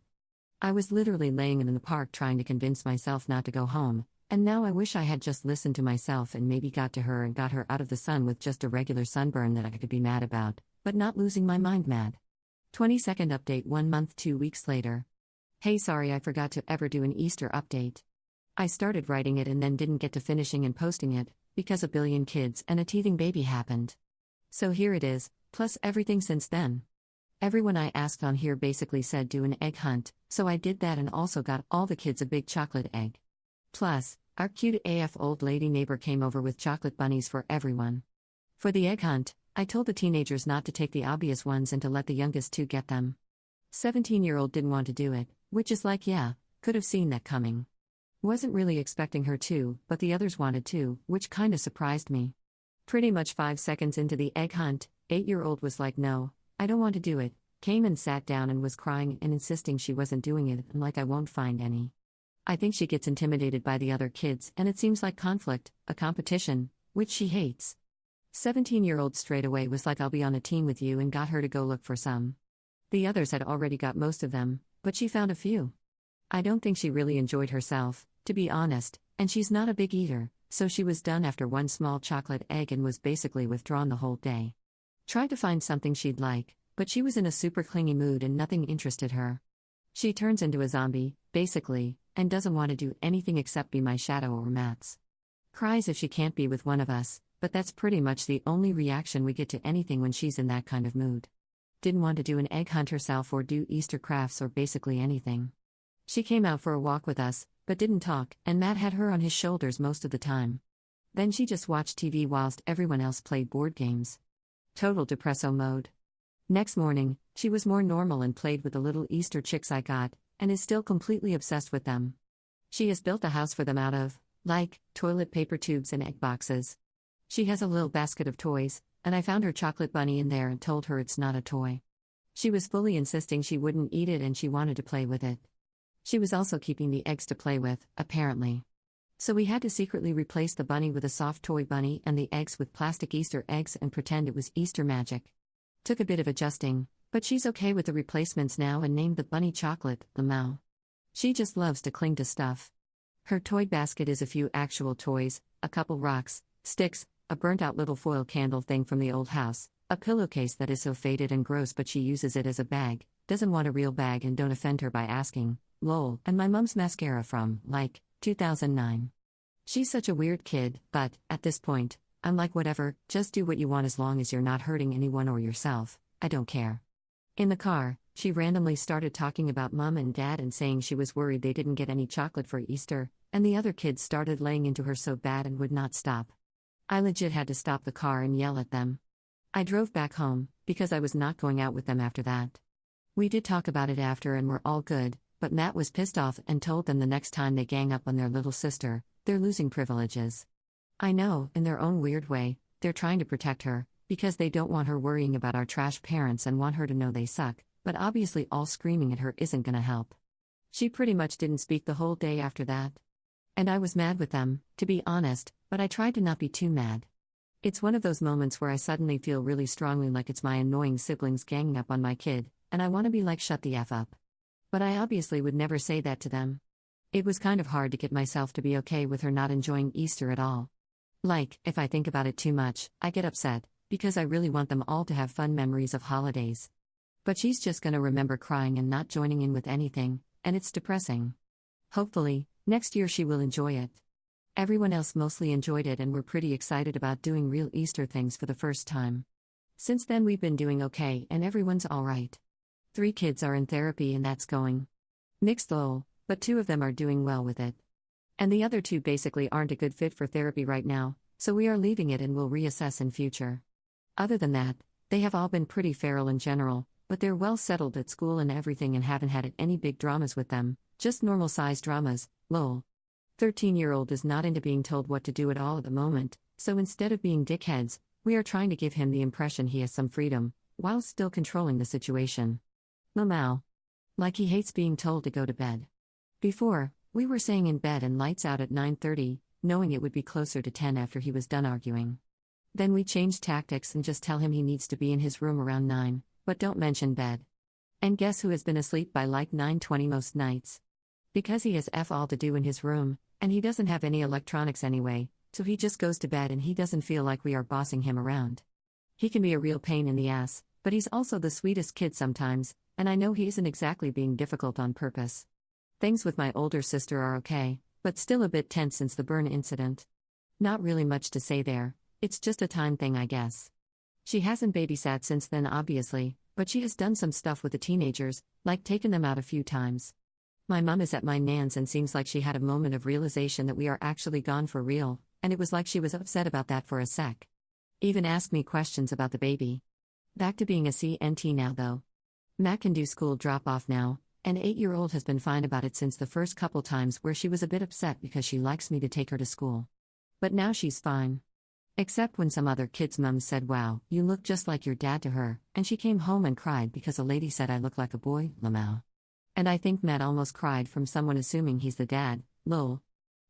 I was literally laying in the park trying to convince myself not to go home, and now I wish I had just listened to myself and maybe got to her and got her out of the sun with just a regular sunburn that I could be mad about, but not losing my mind mad. 22nd update 1 month 2 weeks later. Hey sorry I forgot to ever do an Easter update. I started writing it and then didn't get to finishing and posting it, because a billion kids and a teething baby happened. So here it is, plus everything since then. Everyone I asked on here basically said do an egg hunt, so I did that and also got all the kids a big chocolate egg. Plus, our cute AF old lady neighbor came over with chocolate bunnies for everyone. For the egg hunt, I told the teenagers not to take the obvious ones and to let the youngest two get them. 17-year-old didn't want to do it, which is like yeah, could have seen that coming. Wasn't really expecting her to, but the others wanted to, which kinda surprised me. Pretty much 5 seconds into the egg hunt, 8-year-old was like no, I don't want to do it, came and sat down and was crying and insisting she wasn't doing it and like I won't find any. I think she gets intimidated by the other kids and it seems like conflict, a competition, which she hates. 17-year-old straight away was like I'll be on a team with you and got her to go look for some. The others had already got most of them, but she found a few. I don't think she really enjoyed herself, to be honest, and she's not a big eater, so she was done after one small chocolate egg and was basically withdrawn the whole day. Tried to find something she'd like, but she was in a super clingy mood and nothing interested her. She turns into a zombie, basically, and doesn't want to do anything except be my shadow or Matt's. Cries if she can't be with one of us, but that's pretty much the only reaction we get to anything when she's in that kind of mood. Didn't want to do an egg hunt herself or do Easter crafts or basically anything. She came out for a walk with us, but didn't talk, and Matt had her on his shoulders most of the time. Then she just watched TV whilst everyone else played board games. Total depresso mode. Next morning, she was more normal and played with the little Easter chicks I got, and is still completely obsessed with them. She has built a house for them out of, toilet paper tubes and egg boxes. She has a little basket of toys, and I found her chocolate bunny in there and told her it's not a toy. She was fully insisting she wouldn't eat it and she wanted to play with it. She was also keeping the eggs to play with, apparently. So we had to secretly replace the bunny with a soft toy bunny and the eggs with plastic Easter eggs and pretend it was Easter magic. Took a bit of adjusting, but she's okay with the replacements now and named the bunny Chocolate, Lamau. She just loves to cling to stuff. Her toy basket is a few actual toys, a couple rocks, sticks, a burnt-out little foil candle thing from the old house, a pillowcase that is so faded and gross but she uses it as a bag, doesn't want a real bag and don't offend her by asking, lol, and my mum's mascara from, 2009. She's such a weird kid, but, at this point, I'm like whatever, just do what you want as long as you're not hurting anyone or yourself, I don't care. In the car, she randomly started talking about mum and dad and saying she was worried they didn't get any chocolate for Easter, and the other kids started laying into her so bad and would not stop. I legit had to stop the car and yell at them. I drove back home, because I was not going out with them after that. We did talk about it after and we're all good, but Matt was pissed off and told them the next time they gang up on their little sister, they're losing privileges. I know, in their own weird way, they're trying to protect her, because they don't want her worrying about our trash parents and want her to know they suck, but obviously all screaming at her isn't gonna help. She pretty much didn't speak the whole day after that. And I was mad with them, to be honest, but I tried to not be too mad. It's one of those moments where I suddenly feel really strongly like it's my annoying siblings ganging up on my kid, and I want to be like shut the F up. But I obviously would never say that to them. It was kind of hard to get myself to be okay with her not enjoying Easter at all. If I think about it too much, I get upset, because I really want them all to have fun memories of holidays. But she's just gonna remember crying and not joining in with anything, and it's depressing. Hopefully, next year she will enjoy it. Everyone else mostly enjoyed it and were pretty excited about doing real Easter things for the first time. Since then we've been doing okay and everyone's alright. 3 kids are in therapy and that's going mixed lol, but 2 of them are doing well with it. And the other 2 basically aren't a good fit for therapy right now, so we are leaving it and will reassess in future. Other than that, they have all been pretty feral in general, but they're well settled at school and everything and haven't had any big dramas with them, just normal sized dramas, lol. 13-year-old is not into being told what to do at all at the moment, so instead of being dickheads, we are trying to give him the impression he has some freedom, while still controlling the situation. Mamau. Like he hates being told to go to bed. Before, we were saying in bed and lights out at 9:30, knowing it would be closer to 10 after he was done arguing. Then we changed tactics and just tell him he needs to be in his room around 9, but don't mention bed. And guess who has been asleep by 9:20 most nights? Because he has F all to do in his room, and he doesn't have any electronics anyway, so he just goes to bed and he doesn't feel like we are bossing him around. He can be a real pain in the ass, but he's also the sweetest kid sometimes, and I know he isn't exactly being difficult on purpose. Things with my older sister are okay, but still a bit tense since the burn incident. Not really much to say there, it's just a time thing I guess. She hasn't babysat since then obviously, but she has done some stuff with the teenagers, like taken them out a few times. My mum is at my nan's and seems like she had a moment of realization that we are actually gone for real, and it was like she was upset about that for a sec. Even asked me questions about the baby. Back to being a CNT now though. Matt can do school drop-off now, and 8-year-old has been fine about it since the first couple times where she was a bit upset because she likes me to take her to school. But now she's fine. Except when some other kid's mum said, "Wow, you look just like your dad" to her, and she came home and cried because a lady said I look like a boy, Lamau. And I think Matt almost cried from someone assuming he's the dad, lol.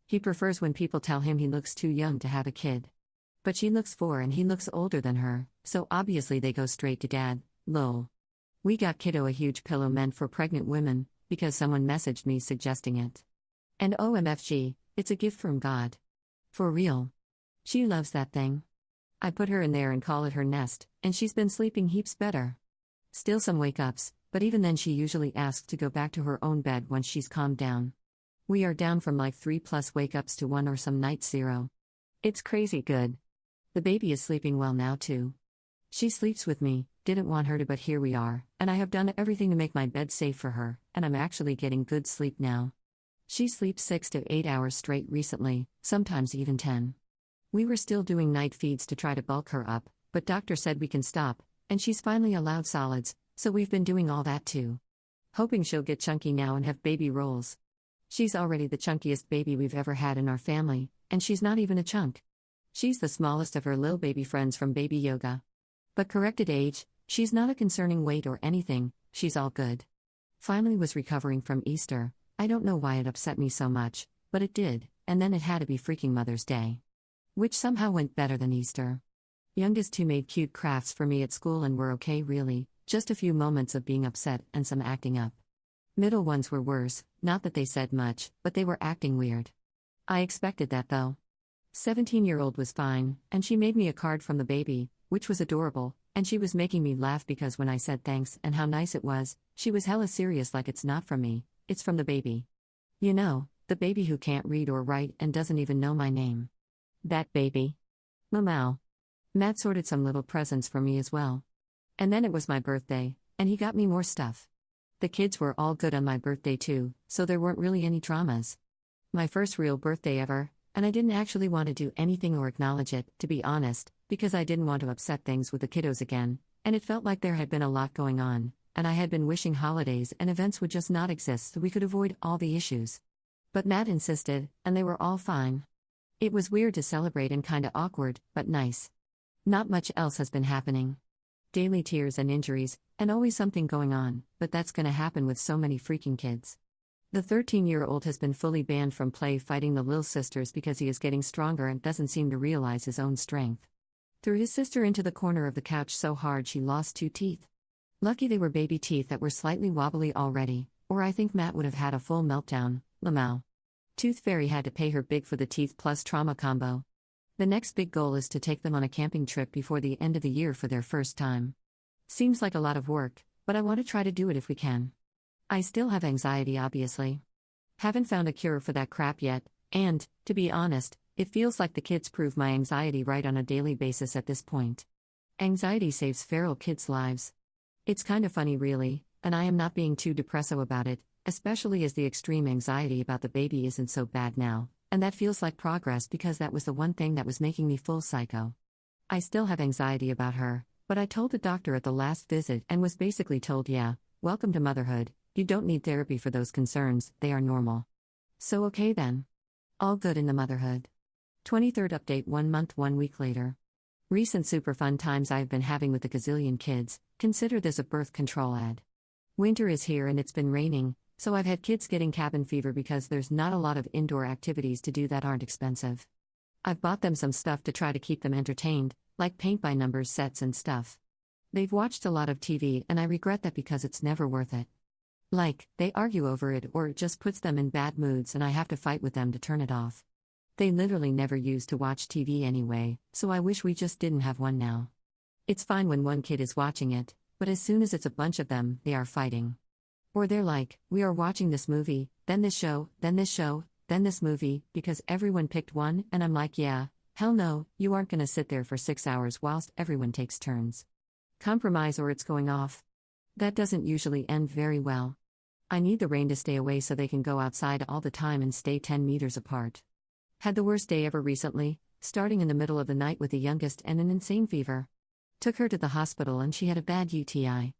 He prefers when people tell him he looks too young to have a kid. But she looks 4 and he looks older than her, so obviously they go straight to dad, lol. We got kiddo a huge pillow meant for pregnant women, because someone messaged me suggesting it. And OMFG, it's a gift from God. For real. She loves that thing. I put her in there and call it her nest, and she's been sleeping heaps better. Still some wake-ups, but even then she usually asks to go back to her own bed once she's calmed down. We are down from like 3+ wake-ups to 1 or some nights 0. It's crazy good. The baby is sleeping well now too. She sleeps with me, didn't want her to, but here we are, and I have done everything to make my bed safe for her, and I'm actually getting good sleep now. She sleeps 6 to 8 hours straight recently, sometimes even 10. We were still doing night feeds to try to bulk her up, but doctor said we can stop, and she's finally allowed solids, so we've been doing all that too. Hoping she'll get chunky now and have baby rolls. She's already the chunkiest baby we've ever had in our family, and she's not even a chunk. She's the smallest of her lil baby friends from baby yoga. But corrected age, she's not a concerning weight or anything, she's all good. Finally was recovering from Easter. I don't know why it upset me so much, but it did, and then it had to be freaking Mother's Day. Which somehow went better than Easter. Youngest 2 made cute crafts for me at school and were okay really, just a few moments of being upset and some acting up. Middle ones were worse, not that they said much, but they were acting weird. I expected that though. 17-year-old was fine, and she made me a card from the baby, which was adorable, and she was making me laugh because when I said thanks and how nice it was, she was hella serious like it's not from me, it's from the baby. You know, the baby who can't read or write and doesn't even know my name. That baby. Mamau. Matt sorted some little presents for me as well. And then it was my birthday, and he got me more stuff. The kids were all good on my birthday too, so there weren't really any dramas. My first real birthday ever, and I didn't actually want to do anything or acknowledge it, to be honest, because I didn't want to upset things with the kiddos again, and it felt like there had been a lot going on, and I had been wishing holidays and events would just not exist so we could avoid all the issues. But Matt insisted, and they were all fine. It was weird to celebrate and kinda awkward, but nice. Not much else has been happening. Daily tears and injuries, and always something going on, but that's gonna happen with so many freaking kids. The 13-year-old has been fully banned from play fighting the Lil sisters because he is getting stronger and doesn't seem to realize his own strength. Threw his sister into the corner of the couch so hard she lost 2 teeth. Lucky they were baby teeth that were slightly wobbly already, or I think Matt would have had a full meltdown. Lamau. Tooth Fairy had to pay her big for the teeth plus trauma combo. The next big goal is to take them on a camping trip before the end of the year for their first time. Seems like a lot of work, but I want to try to do it if we can. I still have anxiety obviously. Haven't found a cure for that crap yet, and, to be honest, it feels like the kids prove my anxiety right on a daily basis at this point. Anxiety saves feral kids' lives. It's kind of funny really, and I am not being too depressive about it, especially as the extreme anxiety about the baby isn't so bad now, and that feels like progress because that was the one thing that was making me full psycho. I still have anxiety about her, but I told the doctor at the last visit and was basically told, yeah, welcome to motherhood, you don't need therapy for those concerns, they are normal. So okay then. All good in the motherhood. 23rd update 1 month 1 week later. Recent super fun times I've been having with the gazillion kids, consider this a birth control ad. Winter is here and it's been raining, so I've had kids getting cabin fever because there's not a lot of indoor activities to do that aren't expensive. I've bought them some stuff to try to keep them entertained, like paint by numbers sets and stuff. They've watched a lot of TV and I regret that because it's never worth it. Like, they argue over it or it just puts them in bad moods and I have to fight with them to turn it off. They literally never used to watch TV anyway, so I wish we just didn't have one now. It's fine when one kid is watching it, but as soon as it's a bunch of them, they are fighting. Or they're like, we are watching this movie, then this show, then this show, then this movie, because everyone picked one, and I'm like, yeah, hell no, you aren't gonna sit there for 6 hours whilst everyone takes turns. Compromise or it's going off. That doesn't usually end very well. I need the rain to stay away so they can go outside all the time and stay 10 meters apart. Had the worst day ever recently, starting in the middle of the night with the youngest and an insane fever. Took her to the hospital and she had a bad UTI.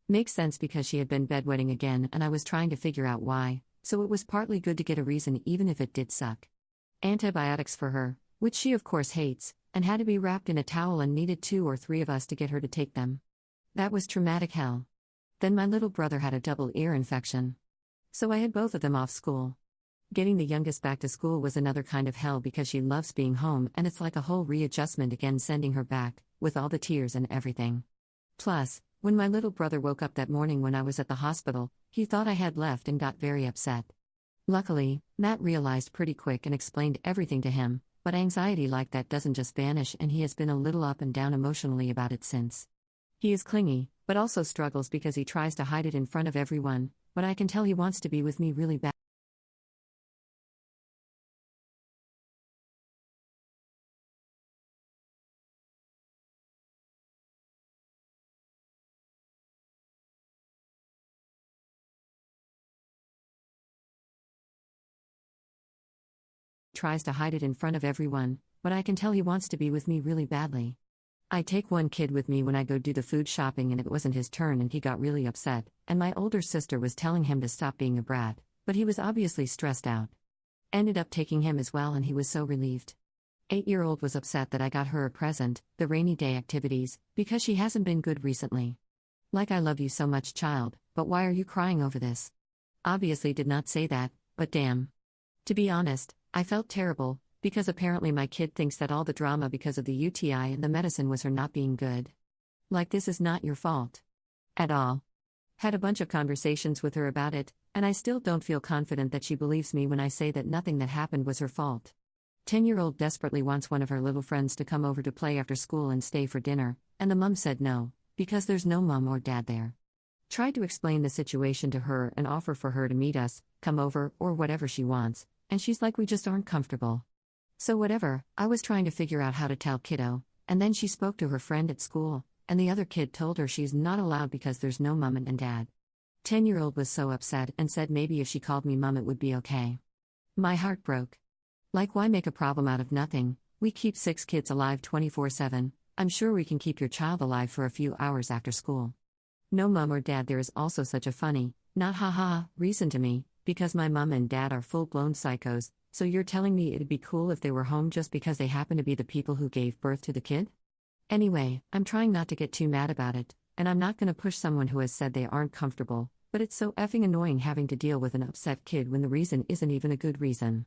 Makes sense because she had been bedwetting again and I was trying to figure out why, so it was partly good to get a reason even if it did suck. Antibiotics for her, which she of course hates, and had to be wrapped in a towel and needed 2 or 3 of us to get her to take them. That was traumatic hell. Then my little brother had a double ear infection. So I had both of them off school. Getting the youngest back to school was another kind of hell because she loves being home and it's like a whole readjustment again sending her back, with all the tears and everything. Plus, When my little brother woke up that morning when I was at the hospital, he thought I had left and got very upset. Luckily, Matt realized pretty quick and explained everything to him, but anxiety like that doesn't just vanish, and he has been a little up and down emotionally about it since. He is clingy, but also struggles because he tries to hide it in front of everyone, but I can tell he wants to be with me really bad. Tries to hide it in front of everyone, but I can tell he wants to be with me really badly. I take one kid with me when I go do the food shopping, and it wasn't his turn and he got really upset, and my older sister was telling him to stop being a brat, but he was obviously stressed out. Ended up taking him as well, and he was so relieved. 8-year-old was upset that I got her a present, the rainy day activities, because she hasn't been good recently. Like, I love you so much, child, but why are you crying over this? Obviously did not say that, but damn. To be honest, I felt terrible, because apparently my kid thinks that all the drama because of the UTI and the medicine was her not being good. Like, this is not your fault. At all. Had a bunch of conversations with her about it, and I still don't feel confident that she believes me when I say that nothing that happened was her fault. 10-year-old desperately wants one of her little friends to come over to play after school and stay for dinner, and the mum said no, because there's no mom or dad there. Tried to explain the situation to her and offer for her to meet us, come over, or whatever she wants, and she's like, we just aren't comfortable. So whatever, I was trying to figure out how to tell kiddo, and then she spoke to her friend at school, and the other kid told her she's not allowed because there's no mum and dad. 10-year-old was so upset and said maybe if she called me mum it would be okay. My heart broke. Like, why make a problem out of nothing? We keep 6 kids alive 24/7, I'm sure we can keep your child alive for a few hours after school. No mum or dad there is also such a funny, not ha-ha, reason to me, because my mum and dad are full-blown psychos, so you're telling me it'd be cool if they were home just because they happen to be the people who gave birth to the kid? Anyway, I'm trying not to get too mad about it, and I'm not gonna push someone who has said they aren't comfortable, but it's so effing annoying having to deal with an upset kid when the reason isn't even a good reason.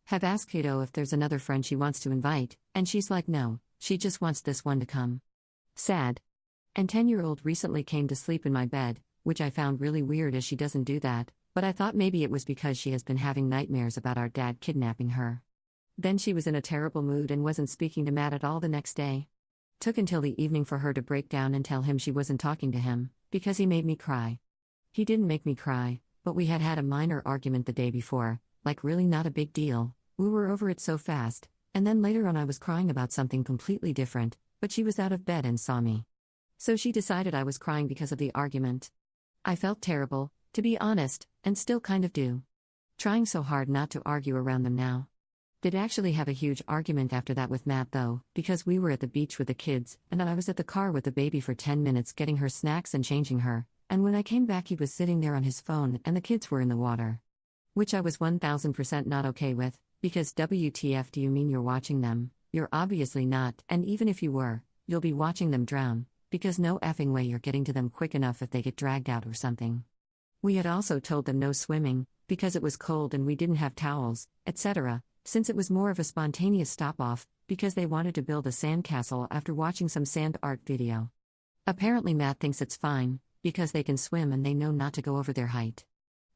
Have asked kiddo if there's another friend she wants to invite, and she's like no, she just wants this one to come. Sad. And 10-year-old recently came to sleep in my bed, which I found really weird as she doesn't do that, but I thought maybe it was because she has been having nightmares about our dad kidnapping her. Then she was in a terrible mood and wasn't speaking to Matt at all the next day. Took until the evening for her to break down and tell him she wasn't talking to him, because he made me cry. He didn't make me cry, but we had had a minor argument the day before, like really not a big deal, we were over it so fast, and then later on I was crying about something completely different, but she was out of bed and saw me. So she decided I was crying because of the argument. I felt terrible, to be honest, and still kind of do. Trying so hard not to argue around them now. Did actually have a huge argument after that with Matt though, because we were at the beach with the kids, and I was at the car with the baby for 10 minutes getting her snacks and changing her, and when I came back he was sitting there on his phone and the kids were in the water. Which I was 1000% not okay with, because WTF do you mean you're watching them? You're obviously not, and even if you were, you'll be watching them drown, because no effing way you're getting to them quick enough if they get dragged out or something. We had also told them no swimming, because it was cold and we didn't have towels, etc., since it was more of a spontaneous stop-off, because they wanted to build a sandcastle after watching some sand art video. Apparently Matt thinks it's fine, because they can swim and they know not to go over their height.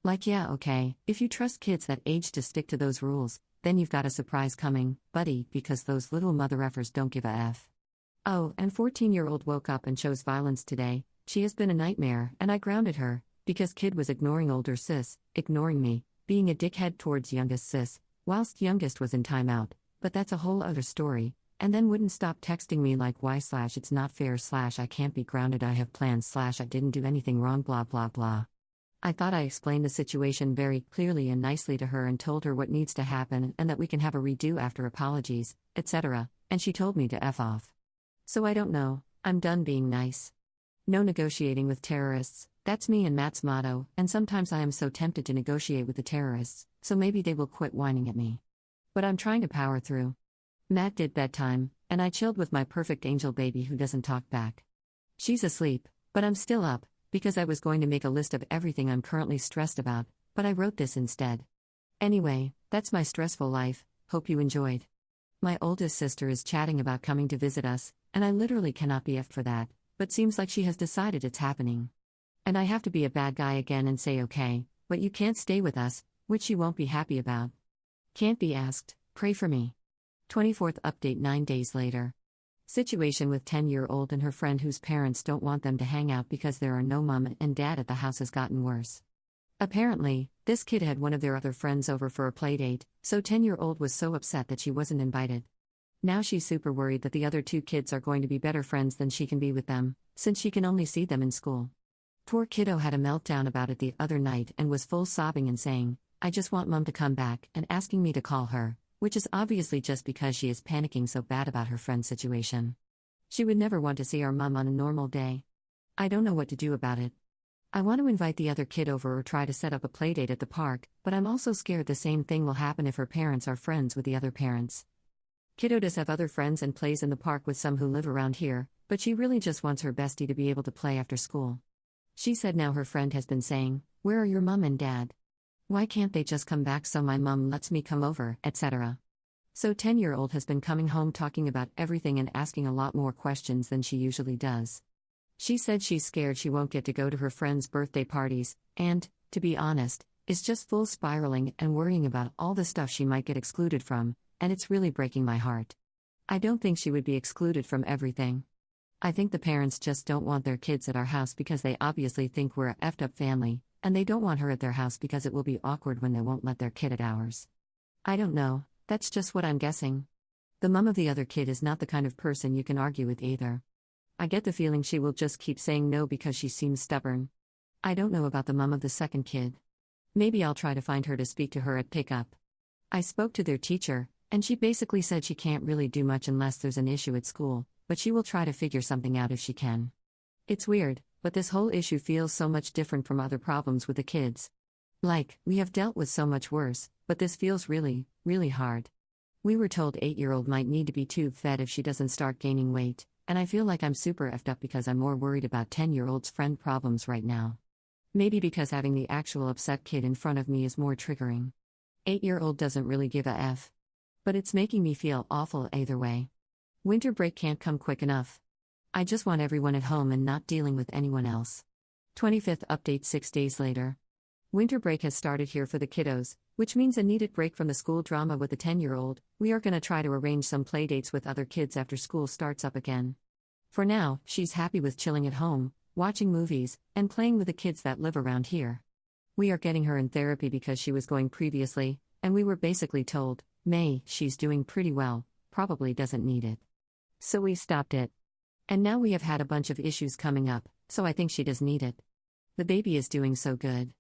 Like, yeah, okay, if you trust kids that age to stick to those rules, then you've got a surprise coming, buddy, because those little mother effers don't give a F. Oh, and 14-year-old woke up and chose violence today. She has been a nightmare, and I grounded her, because kid was ignoring older sis, ignoring me, being a dickhead towards youngest sis, whilst youngest was in timeout, but that's a whole other story, and then wouldn't stop texting me like why/it's not fair/I can't be grounded, I have plans/I didn't do anything wrong, blah blah blah. I thought I explained the situation very clearly and nicely to her and told her what needs to happen and that we can have a redo after apologies, etc., and she told me to F off. So I don't know, I'm done being nice. No negotiating with terrorists, that's me and Matt's motto, and sometimes I am so tempted to negotiate with the terrorists, so maybe they will quit whining at me. But I'm trying to power through. Matt did bedtime, and I chilled with my perfect angel baby who doesn't talk back. She's asleep, but I'm still up, because I was going to make a list of everything I'm currently stressed about, but I wrote this instead. Anyway, that's my stressful life, hope you enjoyed. My oldest sister is chatting about coming to visit us, and I literally cannot be effed for that, but seems like she has decided it's happening. And I have to be a bad guy again and say okay, but you can't stay with us, which she won't be happy about. Can't be asked, pray for me. 24th update 9 days later. Situation with 10-year-old and her friend whose parents don't want them to hang out because there are no mom and dad at the house has gotten worse. Apparently, this kid had one of their other friends over for a playdate, so 10-year-old was so upset that she wasn't invited. Now she's super worried that the other two kids are going to be better friends than she can be with them, since she can only see them in school. Poor kiddo had a meltdown about it the other night and was full sobbing and saying, "I just want mom to come back," and asking me to call her, which is obviously just because she is panicking so bad about her friend's situation. She would never want to see our mom on a normal day. I don't know what to do about it. I want to invite the other kid over or try to set up a playdate at the park, but I'm also scared the same thing will happen if her parents are friends with the other parents. Kiddo does have other friends and plays in the park with some who live around here, but she really just wants her bestie to be able to play after school. She said now her friend has been saying, "Where are your mom and dad? Why can't they just come back so my mom lets me come over," etc. So 10-year-old has been coming home talking about everything and asking a lot more questions than she usually does. She said she's scared she won't get to go to her friends' birthday parties, and, to be honest, is just full spiraling and worrying about all the stuff she might get excluded from, and it's really breaking my heart. I don't think she would be excluded from everything. I think the parents just don't want their kids at our house because they obviously think we're a effed up family, and they don't want her at their house because it will be awkward when they won't let their kid at ours. I don't know, that's just what I'm guessing. The mom of the other kid is not the kind of person you can argue with either. I get the feeling she will just keep saying no because she seems stubborn. I don't know about the mom of the second kid. Maybe I'll try to find her to speak to her at pickup. I spoke to their teacher, and she basically said she can't really do much unless there's an issue at school, but she will try to figure something out if she can. It's weird, but this whole issue feels so much different from other problems with the kids. Like, we have dealt with so much worse, but this feels really, really hard. We were told 8-year-old might need to be tube-fed if she doesn't start gaining weight, and I feel like I'm super effed up because I'm more worried about 10-year-old's friend problems right now. Maybe because having the actual upset kid in front of me is more triggering. 8-year-old doesn't really give a F. But it's making me feel awful either way. Winter break can't come quick enough. I just want everyone at home and not dealing with anyone else. 25th update 6 days later. Winter break has started here for the kiddos, which means a needed break from the school drama with the 10-year-old. We are going to try to arrange some playdates with other kids after school starts up again. For now, she's happy with chilling at home, watching movies, and playing with the kids that live around here. We are getting her in therapy because she was going previously, and we were basically told, "May, she's doing pretty well, probably doesn't need it." So we stopped it. And now we have had a bunch of issues coming up, so I think she does need it. The baby is doing so good.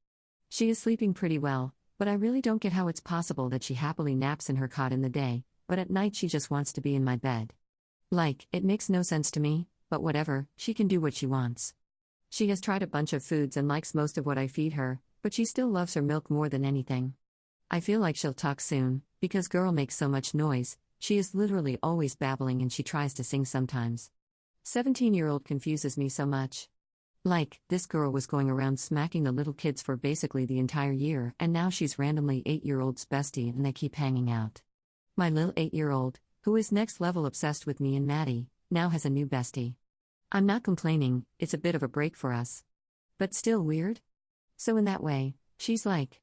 She is sleeping pretty well, but I really don't get how it's possible that she happily naps in her cot in the day, but at night she just wants to be in my bed. Like, it makes no sense to me, but whatever, she can do what she wants. She has tried a bunch of foods and likes most of what I feed her, but she still loves her milk more than anything. I feel like she'll talk soon, because girl makes so much noise. She is literally always babbling and she tries to sing sometimes. 17-year-old confuses me so much. Like, this girl was going around smacking the little kids for basically the entire year, and now she's randomly 8-year-old's bestie and they keep hanging out. My little 8-year-old, who is next level obsessed with me and Maddie, now has a new bestie. I'm not complaining, it's a bit of a break for us. But still weird? So in that way, she's like,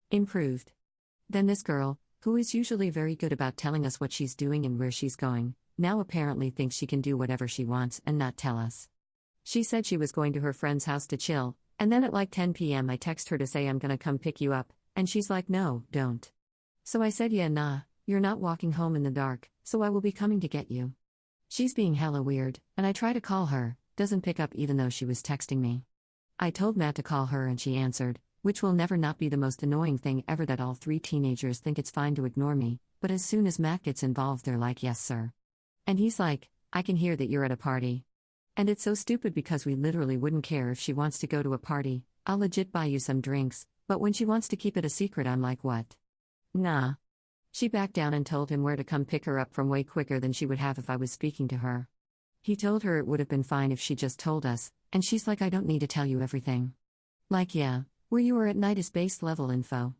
improved. Then this girl, who is usually very good about telling us what she's doing and where she's going, now apparently thinks she can do whatever she wants and not tell us. She said she was going to her friend's house to chill, and then at like 10 p.m. I text her to say I'm gonna come pick you up, and she's like, "No, don't." So I said, "Yeah, nah, you're not walking home in the dark, so I will be coming to get you." She's being hella weird, and I try to call her, doesn't pick up even though she was texting me. I told Matt to call her and she answered, which will never not be the most annoying thing ever that all three teenagers think it's fine to ignore me, but as soon as Matt gets involved they're like, "Yes sir." And he's like, "I can hear that you're at a party." And it's so stupid because we literally wouldn't care if she wants to go to a party, I'll legit buy you some drinks, but when she wants to keep it a secret I'm like, what? Nah. She backed down and told him where to come pick her up from way quicker than she would have if I was speaking to her. He told her it would have been fine if she just told us, and she's like, "I don't need to tell you everything." Like, yeah, where you are at night is base level info.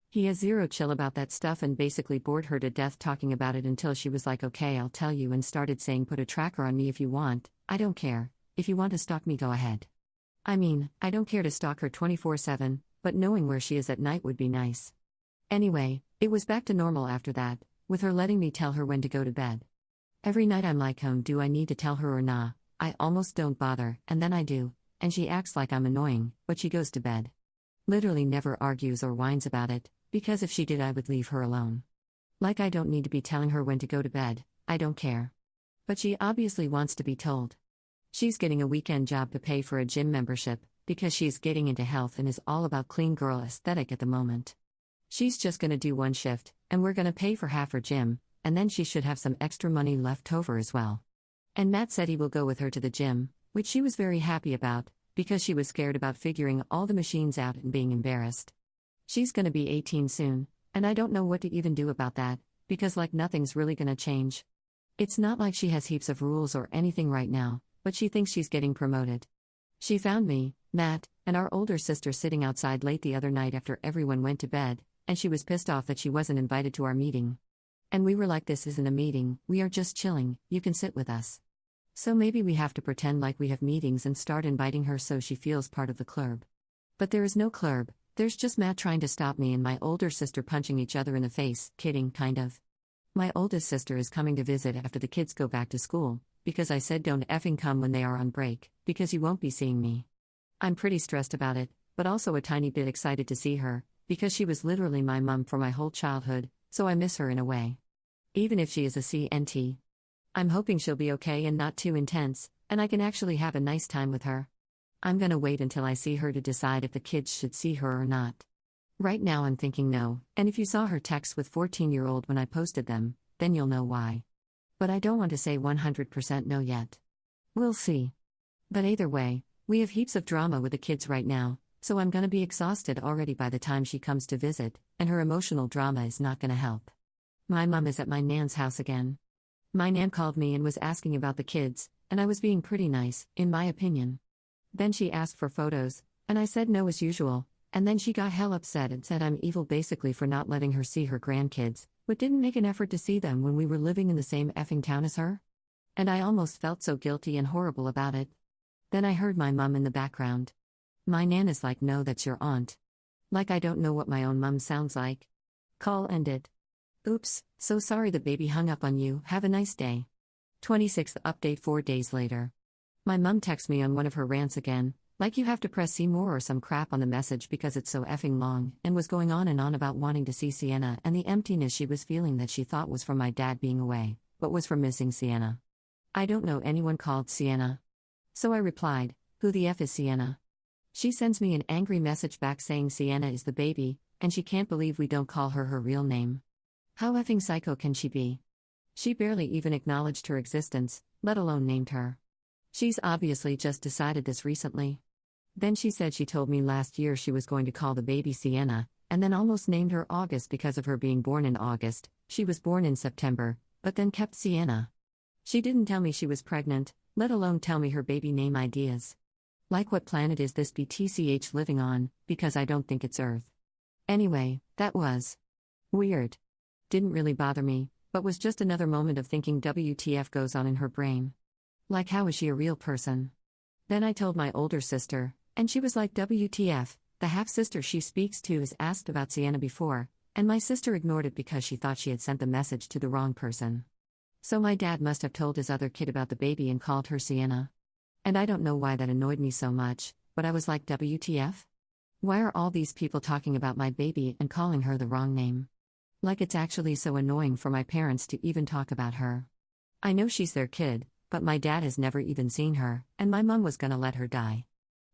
He has zero chill about that stuff and basically bored her to death talking about it until she was like, "Okay, I'll tell you," and started saying, "Put a tracker on me if you want, I don't care, if you want to stalk me, go ahead. I mean, I don't care to stalk her 24/7, but knowing where she is at night would be nice. Anyway, it was back to normal after that, with her letting me tell her when to go to bed. Every night I'm like, do I need to tell her or nah? I almost don't bother, and then I do, and she acts like I'm annoying, but she goes to bed. Literally never argues or whines about it, because if she did I would leave her alone. Like I don't need to be telling her when to go to bed, I don't care. But she obviously wants to be told. She's getting a weekend job to pay for a gym membership, because she's getting into health and is all about clean girl aesthetic at the moment. She's just gonna do one shift, and we're gonna pay for half her gym, and then she should have some extra money left over as well. And Matt said he will go with her to the gym, which she was very happy about, because she was scared about figuring all the machines out and being embarrassed. She's gonna be 18 soon, and I don't know what to even do about that, because like nothing's really gonna change. It's not like she has heaps of rules or anything right now, but she thinks she's getting promoted. She found me, Matt, and our older sister sitting outside late the other night after everyone went to bed, and she was pissed off that she wasn't invited to our meeting. And we were like, this isn't a meeting, we are just chilling, you can sit with us. So maybe we have to pretend like we have meetings and start inviting her so she feels part of the club. But there is no club, there's just Matt trying to stop me and my older sister punching each other in the face, kidding, kind of. My oldest sister is coming to visit after the kids go back to school, because I said don't effing come when they are on break, because you won't be seeing me. I'm pretty stressed about it, but also a tiny bit excited to see her, because she was literally my mum for my whole childhood, so I miss her in a way. Even if she is a CNT. I'm hoping she'll be okay and not too intense, and I can actually have a nice time with her. I'm gonna wait until I see her to decide if the kids should see her or not. Right now I'm thinking no, and if you saw her text with 14-year-old when I posted them, then you'll know why. But I don't want to say 100% no yet. We'll see. But either way, we have heaps of drama with the kids right now, so I'm gonna be exhausted already by the time she comes to visit, and her emotional drama is not gonna help. My mum is at my nan's house again. My nan called me and was asking about the kids, and I was being pretty nice, in my opinion. Then she asked for photos, and I said no as usual, and then she got hell upset and said I'm evil basically for not letting her see her grandkids, but didn't make an effort to see them when we were living in the same effing town as her. And I almost felt so guilty and horrible about it. Then I heard my mum in the background. My nan is like, no, that's your aunt. Like I don't know what my own mum sounds like. Call ended. Oops, so sorry the baby hung up on you, have a nice day. 26th update 4 days later. My mum texts me on one of her rants again, like you have to press see more or some crap on the message because it's so effing long, and was going on and on about wanting to see Sienna and the emptiness she was feeling that she thought was from my dad being away, but was from missing Sienna. I don't know anyone called Sienna. So I replied, who the F is Sienna? She sends me an angry message back saying Sienna is the baby, and she can't believe we don't call her real name. How effing psycho can she be? She barely even acknowledged her existence, let alone named her. She's obviously just decided this recently. Then she said she told me last year she was going to call the baby Sienna, and then almost named her August because of her being born in August. She was born in September, but then kept Sienna. She didn't tell me she was pregnant, let alone tell me her baby name ideas. Like what planet is this BTCH living on, because I don't think it's Earth. Anyway, that was weird. Didn't really bother me, but was just another moment of thinking WTF goes on in her brain. Like how is she a real person? Then I told my older sister, and she was like WTF, the half-sister she speaks to has asked about Sienna before, and my sister ignored it because she thought she had sent the message to the wrong person. So my dad must have told his other kid about the baby and called her Sienna. And I don't know why that annoyed me so much, but I was like WTF? Why are all these people talking about my baby and calling her the wrong name? Like it's actually so annoying for my parents to even talk about her. I know she's their kid, but my dad has never even seen her, and my mum was gonna let her die.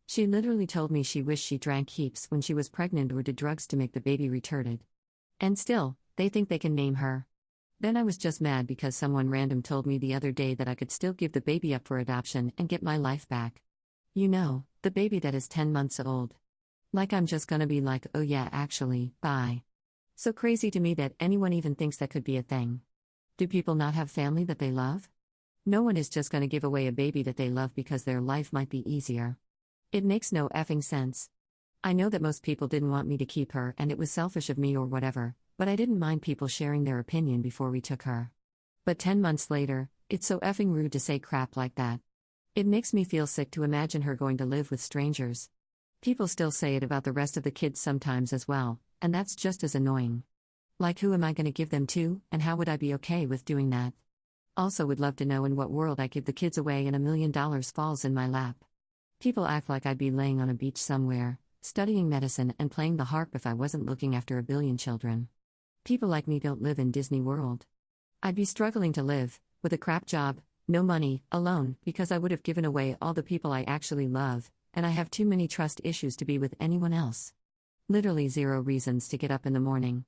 She literally told me she wished she drank heaps when she was pregnant or did drugs to make the baby retarded. And still, they think they can name her. Then I was just mad because someone random told me the other day that I could still give the baby up for adoption and get my life back. You know, the baby that is 10 months old. Like I'm just gonna be like, oh yeah, actually, bye. So crazy to me that anyone even thinks that could be a thing. Do people not have family that they love? No one is just gonna give away a baby that they love because their life might be easier. It makes no effing sense. I know that most people didn't want me to keep her and it was selfish of me or whatever, but I didn't mind people sharing their opinion before we took her. But 10 months later, it's so effing rude to say crap like that. It makes me feel sick to imagine her going to live with strangers. People still say it about the rest of the kids sometimes as well, and that's just as annoying. Like, who am I going to give them to, and how would I be okay with doing that? Also, would love to know in what world I give the kids away and $1 million falls in my lap. People act like I'd be laying on a beach somewhere, studying medicine and playing the harp if I wasn't looking after 1 billion children. People like me don't live in Disney World. I'd be struggling to live, with a crap job, no money, alone, because I would have given away all the people I actually love, and I have too many trust issues to be with anyone else. Literally 0 reasons to get up in the morning.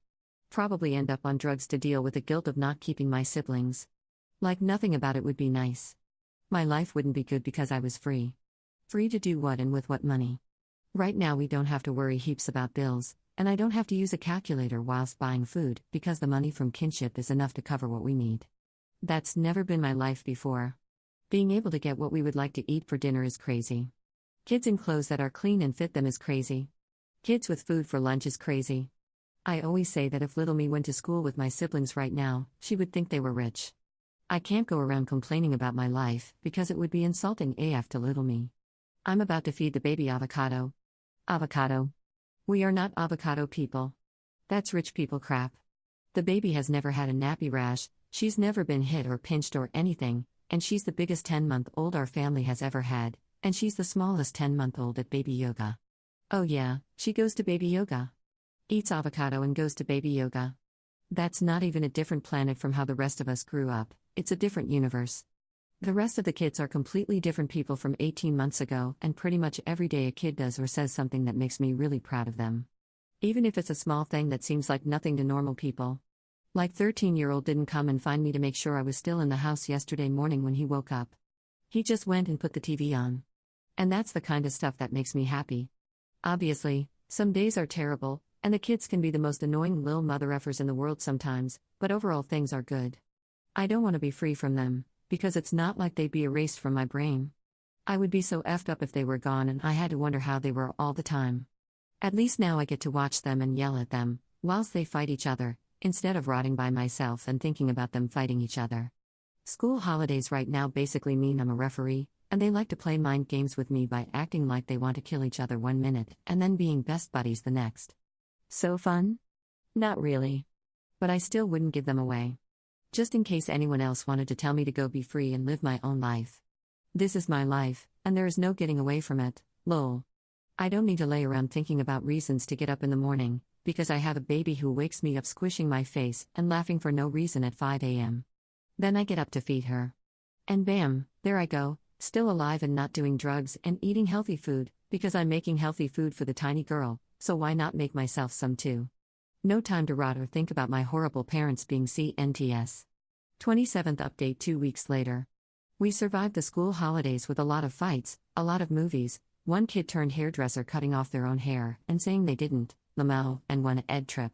Probably end up on drugs to deal with the guilt of not keeping my siblings. Like, nothing about it would be nice. My life wouldn't be good because I was free. Free to do what and with what money. Right now we don't have to worry heaps about bills, and I don't have to use a calculator whilst buying food because the money from kinship is enough to cover what we need. That's never been my life before. Being able to get what we would like to eat for dinner is crazy. Kids in clothes that are clean and fit them is crazy. Kids with food for lunch is crazy. I always say that if little me went to school with my siblings right now, she would think they were rich. I can't go around complaining about my life because it would be insulting AF to little me. I'm about to feed the baby avocado. Avocado. We are not avocado people. That's rich people crap. The baby has never had a nappy rash, she's never been hit or pinched or anything, and she's the biggest 10-month-old our family has ever had, and she's the smallest 10-month-old at baby yoga. Oh yeah, she goes to baby yoga. Eats avocado and goes to baby yoga. That's not even a different planet from how the rest of us grew up, it's a different universe. The rest of the kids are completely different people from 18 months ago, and pretty much every day a kid does or says something that makes me really proud of them. Even if it's a small thing that seems like nothing to normal people. Like 13-year-old didn't come and find me to make sure I was still in the house yesterday morning when he woke up. He just went and put the TV on. And that's the kind of stuff that makes me happy. Obviously, some days are terrible, and the kids can be the most annoying lil mother effers in the world sometimes, but overall things are good. I don't want to be free from them, because it's not like they'd be erased from my brain. I would be so effed up if they were gone and I had to wonder how they were all the time. At least now I get to watch them and yell at them, whilst they fight each other, instead of rotting by myself and thinking about them fighting each other. School holidays right now basically mean I'm a referee, and they like to play mind games with me by acting like they want to kill each other 1 minute and then being best buddies the next. So fun? Not really. But I still wouldn't give them away. Just in case anyone else wanted to tell me to go be free and live my own life. This is my life, and there is no getting away from it, lol. I don't need to lay around thinking about reasons to get up in the morning, because I have a baby who wakes me up squishing my face and laughing for no reason at 5 a.m. Then I get up to feed her. And bam, there I go, still alive and not doing drugs and eating healthy food, because I'm making healthy food for the tiny girl, so why not make myself some too? No time to rot or think about my horrible parents being CNTS. 27th update 2 weeks later. We survived the school holidays with a lot of fights, a lot of movies, one kid turned hairdresser cutting off their own hair and saying they didn't, Lamau, and one ed trip.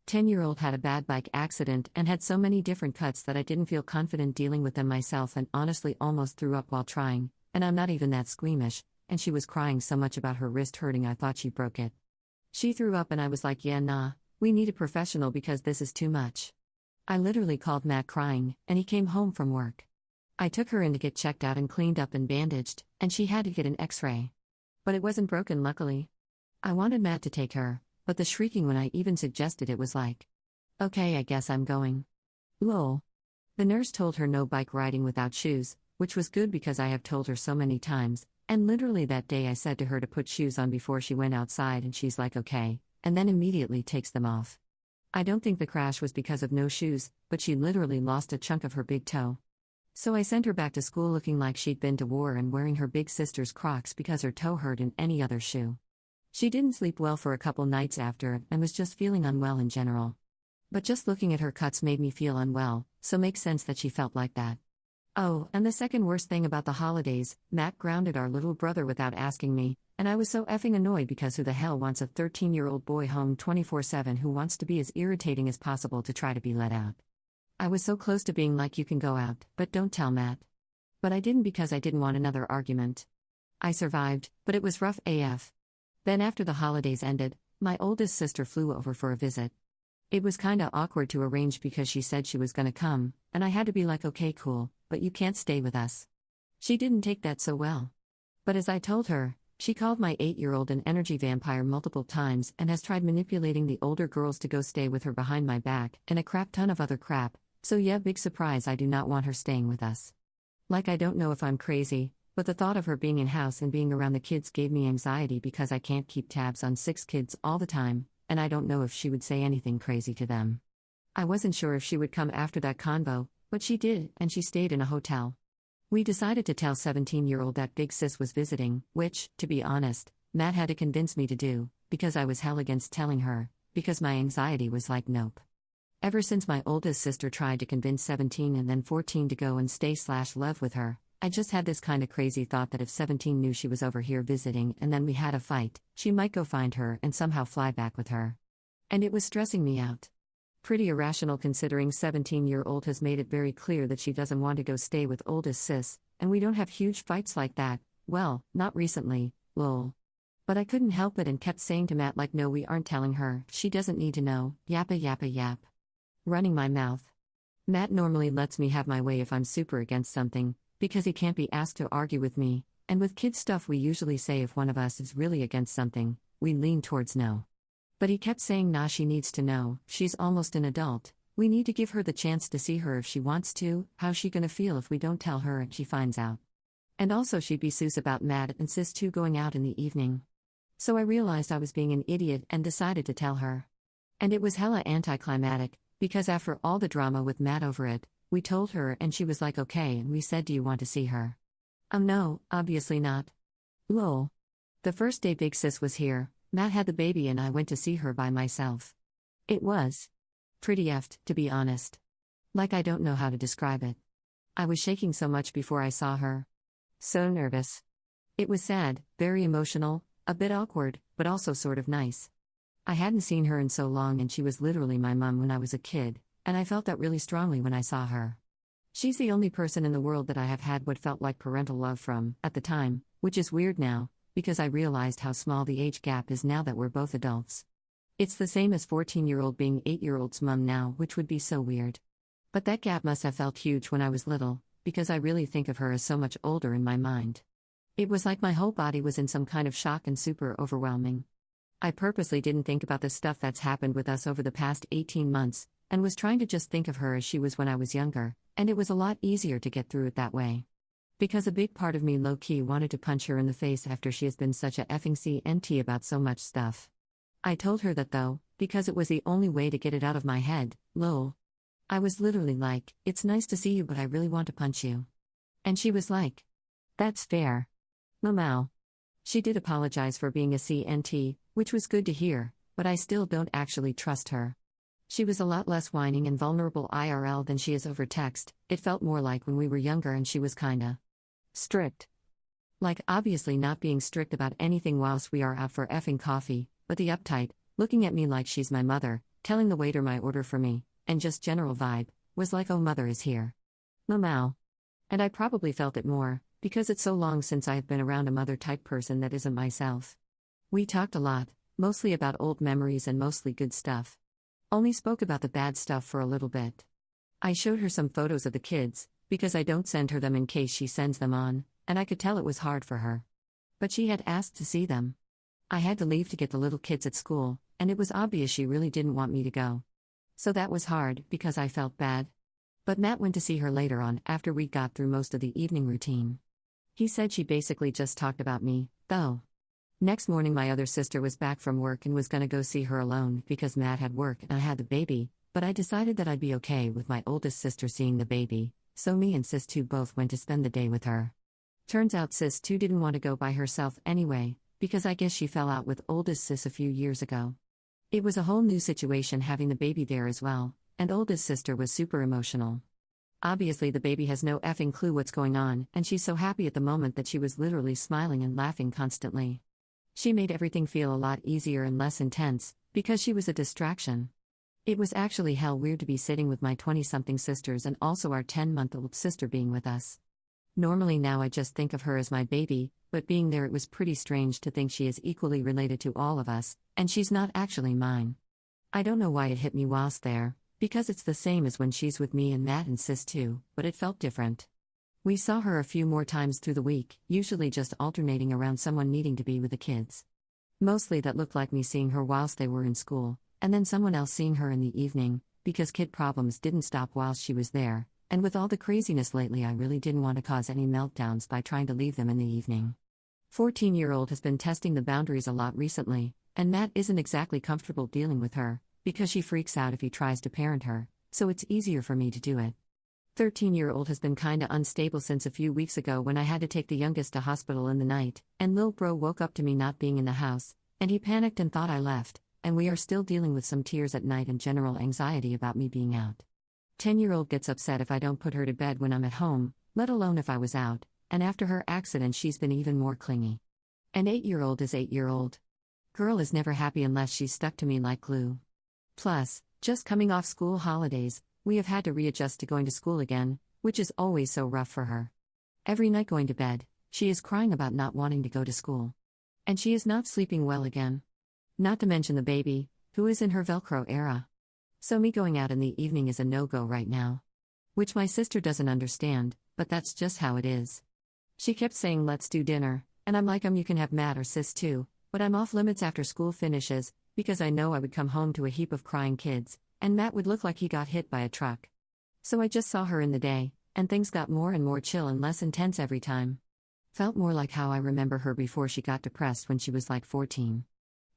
10-year-old had a bad bike accident and had so many different cuts that I didn't feel confident dealing with them myself and honestly almost threw up while trying, and I'm not even that squeamish, and she was crying so much about her wrist hurting I thought she broke it. She threw up and I was like, yeah nah, we need a professional because this is too much. I literally called Matt crying, and he came home from work. I took her in to get checked out and cleaned up and bandaged, and she had to get an x-ray. But it wasn't broken luckily. I wanted Matt to take her, but the shrieking when I even suggested it was like, okay, I guess I'm going. Lol. The nurse told her no bike riding without shoes, which was good because I have told her so many times, and literally that day I said to her to put shoes on before she went outside and she's like okay, and then immediately takes them off. I don't think the crash was because of no shoes, but she literally lost a chunk of her big toe. So I sent her back to school looking like she'd been to war and wearing her big sister's Crocs because her toe hurt in any other shoe. She didn't sleep well for a couple nights after and was just feeling unwell in general. But just looking at her cuts made me feel unwell, so makes sense that she felt like that. Oh, and the second worst thing about the holidays, Matt grounded our little brother without asking me, and I was so effing annoyed because who the hell wants a 13-year-old boy home 24/7 who wants to be as irritating as possible to try to be let out. I was so close to being like you can go out, but don't tell Matt. But I didn't because I didn't want another argument. I survived, but it was rough AF. Then after the holidays ended, my oldest sister flew over for a visit. It was kinda awkward to arrange because she said she was gonna come, and I had to be like okay cool, but you can't stay with us. She didn't take that so well. But as I told her, she called my 8-year-old an energy vampire multiple times and has tried manipulating the older girls to go stay with her behind my back and a crap ton of other crap, so yeah, big surprise, I do not want her staying with us. Like, I don't know if I'm crazy, but the thought of her being in-house and being around the kids gave me anxiety because I can't keep tabs on 6 kids all the time, and I don't know if she would say anything crazy to them. I wasn't sure if she would come after that convo, but she did, and she stayed in a hotel. We decided to tell 17-year-old that big sis was visiting, which, to be honest, Matt had to convince me to do, because I was hell against telling her, because my anxiety was like nope. Ever since my oldest sister tried to convince 17 and then 14 to go and stay/live with her, I just had this kind of crazy thought that if 17 knew she was over here visiting and then we had a fight, she might go find her and somehow fly back with her. And it was stressing me out. Pretty irrational considering 17-year-old has made it very clear that she doesn't want to go stay with oldest sis, and we don't have huge fights like that, well, not recently, lol. But I couldn't help it and kept saying to Matt like no, we aren't telling her, she doesn't need to know, yappa yappa yap. Running my mouth. Matt normally lets me have my way if I'm super against something, because he can't be asked to argue with me, and with kids stuff we usually say if one of us is really against something, we lean towards no. But he kept saying nah, she needs to know, she's almost an adult, we need to give her the chance to see her if she wants to, how's she gonna feel if we don't tell her and she finds out? And also she'd be sus about Matt and sis too going out in the evening. So I realized I was being an idiot and decided to tell her. And it was hella anticlimactic, because after all the drama with Matt over it, we told her and she was like okay and we said do you want to see her? No, obviously not. Lol. The first day big sis was here, Matt had the baby and I went to see her by myself. It was pretty effed, to be honest. Like, I don't know how to describe it. I was shaking so much before I saw her. So nervous. It was sad, very emotional, a bit awkward, but also sort of nice. I hadn't seen her in so long and she was literally my mom when I was a kid, and I felt that really strongly when I saw her. She's the only person in the world that I have had what felt like parental love from, at the time, which is weird now, because I realized how small the age gap is now that we're both adults. It's the same as 14-year-old being 8-year-old's mom now, which would be so weird. But that gap must have felt huge when I was little, because I really think of her as so much older in my mind. It was like my whole body was in some kind of shock and super overwhelming. I purposely didn't think about the stuff that's happened with us over the past 18 months, and was trying to just think of her as she was when I was younger, and it was a lot easier to get through it that way. Because a big part of me low-key wanted to punch her in the face after she has been such a effing CNT about so much stuff. I told her that though, because it was the only way to get it out of my head, lol. I was literally like, it's nice to see you but I really want to punch you. And she was like, that's fair. Mamau. She did apologize for being a CNT, which was good to hear, but I still don't actually trust her. She was a lot less whining and vulnerable IRL than she is over text. It felt more like when we were younger and she was kinda strict. Like, obviously not being strict about anything whilst we are out for effing coffee, but the uptight, looking at me like she's my mother, telling the waiter my order for me, and just general vibe, was like oh mother is here. Mamau. And I probably felt it more, because it's so long since I have been around a mother-type person that isn't myself. We talked a lot, mostly about old memories and mostly good stuff. Only spoke about the bad stuff for a little bit. I showed her some photos of the kids, because I don't send her them in case she sends them on, and I could tell it was hard for her. But she had asked to see them. I had to leave to get the little kids at school, and it was obvious she really didn't want me to go. So that was hard, because I felt bad. But Matt went to see her later on, after we got through most of the evening routine. He said she basically just talked about me, though. Next morning my other sister was back from work and was gonna go see her alone because Matt had work and I had the baby, but I decided that I'd be okay with my oldest sister seeing the baby, so me and sis 2 both went to spend the day with her. Turns out sis 2 didn't want to go by herself anyway, because I guess she fell out with oldest sis a few years ago. It was a whole new situation having the baby there as well, and oldest sister was super emotional. Obviously the baby has no effing clue what's going on, and she's so happy at the moment that she was literally smiling and laughing constantly. She made everything feel a lot easier and less intense, because she was a distraction. It was actually hell weird to be sitting with my 20-something sisters and also our 10-month-old sister being with us. Normally now I just think of her as my baby, but being there it was pretty strange to think she is equally related to all of us, and she's not actually mine. I don't know why it hit me whilst there, because it's the same as when she's with me and Matt and sis 2, but it felt different. We saw her a few more times through the week, usually just alternating around someone needing to be with the kids. Mostly that looked like me seeing her whilst they were in school, and then someone else seeing her in the evening, because kid problems didn't stop whilst she was there, and with all the craziness lately I really didn't want to cause any meltdowns by trying to leave them in the evening. 14-year-old has been testing the boundaries a lot recently, and Matt isn't exactly comfortable dealing with her, because she freaks out if he tries to parent her, so it's easier for me to do it. 13-year-old has been kinda unstable since a few weeks ago when I had to take the youngest to hospital in the night, and Lil Bro woke up to me not being in the house, and he panicked and thought I left, and we are still dealing with some tears at night and general anxiety about me being out. 10-year-old gets upset if I don't put her to bed when I'm at home, let alone if I was out, and after her accident she's been even more clingy. And 8-year-old is 8-year-old. Girl is never happy unless she's stuck to me like glue. Plus, just coming off school holidays, we have had to readjust to going to school again, which is always so rough for her. Every night going to bed, she is crying about not wanting to go to school. And she is not sleeping well again. Not to mention the baby, who is in her Velcro era. So me going out in the evening is a no-go right now. Which my sister doesn't understand, but that's just how it is. She kept saying let's do dinner, and I'm like you can have Matt or sis too, but I'm off limits after school finishes, because I know I would come home to a heap of crying kids, and Matt would look like he got hit by a truck. So I just saw her in the day, and things got more and more chill and less intense every time. Felt more like how I remember her before she got depressed when she was like 14.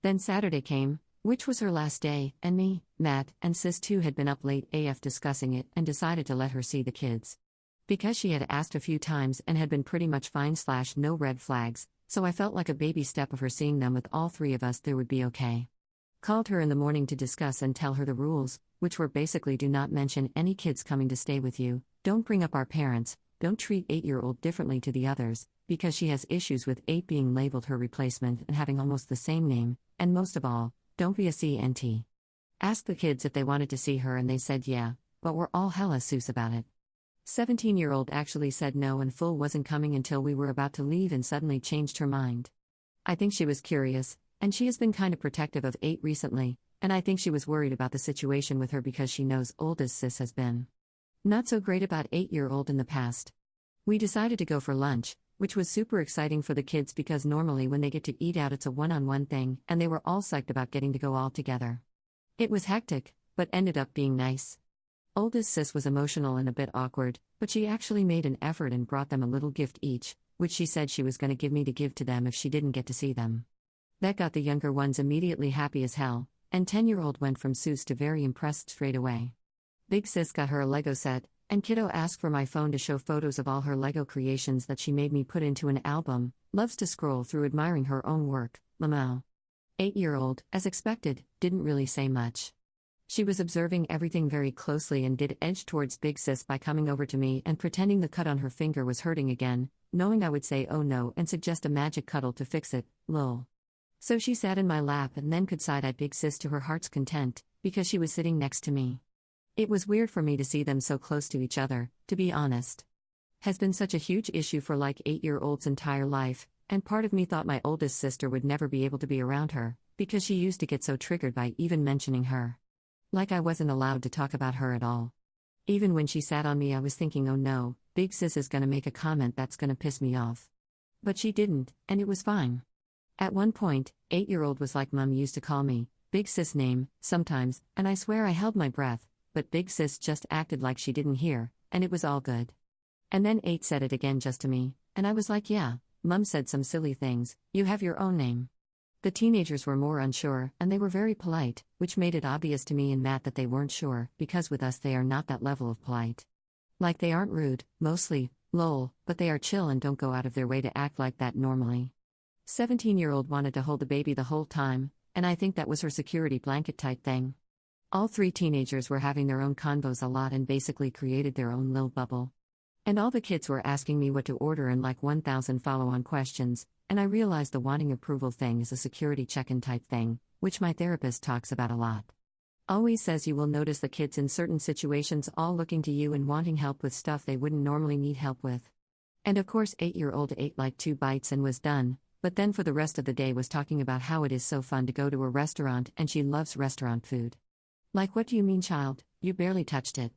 Then Saturday came, which was her last day, and me, Matt, and sis too had been up late AF discussing it and decided to let her see the kids. Because she had asked a few times and had been pretty much fine/no red flags, so I felt like a baby step of her seeing them with all three of us there would be okay. Called her in the morning to discuss and tell her the rules, which were basically do not mention any kids coming to stay with you, don't bring up our parents, don't treat 8-year-old differently to the others, because she has issues with 8 being labeled her replacement and having almost the same name, and most of all, don't be a CNT. Asked the kids if they wanted to see her and they said yeah, but were all hella sus about it. 17-year-old actually said no and full wasn't coming until we were about to leave and suddenly changed her mind. I think she was curious, and she has been kind of protective of 8 recently, and I think she was worried about the situation with her because she knows oldest sis has been not so great about 8-year-old in the past. We decided to go for lunch, which was super exciting for the kids because normally when they get to eat out it's a one-on-one thing, and they were all psyched about getting to go all together. It was hectic, but ended up being nice. Oldest sis was emotional and a bit awkward, but she actually made an effort and brought them a little gift each, which she said she was going to give me to give to them if she didn't get to see them. That got the younger ones immediately happy as hell, and 10-year-old went from sus to very impressed straight away. Big sis got her a Lego set, and kiddo asked for my phone to show photos of all her Lego creations that she made me put into an album, loves to scroll through admiring her own work, Lamau. 8-year-old, as expected, didn't really say much. She was observing everything very closely and did edge towards Big Sis by coming over to me and pretending the cut on her finger was hurting again, knowing I would say oh no and suggest a magic cuddle to fix it, lol. So she sat in my lap and then could side-eye Big Sis to her heart's content, because she was sitting next to me. It was weird for me to see them so close to each other, to be honest. Has been such a huge issue for like 8-year-old's entire life, and part of me thought my oldest sister would never be able to be around her, because she used to get so triggered by even mentioning her. Like I wasn't allowed to talk about her at all. Even when she sat on me I was thinking oh no, Big Sis is gonna make a comment that's gonna piss me off. But she didn't, and it was fine. At one point, 8-year-old was like Mum used to call me, Big Sis name, sometimes, and I swear I held my breath, but Big Sis just acted like she didn't hear, and it was all good. And then 8 said it again just to me, and I was like yeah, Mum said some silly things, you have your own name. The teenagers were more unsure, and they were very polite, which made it obvious to me and Matt that they weren't sure, because with us they are not that level of polite. Like they aren't rude, mostly, lol, but they are chill and don't go out of their way to act like that normally. 17-year-old wanted to hold the baby the whole time, and I think that was her security blanket type thing. All 3 teenagers were having their own convos a lot and basically created their own lil bubble. And all the kids were asking me what to order and like 1,000 follow-on questions, and I realized the wanting approval thing is a security check-in type thing, which my therapist talks about a lot. Always says you will notice the kids in certain situations all looking to you and wanting help with stuff they wouldn't normally need help with. And of course 8-year-old ate like 2 bites and was done, but then for the rest of the day was talking about how it is so fun to go to a restaurant and she loves restaurant food. Like what do you mean child, you barely touched it.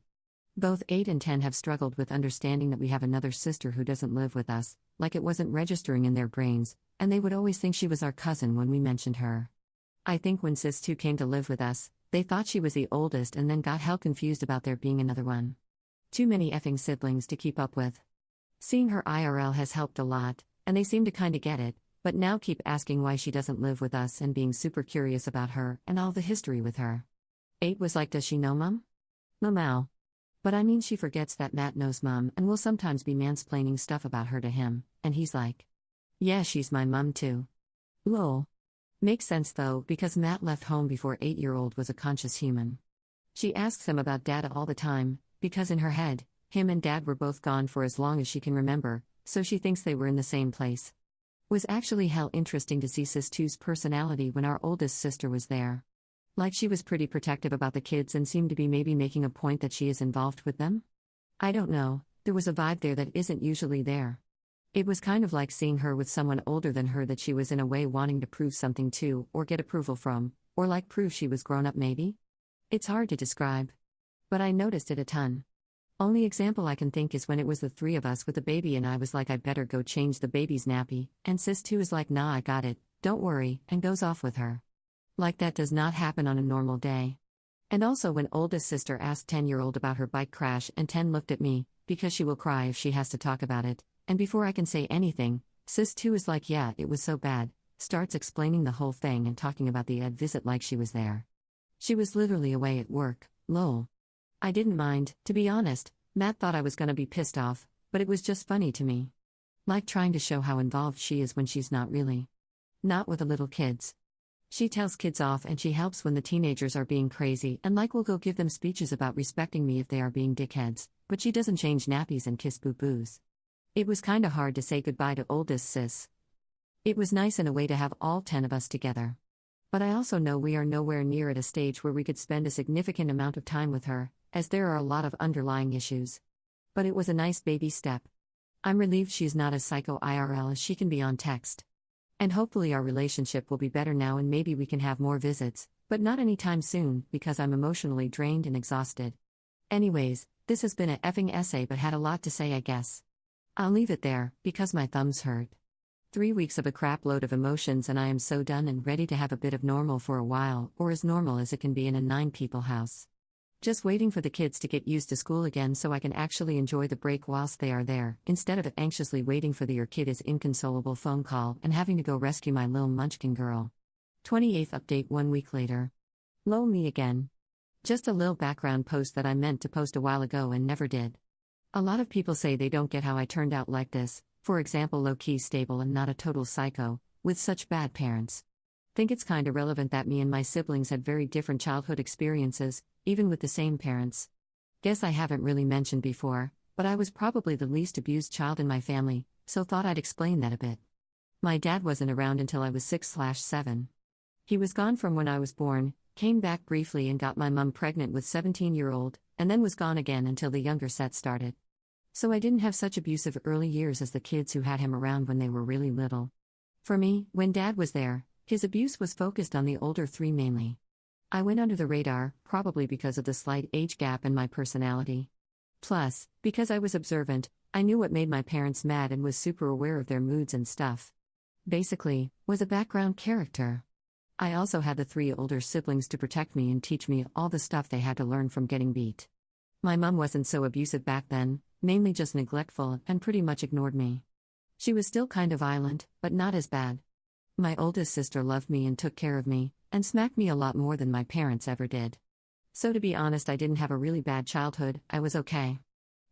Both 8 and 10 have struggled with understanding that we have another sister who doesn't live with us, like it wasn't registering in their brains, and they would always think she was our cousin when we mentioned her. I think when Sis 2 came to live with us, they thought she was the oldest and then got hell confused about there being another one. Too many effing siblings to keep up with. Seeing her IRL has helped a lot, and they seem to kinda get it, but now keep asking why she doesn't live with us and being super curious about her and all the history with her. 8 was like, does she know Mum? Mamau. But I mean, she forgets that Matt knows Mum and will sometimes be mansplaining stuff about her to him, and he's like, yeah, she's my mum too. Lol. Makes sense though, because Matt left home before 8-year-old was a conscious human. She asks him about Dad all the time, because in her head, him and Dad were both gone for as long as she can remember, so she thinks they were in the same place. Was actually hell interesting to see Sis 2's personality when our oldest sister was there. Like she was pretty protective about the kids and seemed to be maybe making a point that she is involved with them? I don't know, there was a vibe there that isn't usually there. It was kind of like seeing her with someone older than her that she was in a way wanting to prove something to, or get approval from, or like prove she was grown up maybe? It's hard to describe. But I noticed it a ton. Only example I can think is when it was the 3 of us with the baby and I was like, I'd better go change the baby's nappy, and Sis 2 is like, nah, I got it, don't worry, and goes off with her. Like that does not happen on a normal day. And also when oldest sister asked 10-year-old about her bike crash and 10 looked at me, because she will cry if she has to talk about it, and before I can say anything, Sis 2 is like, yeah, it was so bad, starts explaining the whole thing and talking about the ed visit like she was there. She was literally away at work, lol. I didn't mind, to be honest. Matt thought I was gonna be pissed off, but it was just funny to me. Like trying to show how involved she is when she's not really. Not with the little kids. She tells kids off and she helps when the teenagers are being crazy and like will go give them speeches about respecting me if they are being dickheads, but she doesn't change nappies and kiss boo-boos. It was kinda hard to say goodbye to oldest sis. It was nice in a way to have all 10 of us together. But I also know we are nowhere near at a stage where we could spend a significant amount of time with her, as there are a lot of underlying issues. But it was a nice baby step. I'm relieved she's not as psycho IRL as she can be on text. And hopefully our relationship will be better now and maybe we can have more visits, but not anytime soon because I'm emotionally drained and exhausted. Anyways, this has been a effing essay but had a lot to say I guess. I'll leave it there, because my thumbs hurt. 3 weeks of a crap load of emotions and I am so done and ready to have a bit of normal for a while, or as normal as it can be in a 9-people house. Just waiting for the kids to get used to school again so I can actually enjoy the break whilst they are there, instead of anxiously waiting for the your kid is inconsolable phone call and having to go rescue my lil munchkin girl. 28th update 1 week later. Lol me again. Just a lil background post that I meant to post a while ago and never did. A lot of people say they don't get how I turned out like this, for example low-key stable and not a total psycho, with such bad parents. Think it's kinda relevant that me and my siblings had very different childhood experiences, even with the same parents. Guess I haven't really mentioned before, but I was probably the least abused child in my family, so thought I'd explain that a bit. My dad wasn't around until I was 6/7. He was gone from when I was born, came back briefly and got my mum pregnant with 17-year-old, and then was gone again until the younger set started. So I didn't have such abusive early years as the kids who had him around when they were really little. For me, when dad was there, his abuse was focused on the older 3 mainly. I went under the radar, probably because of the slight age gap in my personality. Plus, because I was observant, I knew what made my parents mad and was super aware of their moods and stuff. Basically, was a background character. I also had the 3 older siblings to protect me and teach me all the stuff they had to learn from getting beat. My mum wasn't so abusive back then, mainly just neglectful and pretty much ignored me. She was still kind of violent, but not as bad. My oldest sister loved me and took care of me, and smacked me a lot more than my parents ever did. So to be honest, I didn't have a really bad childhood, I was okay.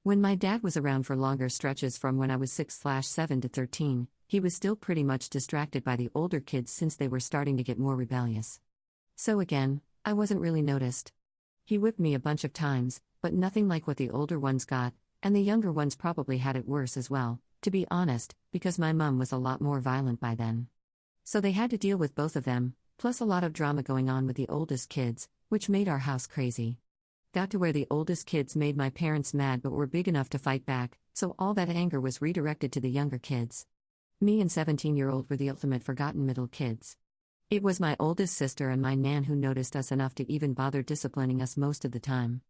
When my dad was around for longer stretches from when I was 6/7 to 13, he was still pretty much distracted by the older kids since they were starting to get more rebellious. So again, I wasn't really noticed. He whipped me a bunch of times, but nothing like what the older ones got, and the younger ones probably had it worse as well, to be honest, because my mum was a lot more violent by then. So they had to deal with both of them, plus a lot of drama going on with the oldest kids, which made our house crazy. Got to where the oldest kids made my parents mad but were big enough to fight back, so all that anger was redirected to the younger kids. Me and 17-year-old were the ultimate forgotten middle kids. It was my oldest sister and my nan who noticed us enough to even bother disciplining us most of the time.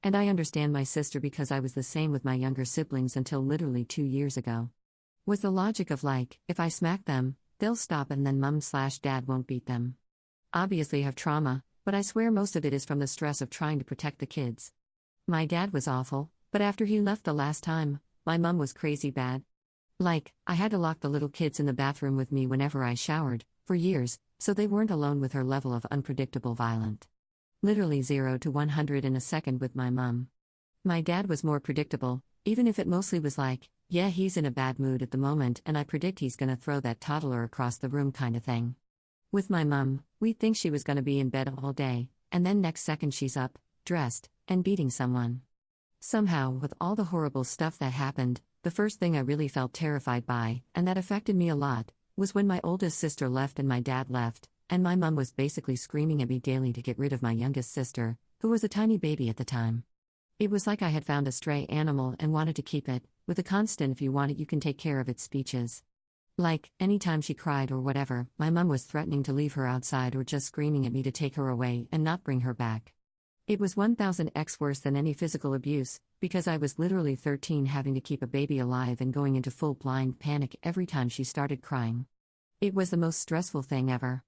And I understand my sister because I was the same with my younger siblings until literally 2 years ago. Was the logic of like, if I smack them, they'll stop and then mum/dad won't beat them. Obviously have trauma, but I swear most of it is from the stress of trying to protect the kids. My dad was awful, but after he left the last time, my mum was crazy bad. Like, I had to lock the little kids in the bathroom with me whenever I showered, for years, so they weren't alone with her level of unpredictable violent. Literally 0 to 100 in a second with my mum. My dad was more predictable, even if it mostly was like, yeah, he's in a bad mood at the moment and I predict he's gonna throw that toddler across the room kinda thing. With my mum, we'd think she was gonna be in bed all day, and then next second she's up, dressed, and beating someone. Somehow, with all the horrible stuff that happened, the first thing I really felt terrified by, and that affected me a lot, was when my oldest sister left and my dad left, and my mum was basically screaming at me daily to get rid of my youngest sister, who was a tiny baby at the time. It was like I had found a stray animal and wanted to keep it, with a constant "if you want it you can take care of it" speeches. Like, anytime she cried or whatever, my mum was threatening to leave her outside or just screaming at me to take her away and not bring her back. It was 1000x worse than any physical abuse, because I was literally 13 having to keep a baby alive and going into full blind panic every time she started crying. It was the most stressful thing ever.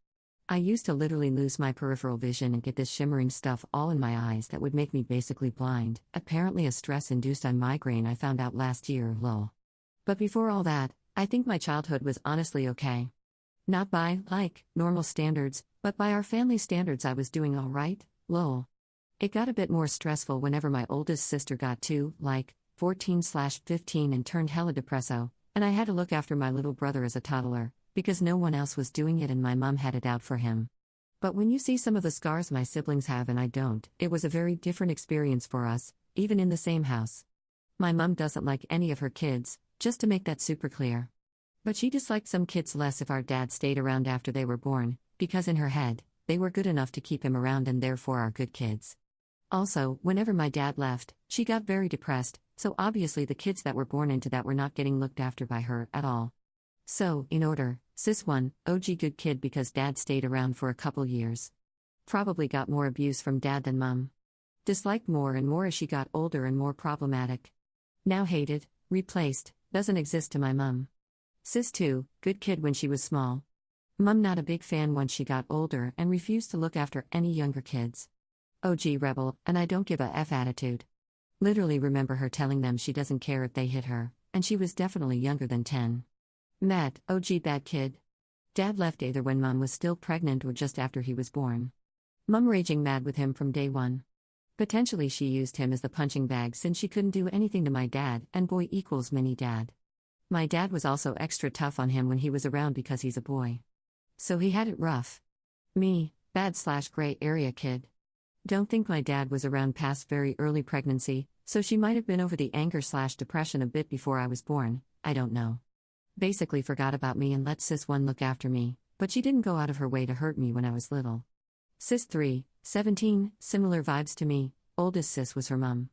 I used to literally lose my peripheral vision and get this shimmering stuff all in my eyes that would make me basically blind, apparently a stress-induced migraine I found out last year, lol. But before all that, I think my childhood was honestly okay. Not by, like, normal standards, but by our family standards I was doing alright, lol. It got a bit more stressful whenever my oldest sister got to, like, 14/15 and turned hella depresso, and I had to look after my little brother as a toddler, because no one else was doing it and my mum had it out for him. But when you see some of the scars my siblings have and I don't, it was a very different experience for us, even in the same house. My mum doesn't like any of her kids, just to make that super clear. But she disliked some kids less if our dad stayed around after they were born, because in her head, they were good enough to keep him around and therefore are good kids. Also, whenever my dad left, she got very depressed, so obviously the kids that were born into that were not getting looked after by her at all. So, in order, Sis 1, OG good kid because dad stayed around for a couple years. Probably got more abuse from dad than mum. Disliked more and more as she got older and more problematic. Now hated, replaced, doesn't exist to my mum. Sis 2, good kid when she was small. Mum not a big fan once she got older and refused to look after any younger kids. OG rebel, and I don't give a F attitude. Literally remember her telling them she doesn't care if they hit her, and she was definitely younger than 10. Matt, OG bad kid. Dad left either when mum was still pregnant or just after he was born. Mum raging mad with him from day one. Potentially she used him as the punching bag since she couldn't do anything to my dad, and boy equals mini dad. My dad was also extra tough on him when he was around because he's a boy. So he had it rough. Me, bad/gray area kid. Don't think my dad was around past very early pregnancy, so she might have been over the anger/depression a bit before I was born, I don't know. Basically forgot about me and let Sis 1 look after me, but she didn't go out of her way to hurt me when I was little. Sis 3, 17, similar vibes to me, oldest sis was her mum.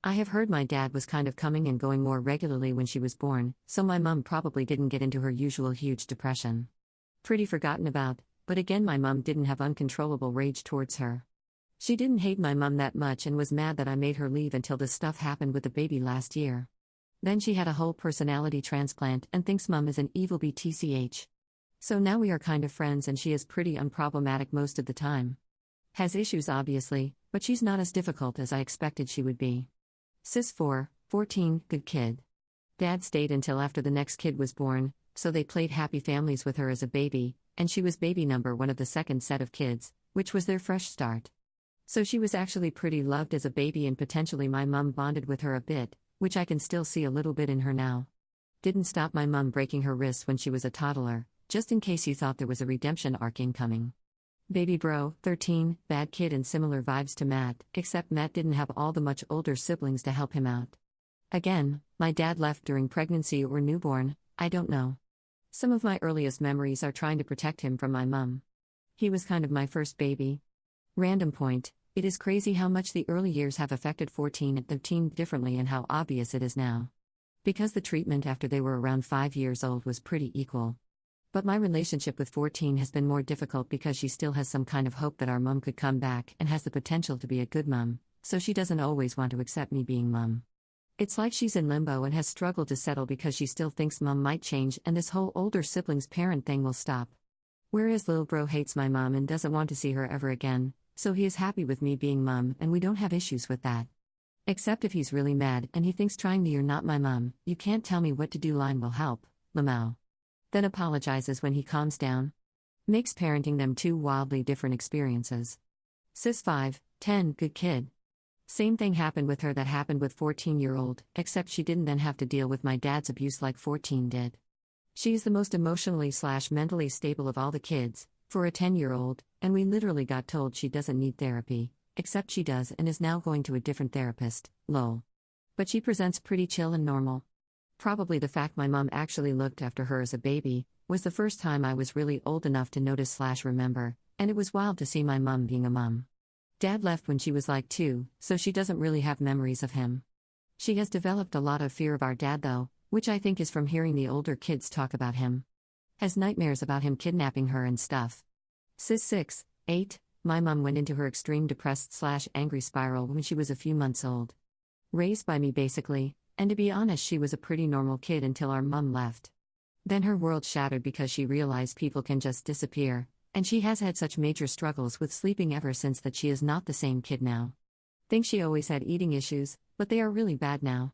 I have heard my dad was kind of coming and going more regularly when she was born, so my mum probably didn't get into her usual huge depression. Pretty forgotten about, but again my mum didn't have uncontrollable rage towards her. She didn't hate my mum that much and was mad that I made her leave until this stuff happened with the baby last year. Then she had a whole personality transplant and thinks mum is an evil BTCH. So now we are kind of friends and she is pretty unproblematic most of the time. Has issues obviously, but she's not as difficult as I expected she would be. Sis 4, 14, good kid. Dad stayed until after the next kid was born, so they played happy families with her as a baby, and she was baby number 1 of the second set of kids, which was their fresh start. So she was actually pretty loved as a baby and potentially my mum bonded with her a bit, which I can still see a little bit in her now. Didn't stop my mum breaking her wrists when she was a toddler, just in case you thought there was a redemption arc incoming. Baby bro, 13, bad kid and similar vibes to Matt, except Matt didn't have all the much older siblings to help him out. Again, my dad left during pregnancy or newborn, I don't know. Some of my earliest memories are trying to protect him from my mum. He was kind of my first baby. Random point, it is crazy how much the early years have affected 14 and 13 differently and how obvious it is now. Because the treatment after they were around 5 years old was pretty equal. But my relationship with 14 has been more difficult because she still has some kind of hope that our mum could come back and has the potential to be a good mum, so she doesn't always want to accept me being mum. It's like she's in limbo and has struggled to settle because she still thinks mum might change and this whole older siblings parent thing will stop. Whereas little bro hates my mom and doesn't want to see her ever again, so he is happy with me being mum and we don't have issues with that. Except if he's really mad and he thinks trying the "you're not my mum, you can't tell me what to do" line will help, Lamau. Then apologizes when he calms down. Makes parenting them two wildly different experiences. Sis 5, 10, good kid. Same thing happened with her that happened with 14-year-old, except she didn't then have to deal with my dad's abuse like 14 did. She's the most emotionally/mentally stable of all the kids, for a 10-year-old, and we literally got told she doesn't need therapy, except she does and is now going to a different therapist, lol. But she presents pretty chill and normal. Probably the fact my mom actually looked after her as a baby was the first time I was really old enough to notice/remember, and it was wild to see my mom being a mom. Dad left when she was like 2, so she doesn't really have memories of him. She has developed a lot of fear of our dad though, which I think is from hearing the older kids talk about him. Has nightmares about him kidnapping her and stuff. Sis 6, 8, my mom went into her extreme depressed/angry spiral when she was a few months old. Raised by me basically, and to be honest she was a pretty normal kid until our mom left. Then her world shattered because she realized people can just disappear, and she has had such major struggles with sleeping ever since that she is not the same kid now. Think she always had eating issues, but they are really bad now.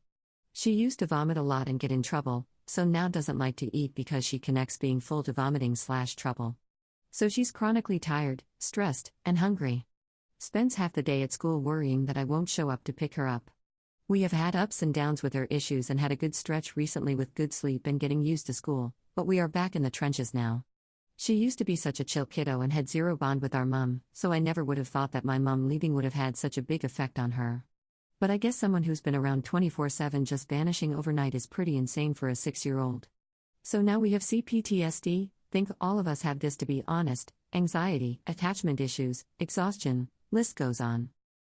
She used to vomit a lot and get in trouble, so now doesn't like to eat because she connects being full to vomiting/trouble. So she's chronically tired, stressed, and hungry. Spends half the day at school worrying that I won't show up to pick her up. We have had ups and downs with her issues and had a good stretch recently with good sleep and getting used to school, but we are back in the trenches now. She used to be such a chill kiddo and had zero bond with our mum, so I never would have thought that my mum leaving would have had such a big effect on her. But I guess someone who's been around 24/7 just vanishing overnight is pretty insane for a 6-year-old. So now we have CPTSD, think all of us have this to be honest, anxiety, attachment issues, exhaustion, list goes on.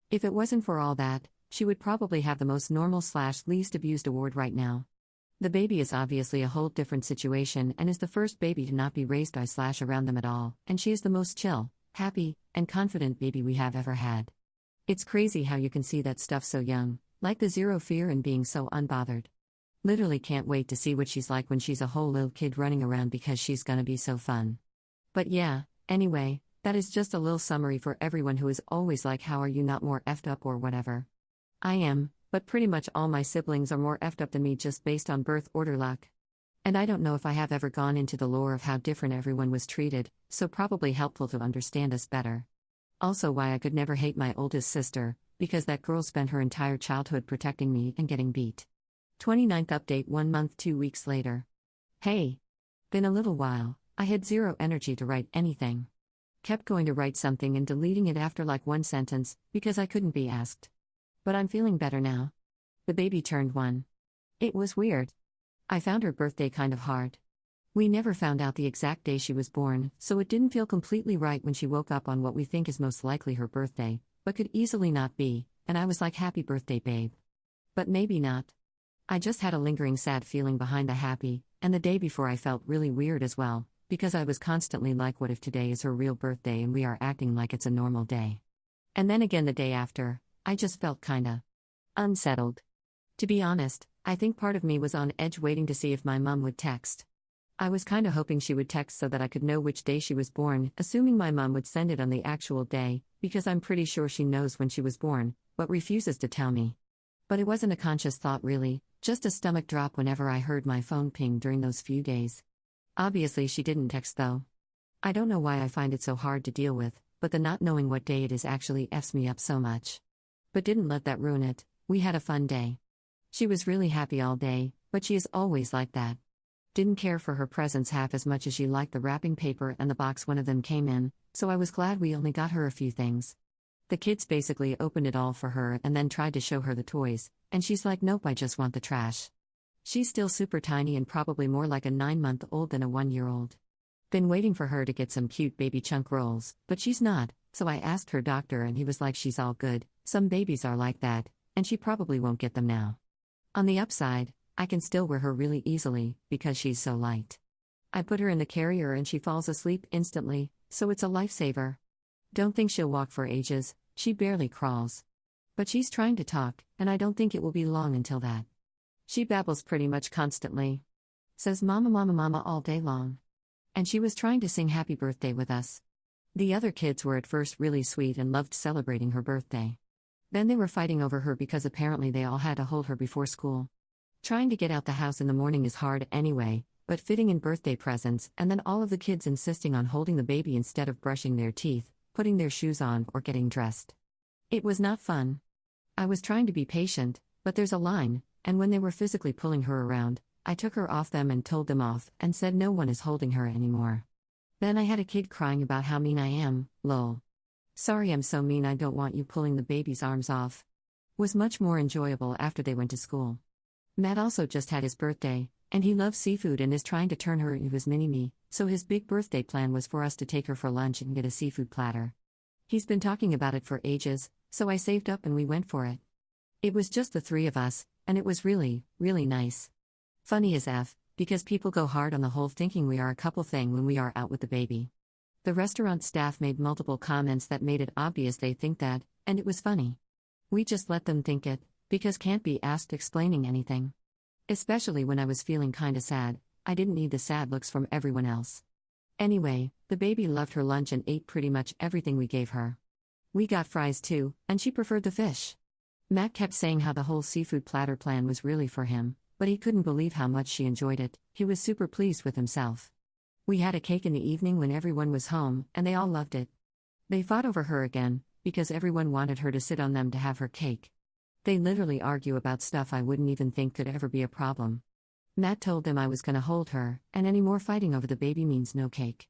If it wasn't for all that, she would probably have the most normal/least abused award right now. The baby is obviously a whole different situation and is the first baby to not be raised by/around them at all, and she is the most chill, happy, and confident baby we have ever had. It's crazy how you can see that stuff so young, like the zero fear and being so unbothered. Literally can't wait to see what she's like when she's a whole little kid running around because she's gonna be so fun. But yeah, anyway, that is just a little summary for everyone who is always like, how are you not more effed up or whatever. I am, but pretty much all my siblings are more effed up than me just based on birth order luck. And I don't know if I have ever gone into the lore of how different everyone was treated, so probably helpful to understand us better. Also why I could never hate my oldest sister, because that girl spent her entire childhood protecting me and getting beat. 29th update 1 month 2 weeks later. Hey! Been a little while, I had zero energy to write anything. Kept going to write something and deleting it after like one sentence, because I couldn't be asked. But I'm feeling better now. The baby turned 1. It was weird. I found her birthday kind of hard. We never found out the exact day she was born, so it didn't feel completely right when she woke up on what we think is most likely her birthday, but could easily not be, and I was like, happy birthday, babe. But maybe not. I just had a lingering sad feeling behind the happy, and the day before I felt really weird as well, because I was constantly like, what if today is her real birthday and we are acting like it's a normal day? And then again the day after, I just felt kinda unsettled. To be honest, I think part of me was on edge waiting to see if my mum would text. I was kinda hoping she would text so that I could know which day she was born, assuming my mum would send it on the actual day, because I'm pretty sure she knows when she was born, but refuses to tell me. But it wasn't a conscious thought really, just a stomach drop whenever I heard my phone ping during those few days. Obviously she didn't text though. I don't know why I find it so hard to deal with, but the not knowing what day it is actually F's me up so much. But didn't let that ruin it, we had a fun day. She was really happy all day, but she is always like that. Didn't care for her presents half as much as she liked the wrapping paper and the box one of them came in, so I was glad we only got her a few things. The kids basically opened it all for her and then tried to show her the toys, and she's like, nope, I just want the trash. She's still super tiny and probably more like a 9-month-old than a 1-year-old. Been waiting for her to get some cute baby chunk rolls, but she's not, so I asked her doctor and he was like, she's all good, some babies are like that, and she probably won't get them now. On the upside, I can still wear her really easily, because she's so light. I put her in the carrier and she falls asleep instantly, so it's a lifesaver. Don't think she'll walk for ages, she barely crawls. But she's trying to talk, and I don't think it will be long until that. She babbles pretty much constantly. Says mama mama mama all day long. And she was trying to sing happy birthday with us. The other kids were at first really sweet and loved celebrating her birthday. Then they were fighting over her because apparently they all had to hold her before school. Trying to get out the house in the morning is hard anyway, but fitting in birthday presents and then all of the kids insisting on holding the baby instead of brushing their teeth, putting their shoes on or getting dressed. It was not fun. I was trying to be patient, but there's a line, and when they were physically pulling her around, I took her off them and told them off and said no one is holding her anymore. Then I had a kid crying about how mean I am, lol. Sorry I'm so mean, I don't want you pulling the baby's arms off. Was much more enjoyable after they went to school. Matt also just had his birthday, and he loves seafood and is trying to turn her into his mini-me, so his big birthday plan was for us to take her for lunch and get a seafood platter. He's been talking about it for ages, so I saved up and we went for it. It was just the three of us, and it was really, really nice. Funny as F, because people go hard on the whole thinking we are a couple thing when we are out with the baby. The restaurant staff made multiple comments that made it obvious they think that, and it was funny. We just let them think it, because can't be asked explaining anything. Especially when I was feeling kinda sad, I didn't need the sad looks from everyone else. Anyway, the baby loved her lunch and ate pretty much everything we gave her. We got fries too, and she preferred the fish. Matt kept saying how the whole seafood platter plan was really for him, but he couldn't believe how much she enjoyed it. He was super pleased with himself. We had a cake in the evening when everyone was home, and they all loved it. They fought over her again, because everyone wanted her to sit on them to have her cake. They literally argue about stuff I wouldn't even think could ever be a problem. Matt told them I was gonna hold her, and any more fighting over the baby means no cake.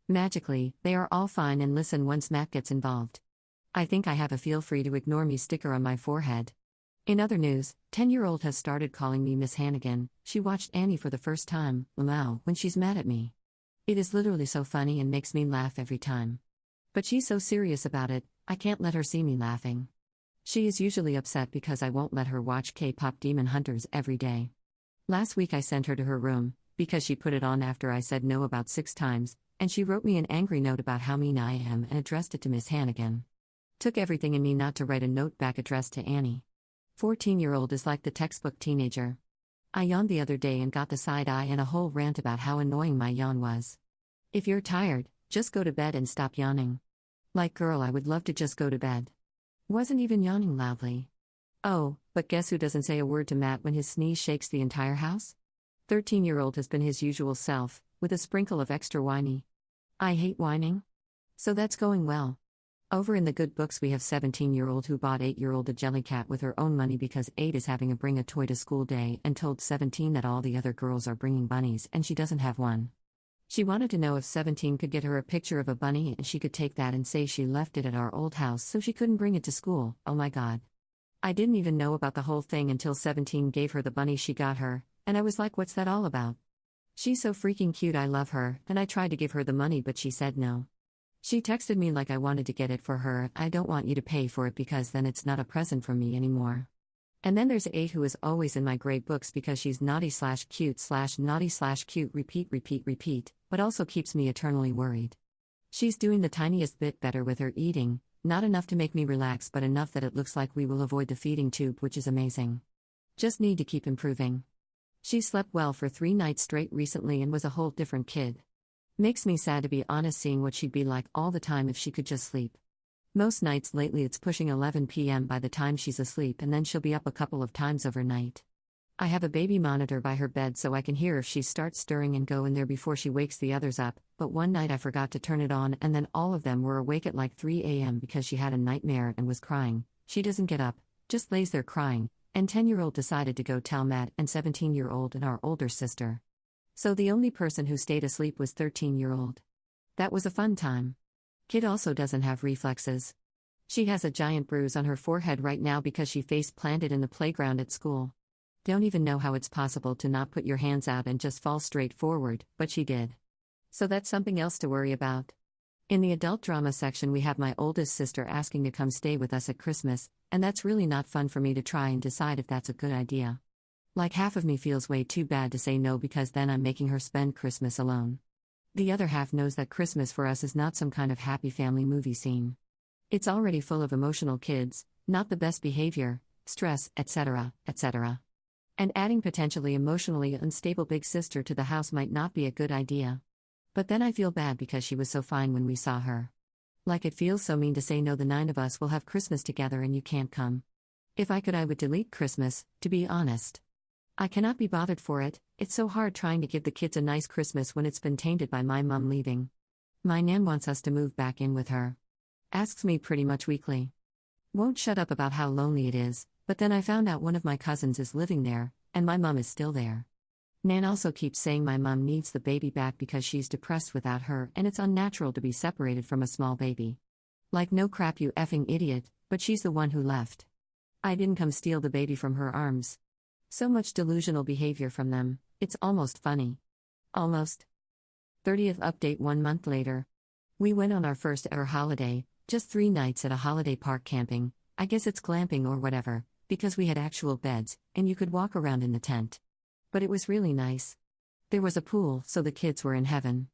Magically, they are all fine and listen once Matt gets involved. I think I have a feel free to ignore me sticker on my forehead. In other news, 10-year-old has started calling me Miss Hannigan. She watched Annie for the first time, when she's mad at me. It is literally so funny and makes me laugh every time. But she's so serious about it, I can't let her see me laughing. She is usually upset because I won't let her watch K-pop Demon Hunters every day. Last week I sent her to her room, because she put it on after I said no about 6 times, and she wrote me an angry note about how mean I am and addressed it to Miss Hannigan. Took everything in me not to write a note back addressed to Annie. 14-year-old is like the textbook teenager. I yawned the other day and got the side eye and a whole rant about how annoying my yawn was. If you're tired, just go to bed and stop yawning. Like girl, I would love to just go to bed. Wasn't even yawning loudly. Oh, but guess who doesn't say a word to Matt when his sneeze shakes the entire house? 13-year-old has been his usual self, with a sprinkle of extra whiny. I hate whining. So that's going well. Over in the good books we have 17-year-old who bought 8-year-old a Jellycat with her own money because 8 is having a bring a toy to school day and told 17 that all the other girls are bringing bunnies and she doesn't have one. She wanted to know if 17 could get her a picture of a bunny and she could take that and say she left it at our old house so she couldn't bring it to school. Oh my god. I didn't even know about the whole thing until 17 gave her the bunny she got her, and I was like, what's that all about? She's so freaking cute, I love her, and I tried to give her the money but she said no. She texted me like I wanted to get it for her. I don't want you to pay for it because then it's not a present from me anymore. And then there's 8 who is always in my grade books because she's naughty/cute/naughty/cute repeat, but also keeps me eternally worried. She's doing the tiniest bit better with her eating, not enough to make me relax but enough that it looks like we will avoid the feeding tube, which is amazing. Just need to keep improving. She slept well for 3 nights straight recently and was a whole different kid. Makes me sad to be honest seeing what she'd be like all the time if she could just sleep. Most nights lately it's pushing 11 p.m. by the time she's asleep and then she'll be up a couple of times overnight. I have a baby monitor by her bed so I can hear if she starts stirring and go in there before she wakes the others up, but one night I forgot to turn it on and then all of them were awake at like 3 a.m. because she had a nightmare and was crying. She doesn't get up, just lays there crying, and 10-year-old decided to go tell Matt and 17-year-old and our older sister. So the only person who stayed asleep was 13-year-old. That was a fun time. Kid also doesn't have reflexes. She has a giant bruise on her forehead right now because she face planted in the playground at school. Don't even know how it's possible to not put your hands out and just fall straight forward, but she did. So that's something else to worry about. In the adult drama section we have my oldest sister asking to come stay with us at Christmas, and that's really not fun for me to try and decide if that's a good idea. Like half of me feels way too bad to say no because then I'm making her spend Christmas alone. The other half knows that Christmas for us is not some kind of happy family movie scene. It's already full of emotional kids, Not the best behavior, stress, etc., etc. And adding potentially emotionally unstable big sister to the house might not be a good idea. But then I feel bad because she was so fine when we saw her. Like it feels so mean to say no, the 9 of us will have Christmas together and you can't come. If I could, I would delete Christmas, to be honest. I cannot be bothered for it. It's so hard trying to give the kids a nice Christmas when it's been tainted by my mum leaving. My nan wants us to move back in with her. Asks me pretty much weekly. Won't shut up about how lonely it is, but then I found out one of my cousins is living there, and my mum is still there. Nan also keeps saying my mum needs the baby back because she's depressed without her and it's unnatural to be separated from a small baby. Like no crap, you effing idiot, but she's the one who left. I didn't come steal the baby from her arms. So much delusional behavior from them, it's almost funny. Almost. 30th update 1 month later. We went on our first ever holiday, just 3 nights at a holiday park camping, I guess it's glamping or whatever, because we had actual beds, and you could walk around in the tent. But it was really nice. There was a pool, so the kids were in heaven.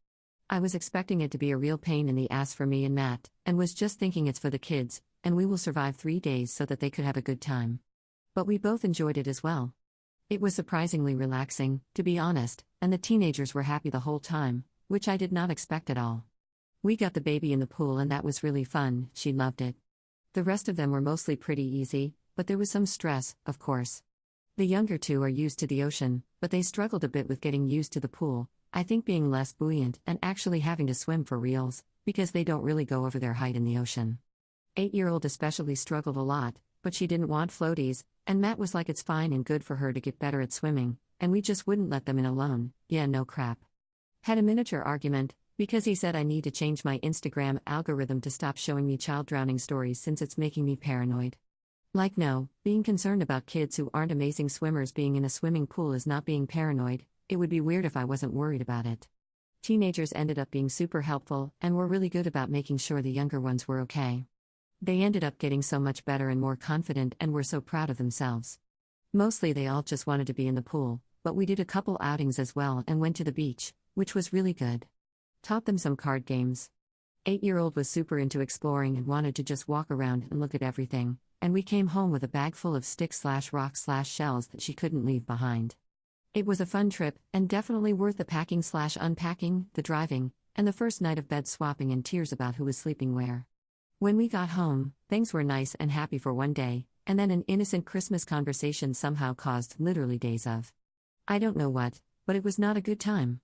I was expecting it to be a real pain in the ass for me and Matt, and was just thinking it's for the kids, and we will survive 3 days so that they could have a good time. But we both enjoyed it as well. It was surprisingly relaxing, to be honest, and the teenagers were happy the whole time, which I did not expect at all. We got the baby in the pool and that was really fun, she loved it. The rest of them were mostly pretty easy, but there was some stress, of course. The younger 2 are used to the ocean, but they struggled a bit with getting used to the pool, I think being less buoyant and actually having to swim for reals, because they don't really go over their height in the ocean. 8-year-old especially struggled a lot, but she didn't want floaties, and Matt was like it's fine and good for her to get better at swimming, and we just wouldn't let them in alone, yeah no crap. Had a miniature argument, because he said I need to change my Instagram algorithm to stop showing me child drowning stories since it's making me paranoid. Like no, being concerned about kids who aren't amazing swimmers being in a swimming pool is not being paranoid, it would be weird if I wasn't worried about it. Teenagers ended up being super helpful and were really good about making sure the younger ones were okay. They ended up getting so much better and more confident and were so proud of themselves. Mostly they all just wanted to be in the pool, but we did a couple outings as well and went to the beach, which was really good. Taught them some card games. 8-year-old was super into exploring and wanted to just walk around and look at everything, and we came home with a bag full of sticks/rocks/shells that she couldn't leave behind. It was a fun trip, and definitely worth the packing/unpacking, the driving, and the first night of bed swapping and tears about who was sleeping where. When we got home, things were nice and happy for one day, and then an innocent Christmas conversation somehow caused literally days of I don't know what, but it was not a good time.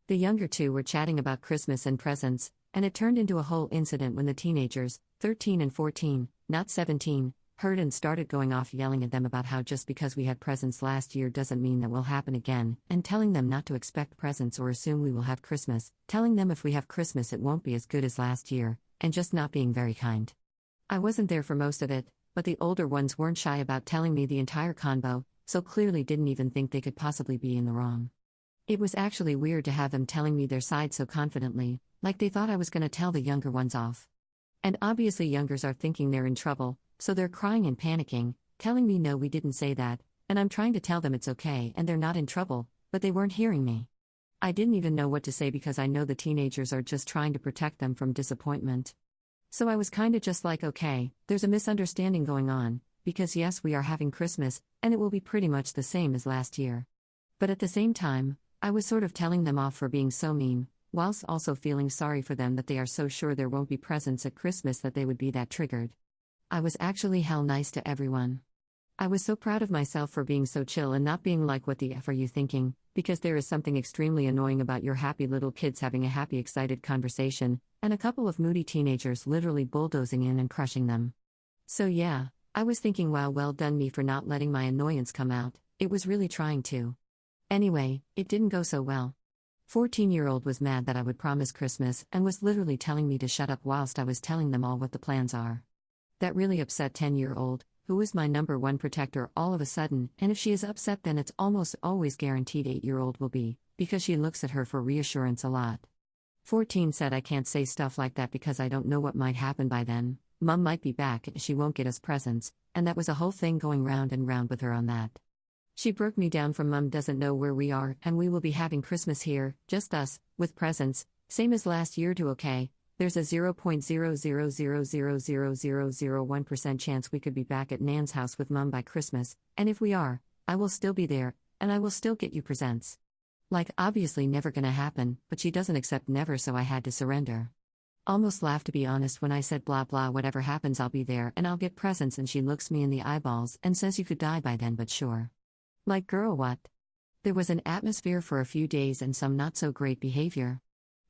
The younger 2 were chatting about Christmas and presents, and it turned into a whole incident when the teenagers, 13 and 14, not 17, heard and started going off yelling at them about how just because we had presents last year doesn't mean that will happen again, and telling them not to expect presents or assume we will have Christmas, telling them if we have Christmas it won't be as good as last year, and just not being very kind. I wasn't there for most of it, but the older ones weren't shy about telling me the entire convo, so clearly didn't even think they could possibly be in the wrong. It was actually weird to have them telling me their side so confidently, like they thought I was going to tell the younger ones off. And obviously youngers are thinking they're in trouble, so they're crying and panicking, telling me no we didn't say that, and I'm trying to tell them it's okay and they're not in trouble, but they weren't hearing me. I didn't even know what to say because I know the teenagers are just trying to protect them from disappointment. So I was kinda just like okay, there's a misunderstanding going on, because yes we are having Christmas, and it will be pretty much the same as last year. But at the same time, I was sort of telling them off for being so mean, whilst also feeling sorry for them that they are so sure there won't be presents at Christmas that they would be that triggered. I was actually hell nice to everyone. I was so proud of myself for being so chill and not being like what the F are you thinking, because there is something extremely annoying about your happy little kids having a happy excited conversation, and a couple of moody teenagers literally bulldozing in and crushing them. So yeah, I was thinking wow well done me for not letting my annoyance come out, it was really trying to. Anyway, it didn't go so well. 14-year-old was mad that I would promise Christmas and was literally telling me to shut up whilst I was telling them all what the plans are. That really upset 10-year-old, who is my number one protector all of a sudden, and if she is upset then it's almost always guaranteed 8-year-old will be, because she looks at her for reassurance a lot. 14 said I can't say stuff like that because I don't know what might happen by then, Mum might be back and she won't get us presents, and that was a whole thing going round and round with her on that. She broke me down from Mum doesn't know where we are and we will be having Christmas here, just us, with presents, same as last year to okay, There's a 0.000000001% chance we could be back at Nan's house with Mum by Christmas, and if we are, I will still be there, and I will still get you presents. Like, obviously never gonna happen, but she doesn't accept never, so I had to surrender. Almost laughed, to be honest, when I said blah blah, whatever happens I'll be there and I'll get presents, and she looks me in the eyeballs and says you could die by then, but sure. Like, girl, what? There was an atmosphere for a few days and some not so great behavior.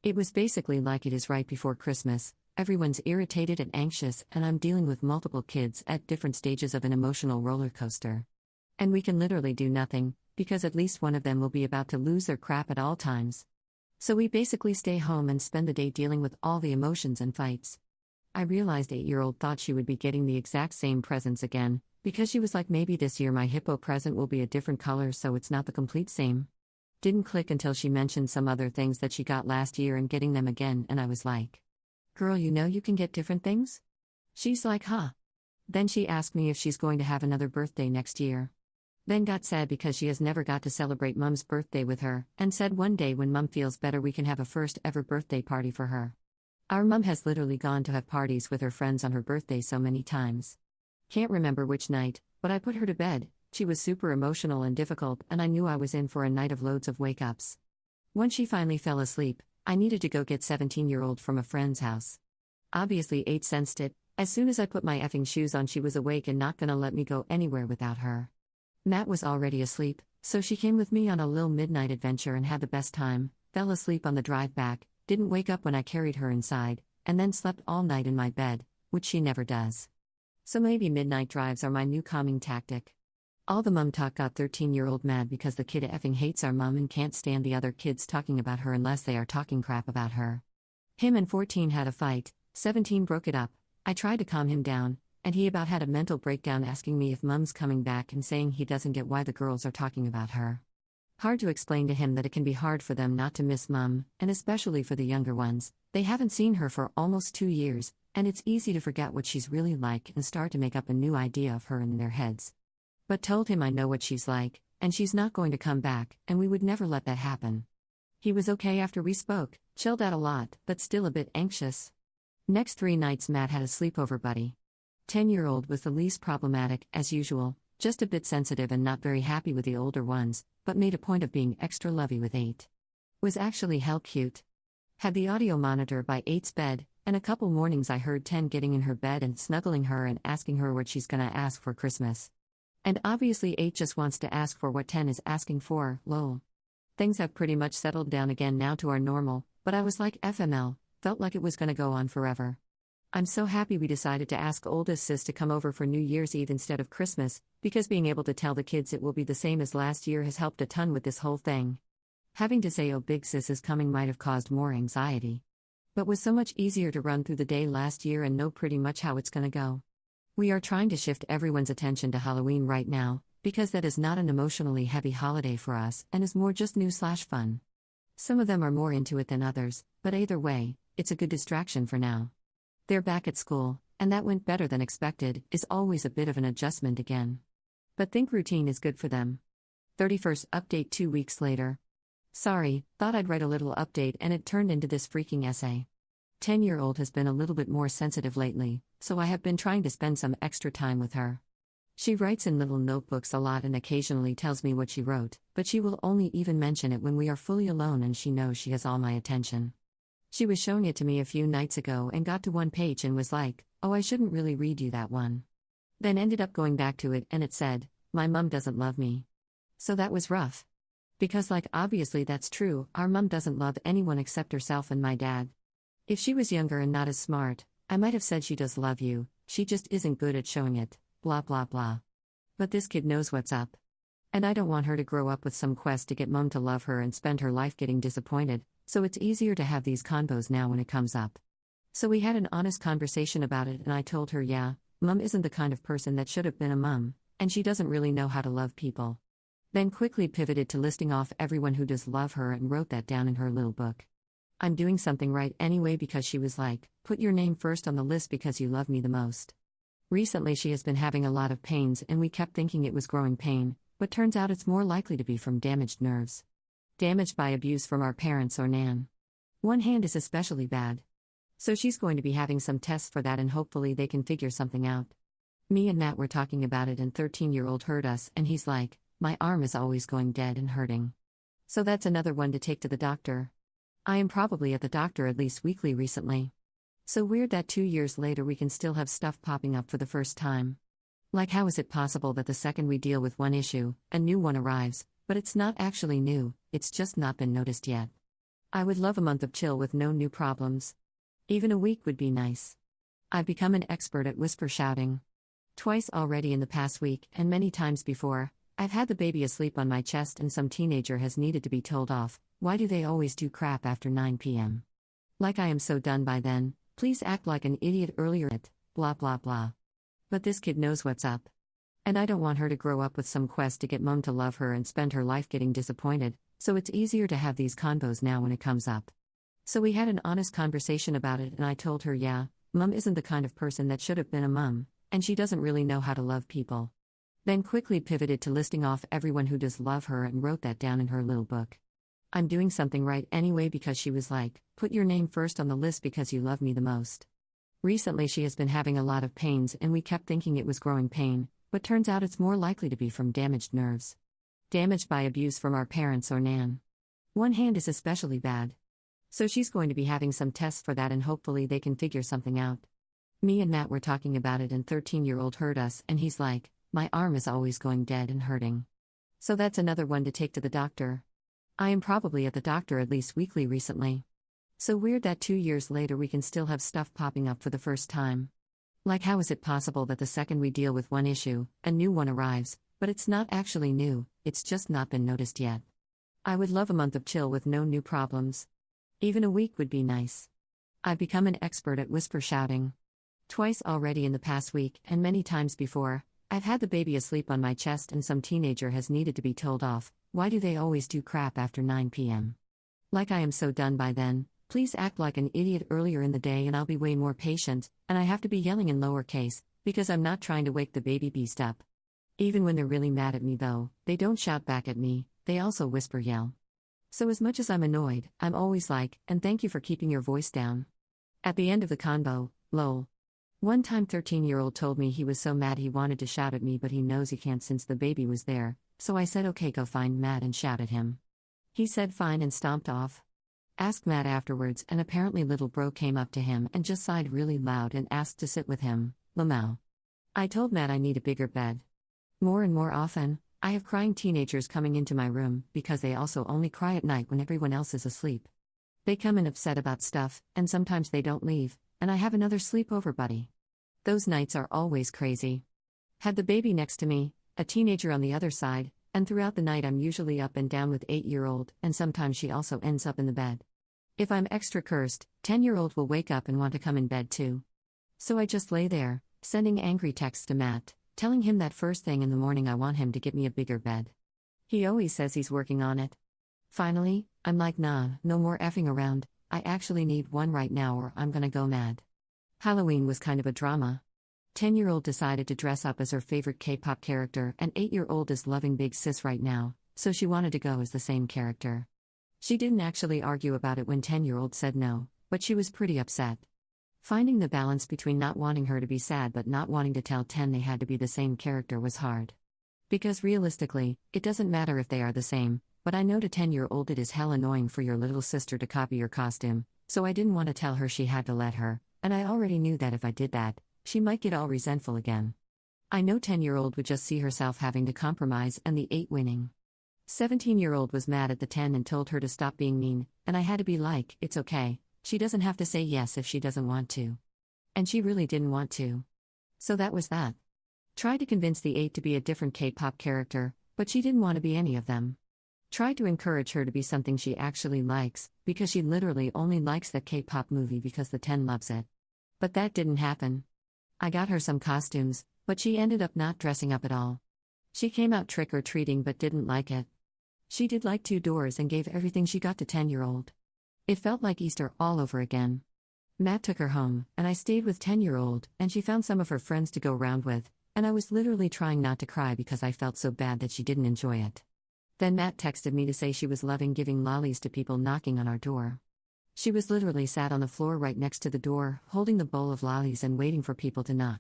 It was basically like it is right before Christmas, everyone's irritated and anxious, and I'm dealing with multiple kids at different stages of an emotional roller coaster. And we can literally do nothing, because at least one of them will be about to lose their crap at all times. So we basically stay home and spend the day dealing with all the emotions and fights. I realized 8-year-old thought she would be getting the exact same presents again, because she was like, maybe this year my hippo present will be a different color so it's not the complete same. Didn't click until she mentioned some other things that she got last year and getting them again, and I was like, girl, you know you can get different things? She's like, huh. Then she asked me if she's going to have another birthday next year. Then got sad because she has never got to celebrate Mum's birthday with her, and said one day when Mum feels better we can have a first ever birthday party for her. Our Mum has literally gone to have parties with her friends on her birthday so many times. Can't remember which night, but I put her to bed. She was super emotional and difficult, and I knew I was in for a night of loads of wake-ups. Once she finally fell asleep, I needed to go get 17-year-old from a friend's house. Obviously 8 sensed it. As soon as I put my effing shoes on, she was awake and not gonna let me go anywhere without her. Matt was already asleep, so she came with me on a little midnight adventure and had the best time, fell asleep on the drive back, didn't wake up when I carried her inside, and then slept all night in my bed, which she never does. So maybe midnight drives are my new calming tactic. All the mum talk got 13-year-old mad because the kid effing hates our mum and can't stand the other kids talking about her unless they are talking crap about her. Him and 14 had a fight, 17 broke it up. I tried to calm him down, and he about had a mental breakdown asking me if Mum's coming back and saying he doesn't get why the girls are talking about her. Hard to explain to him that it can be hard for them not to miss Mum, and especially for the younger ones. They haven't seen her for almost 2 years, and it's easy to forget what she's really like and start to make up a new idea of her in their heads. But told him I know what she's like, and she's not going to come back, and we would never let that happen. He was okay after we spoke, chilled out a lot, but still a bit anxious. Next 3 nights Matt had a sleepover buddy. 10-year-old was the least problematic, as usual, just a bit sensitive and not very happy with the older ones, but made a point of being extra lovey with 8. Was actually hell cute. Had the audio monitor by 8's bed, and a couple mornings I heard 10 getting in her bed and snuggling her and asking her what she's gonna ask for Christmas. And obviously 8 just wants to ask for what 10 is asking for, lol. Things have pretty much settled down again now to our normal, but I was like FML, felt like it was gonna go on forever. I'm so happy we decided to ask oldest sis to come over for New Year's Eve instead of Christmas, because being able to tell the kids it will be the same as last year has helped a ton with this whole thing. Having to say oh big sis is coming might have caused more anxiety. But was so much easier to run through the day last year and know pretty much how it's gonna go. We are trying to shift everyone's attention to Halloween right now, because that is not an emotionally heavy holiday for us and is more just new/fun. Some of them are more into it than others, but either way, it's a good distraction for now. They're back at school, and that went better than expected, is always a bit of an adjustment again. But think routine is good for them. 31st update 2 weeks later. Sorry, thought I'd write a little update and it turned into this freaking essay. 10-year-old has been a little bit more sensitive lately, so I have been trying to spend some extra time with her. She writes in little notebooks a lot and occasionally tells me what she wrote, but she will only even mention it when we are fully alone and she knows she has all my attention. She was showing it to me a few nights ago and got to one page and was like, oh, I shouldn't really read you that one. Then ended up going back to it and it said, my mum doesn't love me. So that was rough. Because like obviously that's true, our mum doesn't love anyone except herself and my dad. If she was younger and not as smart, I might have said she does love you, she just isn't good at showing it, blah blah blah. But this kid knows what's up. And I don't want her to grow up with some quest to get mum to love her and spend her life getting disappointed, so it's easier to have these convos now when it comes up. So we had an honest conversation about it and I told her yeah, mum isn't the kind of person that should have been a mum, and she doesn't really know how to love people. Then quickly pivoted to listing off everyone who does love her and wrote that down in her little book. I'm doing something right anyway because she was like, put your name first on the list because you love me the most. Recently she has been having a lot of pains and we kept thinking it was growing pain, but turns out it's more likely to be from damaged nerves. Damaged by abuse from our parents or Nan. One hand is especially bad. So she's going to be having some tests for that and hopefully they can figure something out. Me and Matt were talking about it and 13-year-old heard us and he's like, my arm is always going dead and hurting. So that's another one to take to the doctor. I am probably at the doctor at least weekly recently. So weird that 2 years later we can still have stuff popping up for the first time. Like, how is it possible that the second we deal with one issue, a new one arrives, but it's not actually new, it's just not been noticed yet. I would love a month of chill with no new problems. Even a week would be nice. I've become an expert at whisper shouting. Twice already in the past week, and many times before, I've had the baby asleep on my chest and some teenager has needed to be told off. Why do they always do crap after 9 p.m.? Like, I am so done by then, please act like an idiot earlier at, blah blah blah. But this kid knows what's up. And I don't want her to grow up with some quest to get mom to love her and spend her life getting disappointed, so it's easier to have these convos now when it comes up. So we had an honest conversation about it and I told her, yeah, mom isn't the kind of person that should have been a mom, and she doesn't really know how to love people. Then quickly pivoted to listing off everyone who does love her and wrote that down in her little book. I'm doing something right anyway because she was like, put your name first on the list because you love me the most. Recently she has been having a lot of pains and we kept thinking it was growing pain, but turns out it's more likely to be from damaged nerves. Damaged by abuse from our parents or Nan. One hand is especially bad. So she's going to be having some tests for that and hopefully they can figure something out. Me and Matt were talking about it and 13-year-old heard us and he's like, my arm is always going dead and hurting. So that's another one to take to the doctor. I am probably at the doctor at least weekly recently. So weird that 2 years later we can still have stuff popping up for the first time. Like, how is it possible that the second we deal with one issue, a new one arrives, but it's not actually new, it's just not been noticed yet. I would love a month of chill with no new problems. Even a week would be nice. I've become an expert at whisper shouting. Twice already in the past week, and many times before, I've had the baby asleep on my chest and some teenager has needed to be told off. Why do they always do crap after 9 p.m.? Like, I am so done by then, please act like an idiot earlier in the day and I'll be way more patient, and I have to be yelling in lowercase, because I'm not trying to wake the baby beast up. Even when they're really mad at me though, they don't shout back at me, they also whisper yell. So as much as I'm annoyed, I'm always like, and thank you for keeping your voice down. At the end of the convo, lol. One time 13-year-old told me he was so mad he wanted to shout at me but he knows he can't since the baby was there, so I said okay, go find Matt and shout at him. He said fine and stomped off. Asked Matt afterwards and apparently little bro came up to him and just sighed really loud and asked to sit with him, Lamau. I told Matt I need a bigger bed. More and more often, I have crying teenagers coming into my room because they also only cry at night when everyone else is asleep. They come in upset about stuff, and sometimes they don't leave, and I have another sleepover buddy. Those nights are always crazy. Had the baby next to me, a teenager on the other side, and throughout the night I'm usually up and down with 8-year-old, and sometimes she also ends up in the bed. If I'm extra cursed, 10-year-old will wake up and want to come in bed too. So I just lay there, sending angry texts to Matt, telling him that first thing in the morning I want him to get me a bigger bed. He always says he's working on it. Finally, I'm like, nah, no more effing around, I actually need one right now or I'm gonna go mad. Halloween was kind of a drama. 10-year-old decided to dress up as her favorite K-pop character and 8-year-old is loving Big Sis right now, so she wanted to go as the same character. She didn't actually argue about it when 10-year-old said no, but she was pretty upset. Finding the balance between not wanting her to be sad but not wanting to tell 10 they had to be the same character was hard. Because realistically, it doesn't matter if they are the same, but I know to 10-year-old it is hell annoying for your little sister to copy your costume, so I didn't want to tell her she had to let her, and I already knew that if I did that, she might get all resentful again. I know 10-year-old would just see herself having to compromise and the 8 winning. 17-year-old was mad at the 10 and told her to stop being mean, and I had to be like, it's okay. She doesn't have to say yes if she doesn't want to. And she really didn't want to. So that was that. Tried to convince the 8 to be a different K-pop character, but she didn't want to be any of them. Tried to encourage her to be something she actually likes, because she literally only likes that K-pop movie because the 10 loves it. But that didn't happen. I got her some costumes, but she ended up not dressing up at all. She came out trick-or-treating but didn't like it. She did like 2 doors and gave everything she got to 10-year-old. It felt like Easter all over again. Matt took her home, and I stayed with 10-year-old, and she found some of her friends to go round with, and I was literally trying not to cry because I felt so bad that she didn't enjoy it. Then Matt texted me to say she was loving giving lollies to people knocking on our door. She was literally sat on the floor right next to the door, holding the bowl of lollies and waiting for people to knock.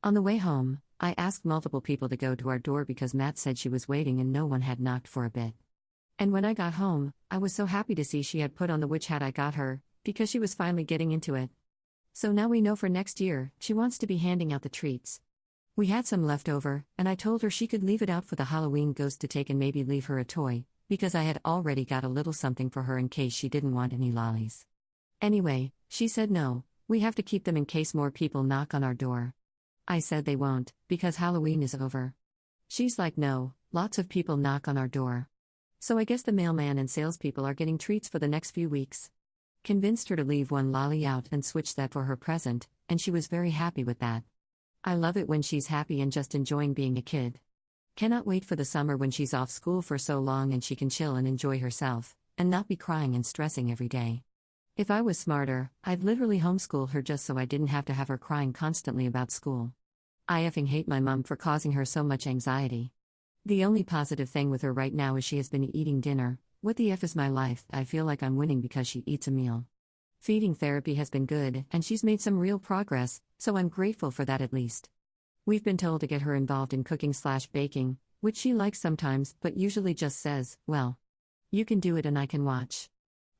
On the way home, I asked multiple people to go to our door because Matt said she was waiting and no one had knocked for a bit. And when I got home, I was so happy to see she had put on the witch hat I got her, because she was finally getting into it. So now we know for next year, she wants to be handing out the treats. We had some left over, and I told her she could leave it out for the Halloween ghost to take and maybe leave her a toy, because I had already got a little something for her in case she didn't want any lollies. Anyway, she said no, we have to keep them in case more people knock on our door. I said they won't, because Halloween is over. She's like no, lots of people knock on our door. So I guess the mailman and salespeople are getting treats for the next few weeks. Convinced her to leave one lolly out and switch that for her present, and she was very happy with that. I love it when she's happy and just enjoying being a kid. Cannot wait for the summer when she's off school for so long and she can chill and enjoy herself, and not be crying and stressing every day. If I was smarter, I'd literally homeschool her just so I didn't have to have her crying constantly about school. I effing hate my mom for causing her so much anxiety. The only positive thing with her right now is she has been eating dinner. What the F is my life? I feel like I'm winning because she eats a meal. Feeding therapy has been good, and she's made some real progress, so I'm grateful for that at least. We've been told to get her involved in cooking/baking, which she likes sometimes, but usually just says, well, you can do it and I can watch.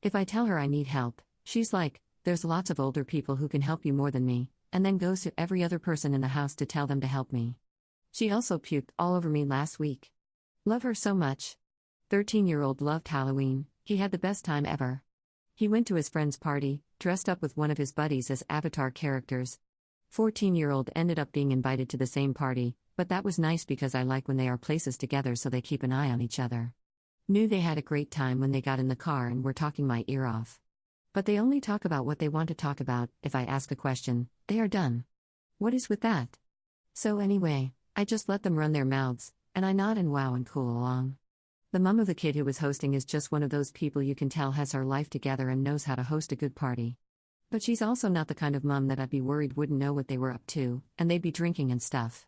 If I tell her I need help, she's like, there's lots of older people who can help you more than me, and then goes to every other person in the house to tell them to help me. She also puked all over me last week. Love her so much. 13-year-old loved Halloween, he had the best time ever. He went to his friend's party, dressed up with one of his buddies as avatar characters. 14-year-old ended up being invited to the same party, but that was nice because I like when they are places together so they keep an eye on each other. Knew they had a great time when they got in the car and were talking my ear off. But they only talk about what they want to talk about. If I ask a question, they are done. What is with that? So anyway, I just let them run their mouths, and I nod and wow and cool along. The mom of the kid who was hosting is just one of those people you can tell has her life together and knows how to host a good party. But she's also not the kind of mom that I'd be worried wouldn't know what they were up to, and they'd be drinking and stuff.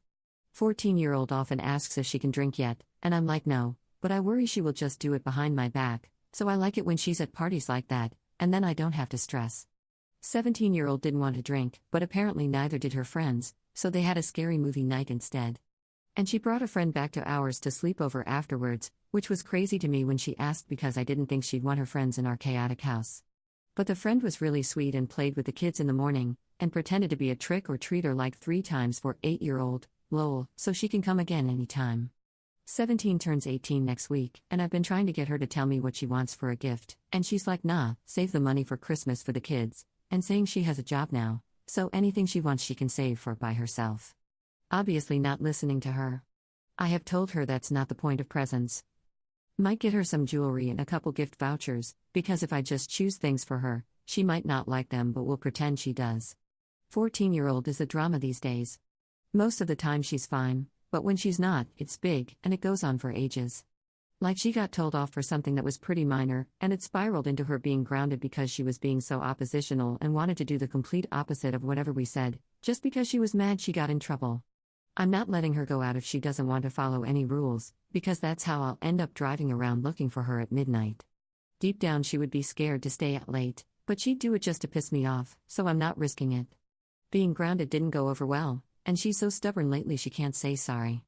14-year-old often asks if she can drink yet, and I'm like no, but I worry she will just do it behind my back, so I like it when she's at parties like that, and then I don't have to stress. 17-year-old didn't want to drink, but apparently neither did her friends, so they had a scary movie night instead. And she brought a friend back to ours to sleep over afterwards, which was crazy to me when she asked because I didn't think she'd want her friends in our chaotic house. But the friend was really sweet and played with the kids in the morning, and pretended to be a trick-or-treater like 3 times for 8-year-old, lol, so she can come again anytime. 17 turns 18 next week, and I've been trying to get her to tell me what she wants for a gift, and she's like nah, save the money for Christmas for the kids, and saying she has a job now, so anything she wants she can save for by herself. Obviously not listening to her. I have told her that's not the point of presents. Might get her some jewelry and a couple gift vouchers, because if I just choose things for her, she might not like them but will pretend she does. 14-year-old is a drama these days. Most of the time she's fine, but when she's not, it's big, and it goes on for ages. Like she got told off for something that was pretty minor, and it spiraled into her being grounded because she was being so oppositional and wanted to do the complete opposite of whatever we said, just because she was mad she got in trouble. I'm not letting her go out if she doesn't want to follow any rules, because that's how I'll end up driving around looking for her at midnight. Deep down she would be scared to stay out late, but she'd do it just to piss me off, so I'm not risking it. Being grounded didn't go over well, and she's so stubborn lately she can't say sorry.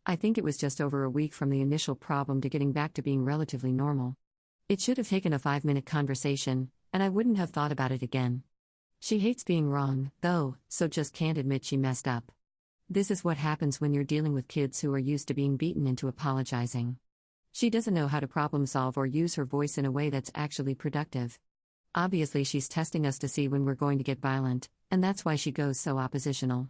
I think it was just over a week from the initial problem to getting back to being relatively normal. It should have taken a 5-minute conversation, and I wouldn't have thought about it again. She hates being wrong, though, so just can't admit she messed up. This is what happens when you're dealing with kids who are used to being beaten into apologizing. She doesn't know how to problem solve or use her voice in a way that's actually productive. Obviously she's testing us to see when we're going to get violent, and that's why she goes so oppositional.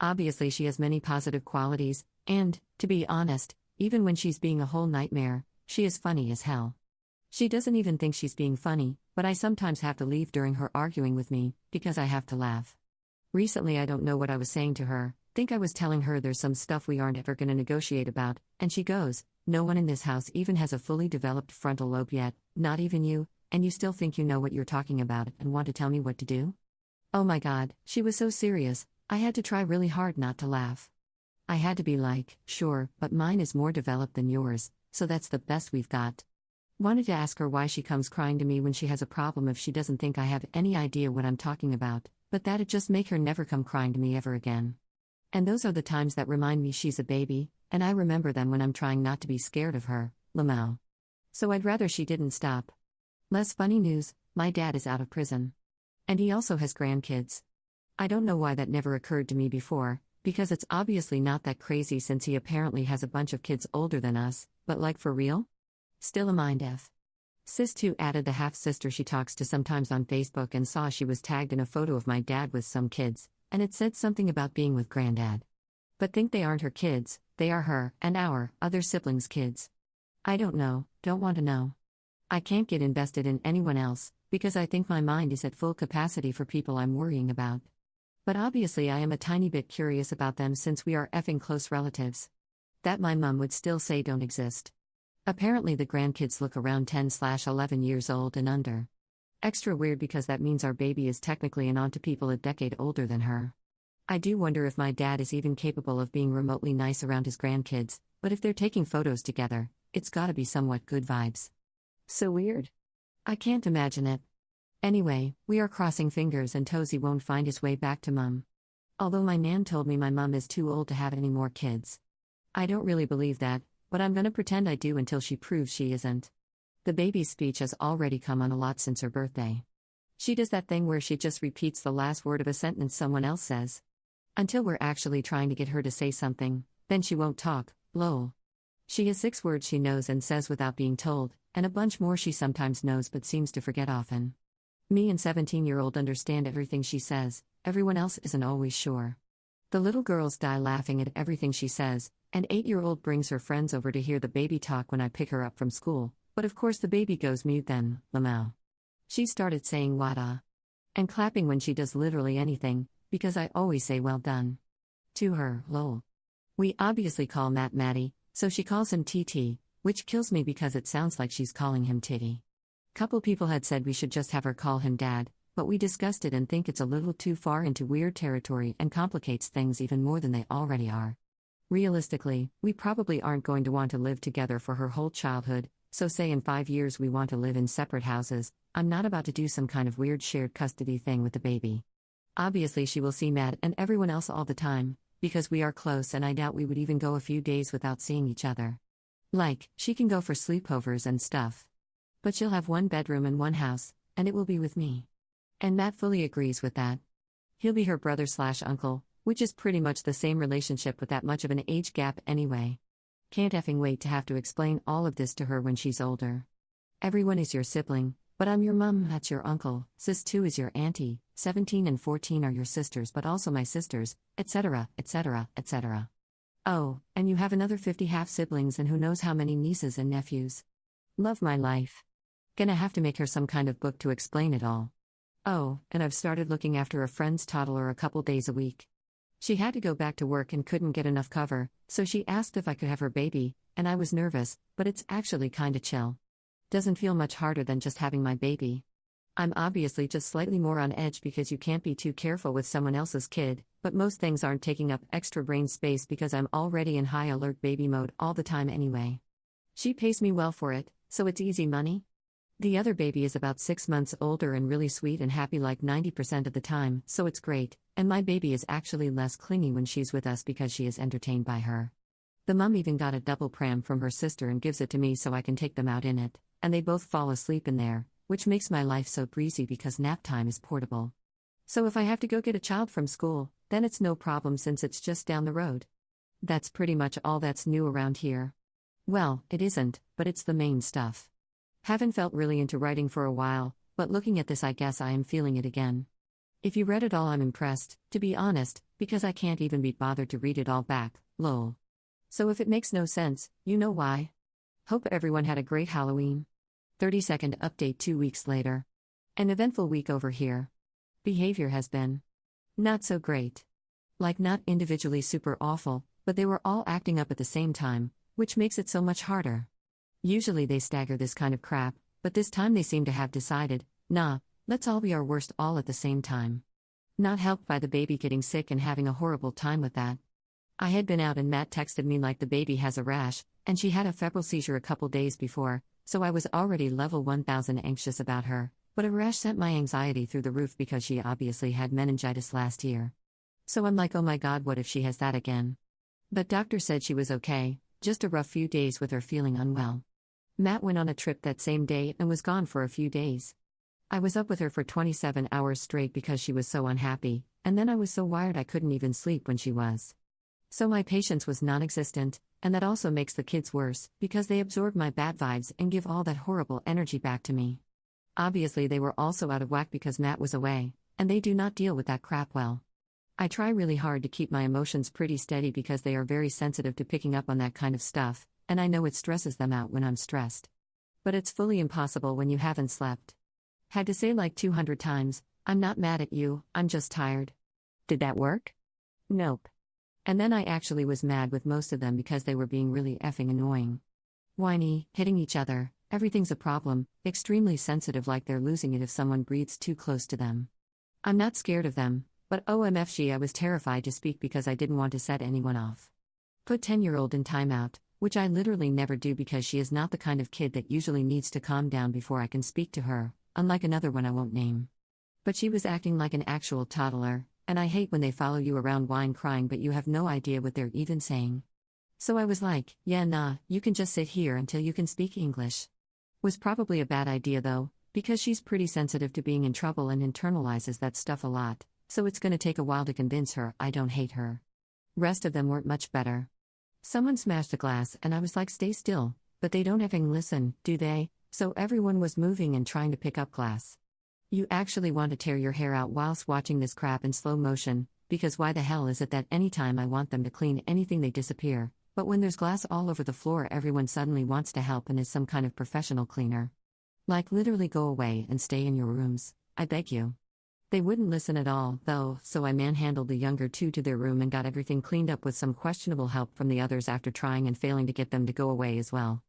Obviously she has many positive qualities, and, to be honest, even when she's being a whole nightmare, she is funny as hell. She doesn't even think she's being funny, but I sometimes have to leave during her arguing with me, because I have to laugh. Recently I don't know what I was saying to her. Think I was telling her there's some stuff we aren't ever gonna negotiate about, and she goes, no one in this house even has a fully developed frontal lobe yet, not even you, and you still think you know what you're talking about and want to tell me what to do? Oh my god, she was so serious, I had to try really hard not to laugh. I had to be like, sure, but mine is more developed than yours, so that's the best we've got. Wanted to ask her why she comes crying to me when she has a problem if she doesn't think I have any idea what I'm talking about, but that'd just make her never come crying to me ever again. And those are the times that remind me she's a baby, and I remember them when I'm trying not to be scared of her, Lamau. So I'd rather she didn't stop. Less funny news, my dad is out of prison. And he also has grandkids. I don't know why that never occurred to me before, because it's obviously not that crazy since he apparently has a bunch of kids older than us, but like for real? Still a mind F. Sis2 added the half-sister she talks to sometimes on Facebook and saw she was tagged in a photo of my dad with some kids, and it said something about being with granddad. But think they aren't her kids, they are her and our other siblings' kids. I don't know, don't want to know. I can't get invested in anyone else, because I think my mind is at full capacity for people I'm worrying about. But obviously I am a tiny bit curious about them since we are effing close relatives. That my mum would still say don't exist. Apparently the grandkids look around 10/11 years old and under. Extra weird because that means our baby is technically an aunt to people a decade older than her. I do wonder if my dad is even capable of being remotely nice around his grandkids, but if they're taking photos together, it's gotta be somewhat good vibes. So weird. I can't imagine it. Anyway, we are crossing fingers and Tozy won't find his way back to mum. Although my nan told me my mum is too old to have any more kids. I don't really believe that, but I'm gonna pretend I do until she proves she isn't. The baby's speech has already come on a lot since her birthday. She does that thing where she just repeats the last word of a sentence someone else says. Until we're actually trying to get her to say something, then she won't talk, lol. She has 6 words she knows and says without being told, and a bunch more she sometimes knows but seems to forget often. Me and 17-year-old understand everything she says, everyone else isn't always sure. The little girls die laughing at everything she says, and 8-year-old brings her friends over to hear the baby talk when I pick her up from school, but of course the baby goes mute then, Lamau. She started saying wada. And clapping when she does literally anything, because I always say well done. To her, lol. We obviously call Matt Matty, so she calls him TT, which kills me because it sounds like she's calling him Titty. Couple people had said we should just have her call him Dad, but we discussed it and think it's a little too far into weird territory and complicates things even more than they already are. Realistically, we probably aren't going to want to live together for her whole childhood, so say in 5 years we want to live in separate houses, I'm not about to do some kind of weird shared custody thing with the baby. Obviously she will see Matt and everyone else all the time, because we are close and I doubt we would even go a few days without seeing each other. Like, she can go for sleepovers and stuff. But she'll have 1 bedroom and 1 house, and it will be with me. And Matt fully agrees with that. He'll be her brother/uncle, which is pretty much the same relationship with that much of an age gap anyway. Can't effing wait to have to explain all of this to her when she's older. Everyone is your sibling, but I'm your mum, that's your uncle, sis2 is your auntie, 17 and 14 are your sisters but also my sisters, etc., etc., etc. Oh, and you have another 50 half-siblings and who knows how many nieces and nephews. Love my life. Gonna have to make her some kind of book to explain it all. Oh, and I've started looking after a friend's toddler a couple days a week. She had to go back to work and couldn't get enough cover, so she asked if I could have her baby, and I was nervous, but it's actually kinda chill. Doesn't feel much harder than just having my baby. I'm obviously just slightly more on edge because you can't be too careful with someone else's kid, but most things aren't taking up extra brain space because I'm already in high alert baby mode all the time anyway. She pays me well for it, so it's easy money. The other baby is about 6 months older and really sweet and happy like 90% of the time, so it's great, and my baby is actually less clingy when she's with us because she is entertained by her. The mum even got a double pram from her sister and gives it to me so I can take them out in it, and they both fall asleep in there, which makes my life so breezy because nap time is portable. So if I have to go get a child from school, then it's no problem since it's just down the road. That's pretty much all that's new around here. Well, it isn't, but it's the main stuff. Haven't felt really into writing for a while, but looking at this I guess I am feeling it again. If you read it all I'm impressed, to be honest, because I can't even be bothered to read it all back, lol. So if it makes no sense, you know why. Hope everyone had a great Halloween. 32nd update 2 weeks later. An eventful week over here. Behavior has been not so great. Like not individually super awful, but they were all acting up at the same time, which makes it so much harder. Usually they stagger this kind of crap, but this time they seem to have decided, nah, let's all be our worst all at the same time. Not helped by the baby getting sick and having a horrible time with that. I had been out and Matt texted me like the baby has a rash, and she had a febrile seizure a couple days before, so I was already level 1000 anxious about her, but a rash sent my anxiety through the roof because she obviously had meningitis last year. So I'm like, oh my god, what if she has that again? But doctor said she was okay, just a rough few days with her feeling unwell. Matt went on a trip that same day and was gone for a few days. I was up with her for 27 hours straight because she was so unhappy, and then I was so wired I couldn't even sleep when she was. So my patience was non-existent, and that also makes the kids worse, because they absorb my bad vibes and give all that horrible energy back to me. Obviously they were also out of whack because Matt was away, and they do not deal with that crap well. I try really hard to keep my emotions pretty steady because they are very sensitive to picking up on that kind of stuff, and I know it stresses them out when I'm stressed. But it's fully impossible when you haven't slept. Had to say like 200 times, I'm not mad at you, I'm just tired. Did that work? Nope. And then I actually was mad with most of them because they were being really effing annoying. Whiny, hitting each other, everything's a problem, extremely sensitive like they're losing it if someone breathes too close to them. I'm not scared of them, but OMFG I was terrified to speak because I didn't want to set anyone off. Put 10-year-old in timeout, which I literally never do because she is not the kind of kid that usually needs to calm down before I can speak to her, unlike another one I won't name. But she was acting like an actual toddler, and I hate when they follow you around whine crying but you have no idea what they're even saying. So I was like, yeah nah, you can just sit here until you can speak English. Was probably a bad idea though, because she's pretty sensitive to being in trouble and internalizes that stuff a lot, so it's gonna take a while to convince her I don't hate her. Rest of them weren't much better. Someone smashed a glass and I was like stay still, but they don't effing listen, do they? So everyone was moving and trying to pick up glass. You actually want to tear your hair out whilst watching this crap in slow motion, because why the hell is it that anytime I want them to clean anything they disappear, but when there's glass all over the floor everyone suddenly wants to help and is some kind of professional cleaner? Like literally go away and stay in your rooms, I beg you. They wouldn't listen at all, though, so I manhandled the younger two to their room and got everything cleaned up with some questionable help from the others after trying and failing to get them to go away as well.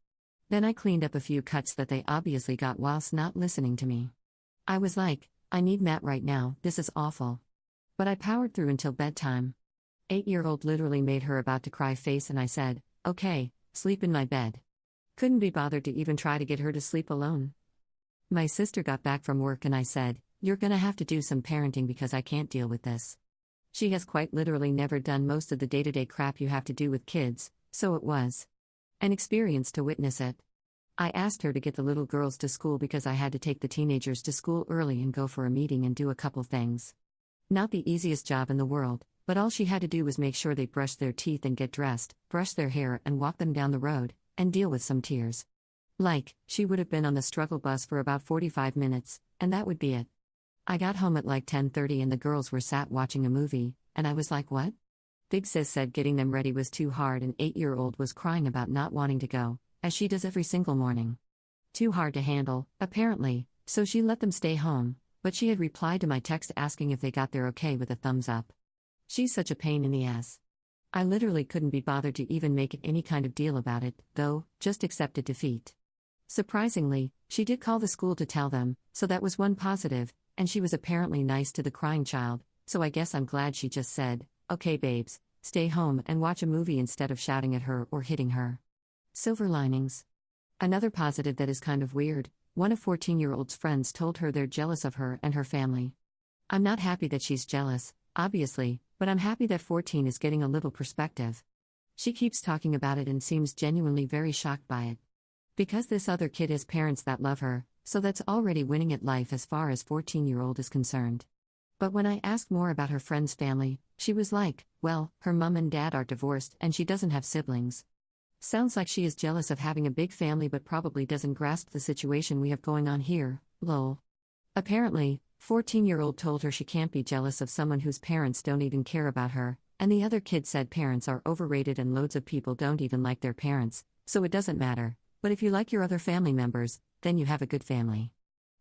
Then I cleaned up a few cuts that they obviously got whilst not listening to me. I was like, I need Matt right now, this is awful. But I powered through until bedtime. 8-year-old literally made her about to cry face and I said, okay, sleep in my bed. Couldn't be bothered to even try to get her to sleep alone. My sister got back from work and I said, you're gonna have to do some parenting because I can't deal with this. She has quite literally never done most of the day-to-day crap you have to do with kids, so it was an experience to witness it. I asked her to get the little girls to school because I had to take the teenagers to school early and go for a meeting and do a couple things. Not the easiest job in the world, but all she had to do was make sure they brushed their teeth and get dressed, brush their hair and walk them down the road, and deal with some tears. Like, she would have been on the struggle bus for about 45 minutes, and that would be it. I got home at like 10:30 and the girls were sat watching a movie, and I was like, what? Big sis said getting them ready was too hard and 8-year-old was crying about not wanting to go, as she does every single morning. Too hard to handle, apparently, so she let them stay home, but she had replied to my text asking if they got there okay with a thumbs up. She's such a pain in the ass. I literally couldn't be bothered to even make any kind of deal about it, though, just accepted defeat. Surprisingly, she did call the school to tell them, so that was one positive, and she was apparently nice to the crying child, so I guess I'm glad she just said, okay babes, stay home and watch a movie instead of shouting at her or hitting her. Silver linings. Another positive that is kind of weird, one of 14-year-old's friends told her they're jealous of her and her family. I'm not happy that she's jealous, obviously, but I'm happy that 14 is getting a little perspective. She keeps talking about it and seems genuinely very shocked by it. Because this other kid has parents that love her, so that's already winning at life as far as 14-year-old is concerned. But when I asked more about her friend's family, she was like, well, her mom and dad are divorced and she doesn't have siblings. Sounds like she is jealous of having a big family but probably doesn't grasp the situation we have going on here, lol. Apparently, 14-year-old told her she can't be jealous of someone whose parents don't even care about her, and the other kid said parents are overrated and loads of people don't even like their parents, so it doesn't matter, but if you like your other family members, then you have a good family.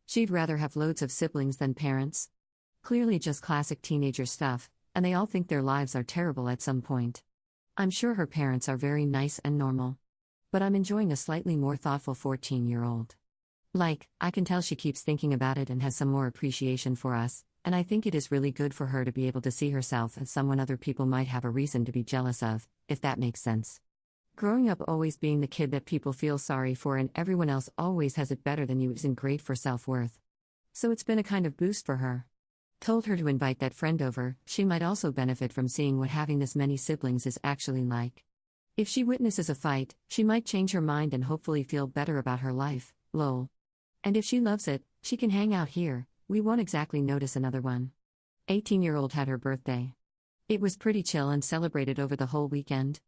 She'd rather have loads of siblings than parents. Clearly just classic teenager stuff, and they all think their lives are terrible at some point. I'm sure her parents are very nice and normal. But I'm enjoying a slightly more thoughtful 14-year-old. Like, I can tell she keeps thinking about it and has some more appreciation for us, and I think it is really good for her to be able to see herself as someone other people might have a reason to be jealous of, if that makes sense. Growing up always being the kid that people feel sorry for and everyone else always has it better than you isn't great for self-worth. So it's been a kind of boost for her. Told her to invite that friend over, she might also benefit from seeing what having this many siblings is actually like. If she witnesses a fight, she might change her mind and hopefully feel better about her life, lol. And if she loves it, she can hang out here, we won't exactly notice another one. 18-year-old had her birthday. It was pretty chill and celebrated over the whole weekend.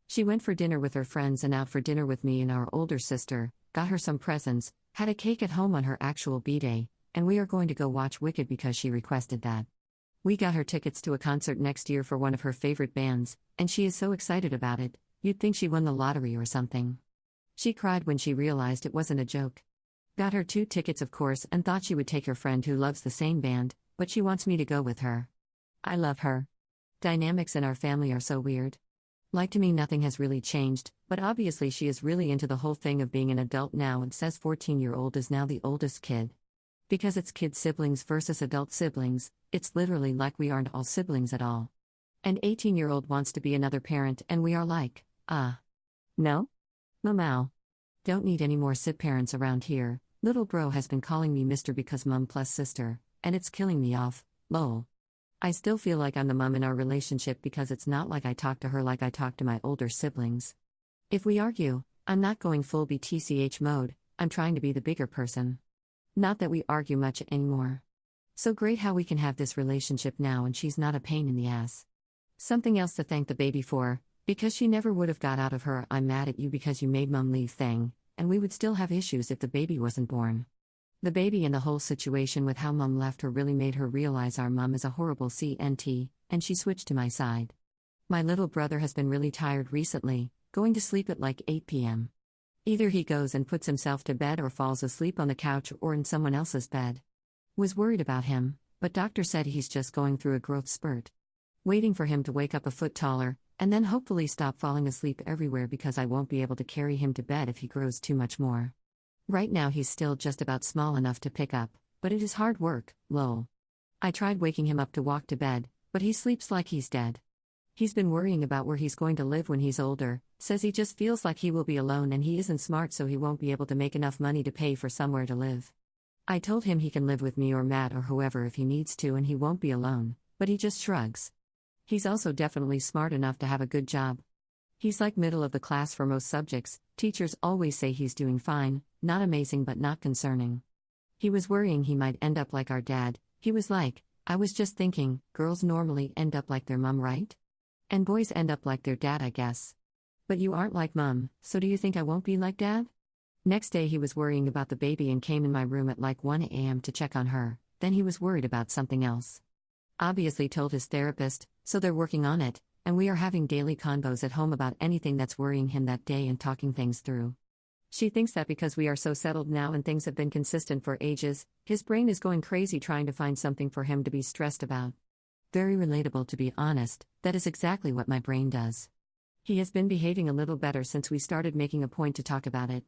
She went for dinner with her friends and out for dinner with me and our older sister, got her some presents, had a cake at home on her actual B-day, and we are going to go watch Wicked because she requested that. We got her tickets to a concert next year for one of her favorite bands, and she is so excited about it, you'd think she won the lottery or something. She cried when she realized it wasn't a joke. Got her 2 tickets of course and thought she would take her friend who loves the same band, but she wants me to go with her. I love her. Dynamics in our family are so weird. Like to me nothing has really changed, but obviously she is really into the whole thing of being an adult now and says 14-year-old is now the oldest kid. Because it's kid siblings versus adult siblings, it's literally like we aren't all siblings at all. And 18-year-old wants to be another parent and we are like, no? Mamau. Don't need any more sib parents around here, little bro has been calling me mister because mum plus sister, and it's killing me off, lol. I still feel like I'm the mum in our relationship because it's not like I talk to her like I talk to my older siblings. If we argue, I'm not going full BTCH mode, I'm trying to be the bigger person. Not that we argue much anymore. So great how we can have this relationship now and she's not a pain in the ass. Something else to thank the baby for, because she never would have got out of her "I'm mad at you because you made mum leave" thing, and we would still have issues if the baby wasn't born. The baby and the whole situation with how mum left her really made her realize our mum is a horrible CNT, and she switched to my side. My little brother has been really tired recently, going to sleep at like 8 p.m. Either he goes and puts himself to bed or falls asleep on the couch or in someone else's bed. Was worried about him, but doctor said he's just going through a growth spurt. Waiting for him to wake up a foot taller, and then hopefully stop falling asleep everywhere because I won't be able to carry him to bed if he grows too much more. Right now he's still just about small enough to pick up, but it is hard work, lol. I tried waking him up to walk to bed, but he sleeps like he's dead. He's been worrying about where he's going to live when he's older, says he just feels like he will be alone and he isn't smart so he won't be able to make enough money to pay for somewhere to live. I told him he can live with me or Matt or whoever if he needs to and he won't be alone, but he just shrugs. He's also definitely smart enough to have a good job. He's like middle of the class for most subjects, teachers always say he's doing fine, not amazing but not concerning. He was worrying he might end up like our dad, he was like, I was just thinking, girls normally end up like their mum, right? And boys end up like their dad, I guess. But you aren't like mum, so do you think I won't be like dad? Next day he was worrying about the baby and came in my room at like 1 a.m. to check on her, then he was worried about something else. Obviously told his therapist, so they're working on it, and we are having daily convos at home about anything that's worrying him that day and talking things through. She thinks that because we are so settled now and things have been consistent for ages, his brain is going crazy trying to find something for him to be stressed about. Very relatable to be honest, that is exactly what my brain does. He has been behaving a little better since we started making a point to talk about it.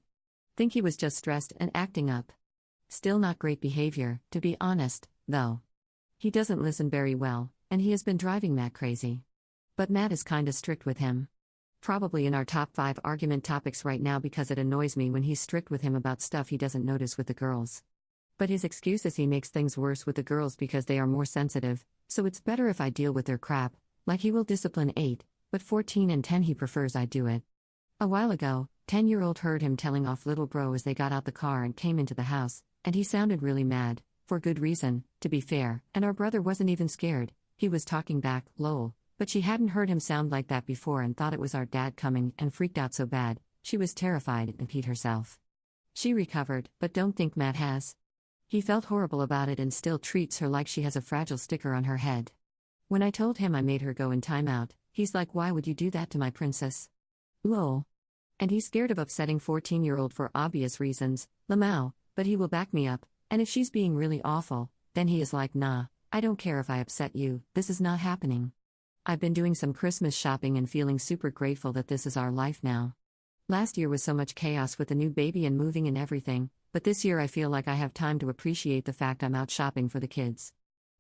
Think he was just stressed and acting up. Still not great behavior, to be honest, though. He doesn't listen very well, and he has been driving Matt crazy. But Matt is kinda strict with him. Probably in our top 5 argument topics right now because it annoys me when he's strict with him about stuff he doesn't notice with the girls. But his excuse is he makes things worse with the girls because they are more sensitive, so it's better if I deal with their crap, like he will discipline 8, but 14 and 10 he prefers I do it. A while ago, 10-year-old heard him telling off little bro as they got out the car and came into the house, and he sounded really mad, for good reason, to be fair, and our brother wasn't even scared, he was talking back, lol. But she hadn't heard him sound like that before and thought it was our dad coming and freaked out so bad, she was terrified and peed herself. She recovered, but don't think Matt has. He felt horrible about it and still treats her like she has a fragile sticker on her head. When I told him I made her go in timeout, he's like, why would you do that to my princess? Lol. And he's scared of upsetting 14-year-old for obvious reasons, lamau, but he will back me up, and if she's being really awful, then he is like, nah, I don't care if I upset you, this is not happening. I've been doing some Christmas shopping and feeling super grateful that this is our life now. Last year was so much chaos with the new baby and moving and everything, but this year I feel like I have time to appreciate the fact I'm out shopping for the kids.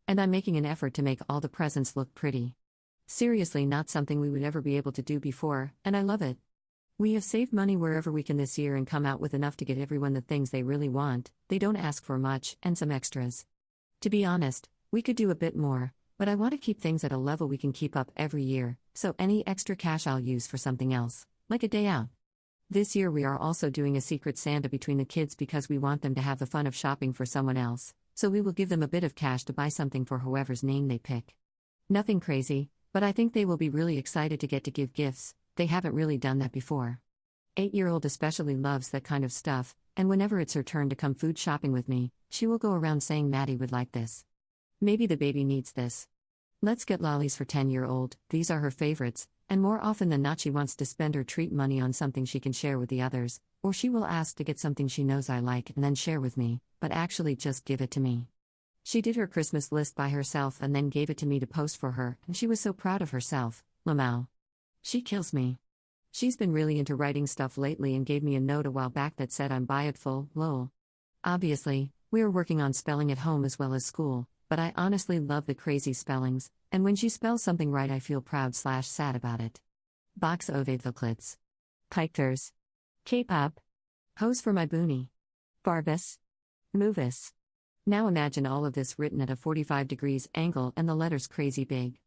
And I'm making an effort to make all the presents look pretty. Seriously, not something we would ever be able to do before, and I love it. We have saved money wherever we can this year and come out with enough to get everyone the things they really want. They don't ask for much, and some extras. To be honest, we could do a bit more, but I want to keep things at a level we can keep up every year, so any extra cash I'll use for something else, like a day out. This year we are also doing a secret Santa between the kids because we want them to have the fun of shopping for someone else, so we will give them a bit of cash to buy something for whoever's name they pick. Nothing crazy, but I think they will be really excited to get to give gifts. They haven't really done that before. 8-year-old especially loves that kind of stuff, and whenever it's her turn to come food shopping with me, she will go around saying Maddie would like this. Maybe the baby needs this. Let's get lollies for 10-year-old, these are her favorites, and more often than not she wants to spend her treat money on something she can share with the others, or she will ask to get something she knows I like and then share with me, but actually just give it to me. She did her Christmas list by herself and then gave it to me to post for her, and she was so proud of herself, Lamau. She kills me. She's been really into writing stuff lately and gave me a note a while back that said I'm biatful, lol. Obviously, we're working on spelling at home as well as school, but I honestly love the crazy spellings, and when she spells something right I feel proud/sad about it. Box of Evelklits. Pikers. K-pop. Hose for my boonie. Barbus. Movis. Now imagine all of this written at a 45 degrees angle and the letters crazy big.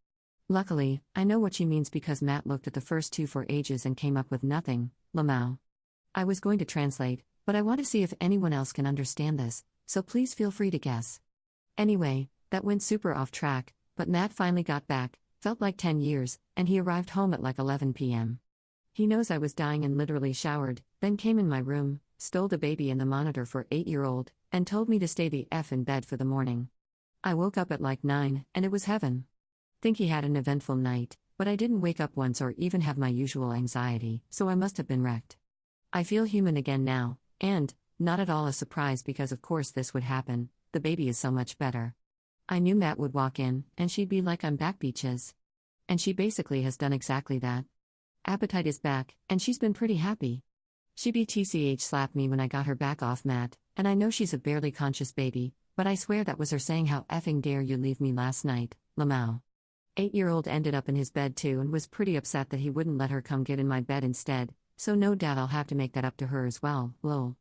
Luckily, I know what she means because Matt looked at the first two for ages and came up with nothing, Lamau. I was going to translate, but I want to see if anyone else can understand this, so please feel free to guess. Anyway, that went super off track, but Matt finally got back, felt like 10 years, and he arrived home at like 11 p.m. He knows I was dying and literally showered, then came in my room, stole the baby and the monitor for 8-year-old, and told me to stay the F in bed for the morning. I woke up at like 9, and it was heaven. Think he had an eventful night, but I didn't wake up once or even have my usual anxiety, so I must have been wrecked. I feel human again now, and, not at all a surprise because of course this would happen, the baby is so much better. I knew Matt would walk in, and she'd be like I'm back beaches. And she basically has done exactly that. Appetite is back, and she's been pretty happy. She BTCH slapped me when I got her back off Matt, and I know she's a barely conscious baby, but I swear that was her saying how effing dare you leave me last night, Lamau. 8-year-old ended up in his bed too and was pretty upset that he wouldn't let her come get in my bed instead, so no doubt I'll have to make that up to her as well, lol.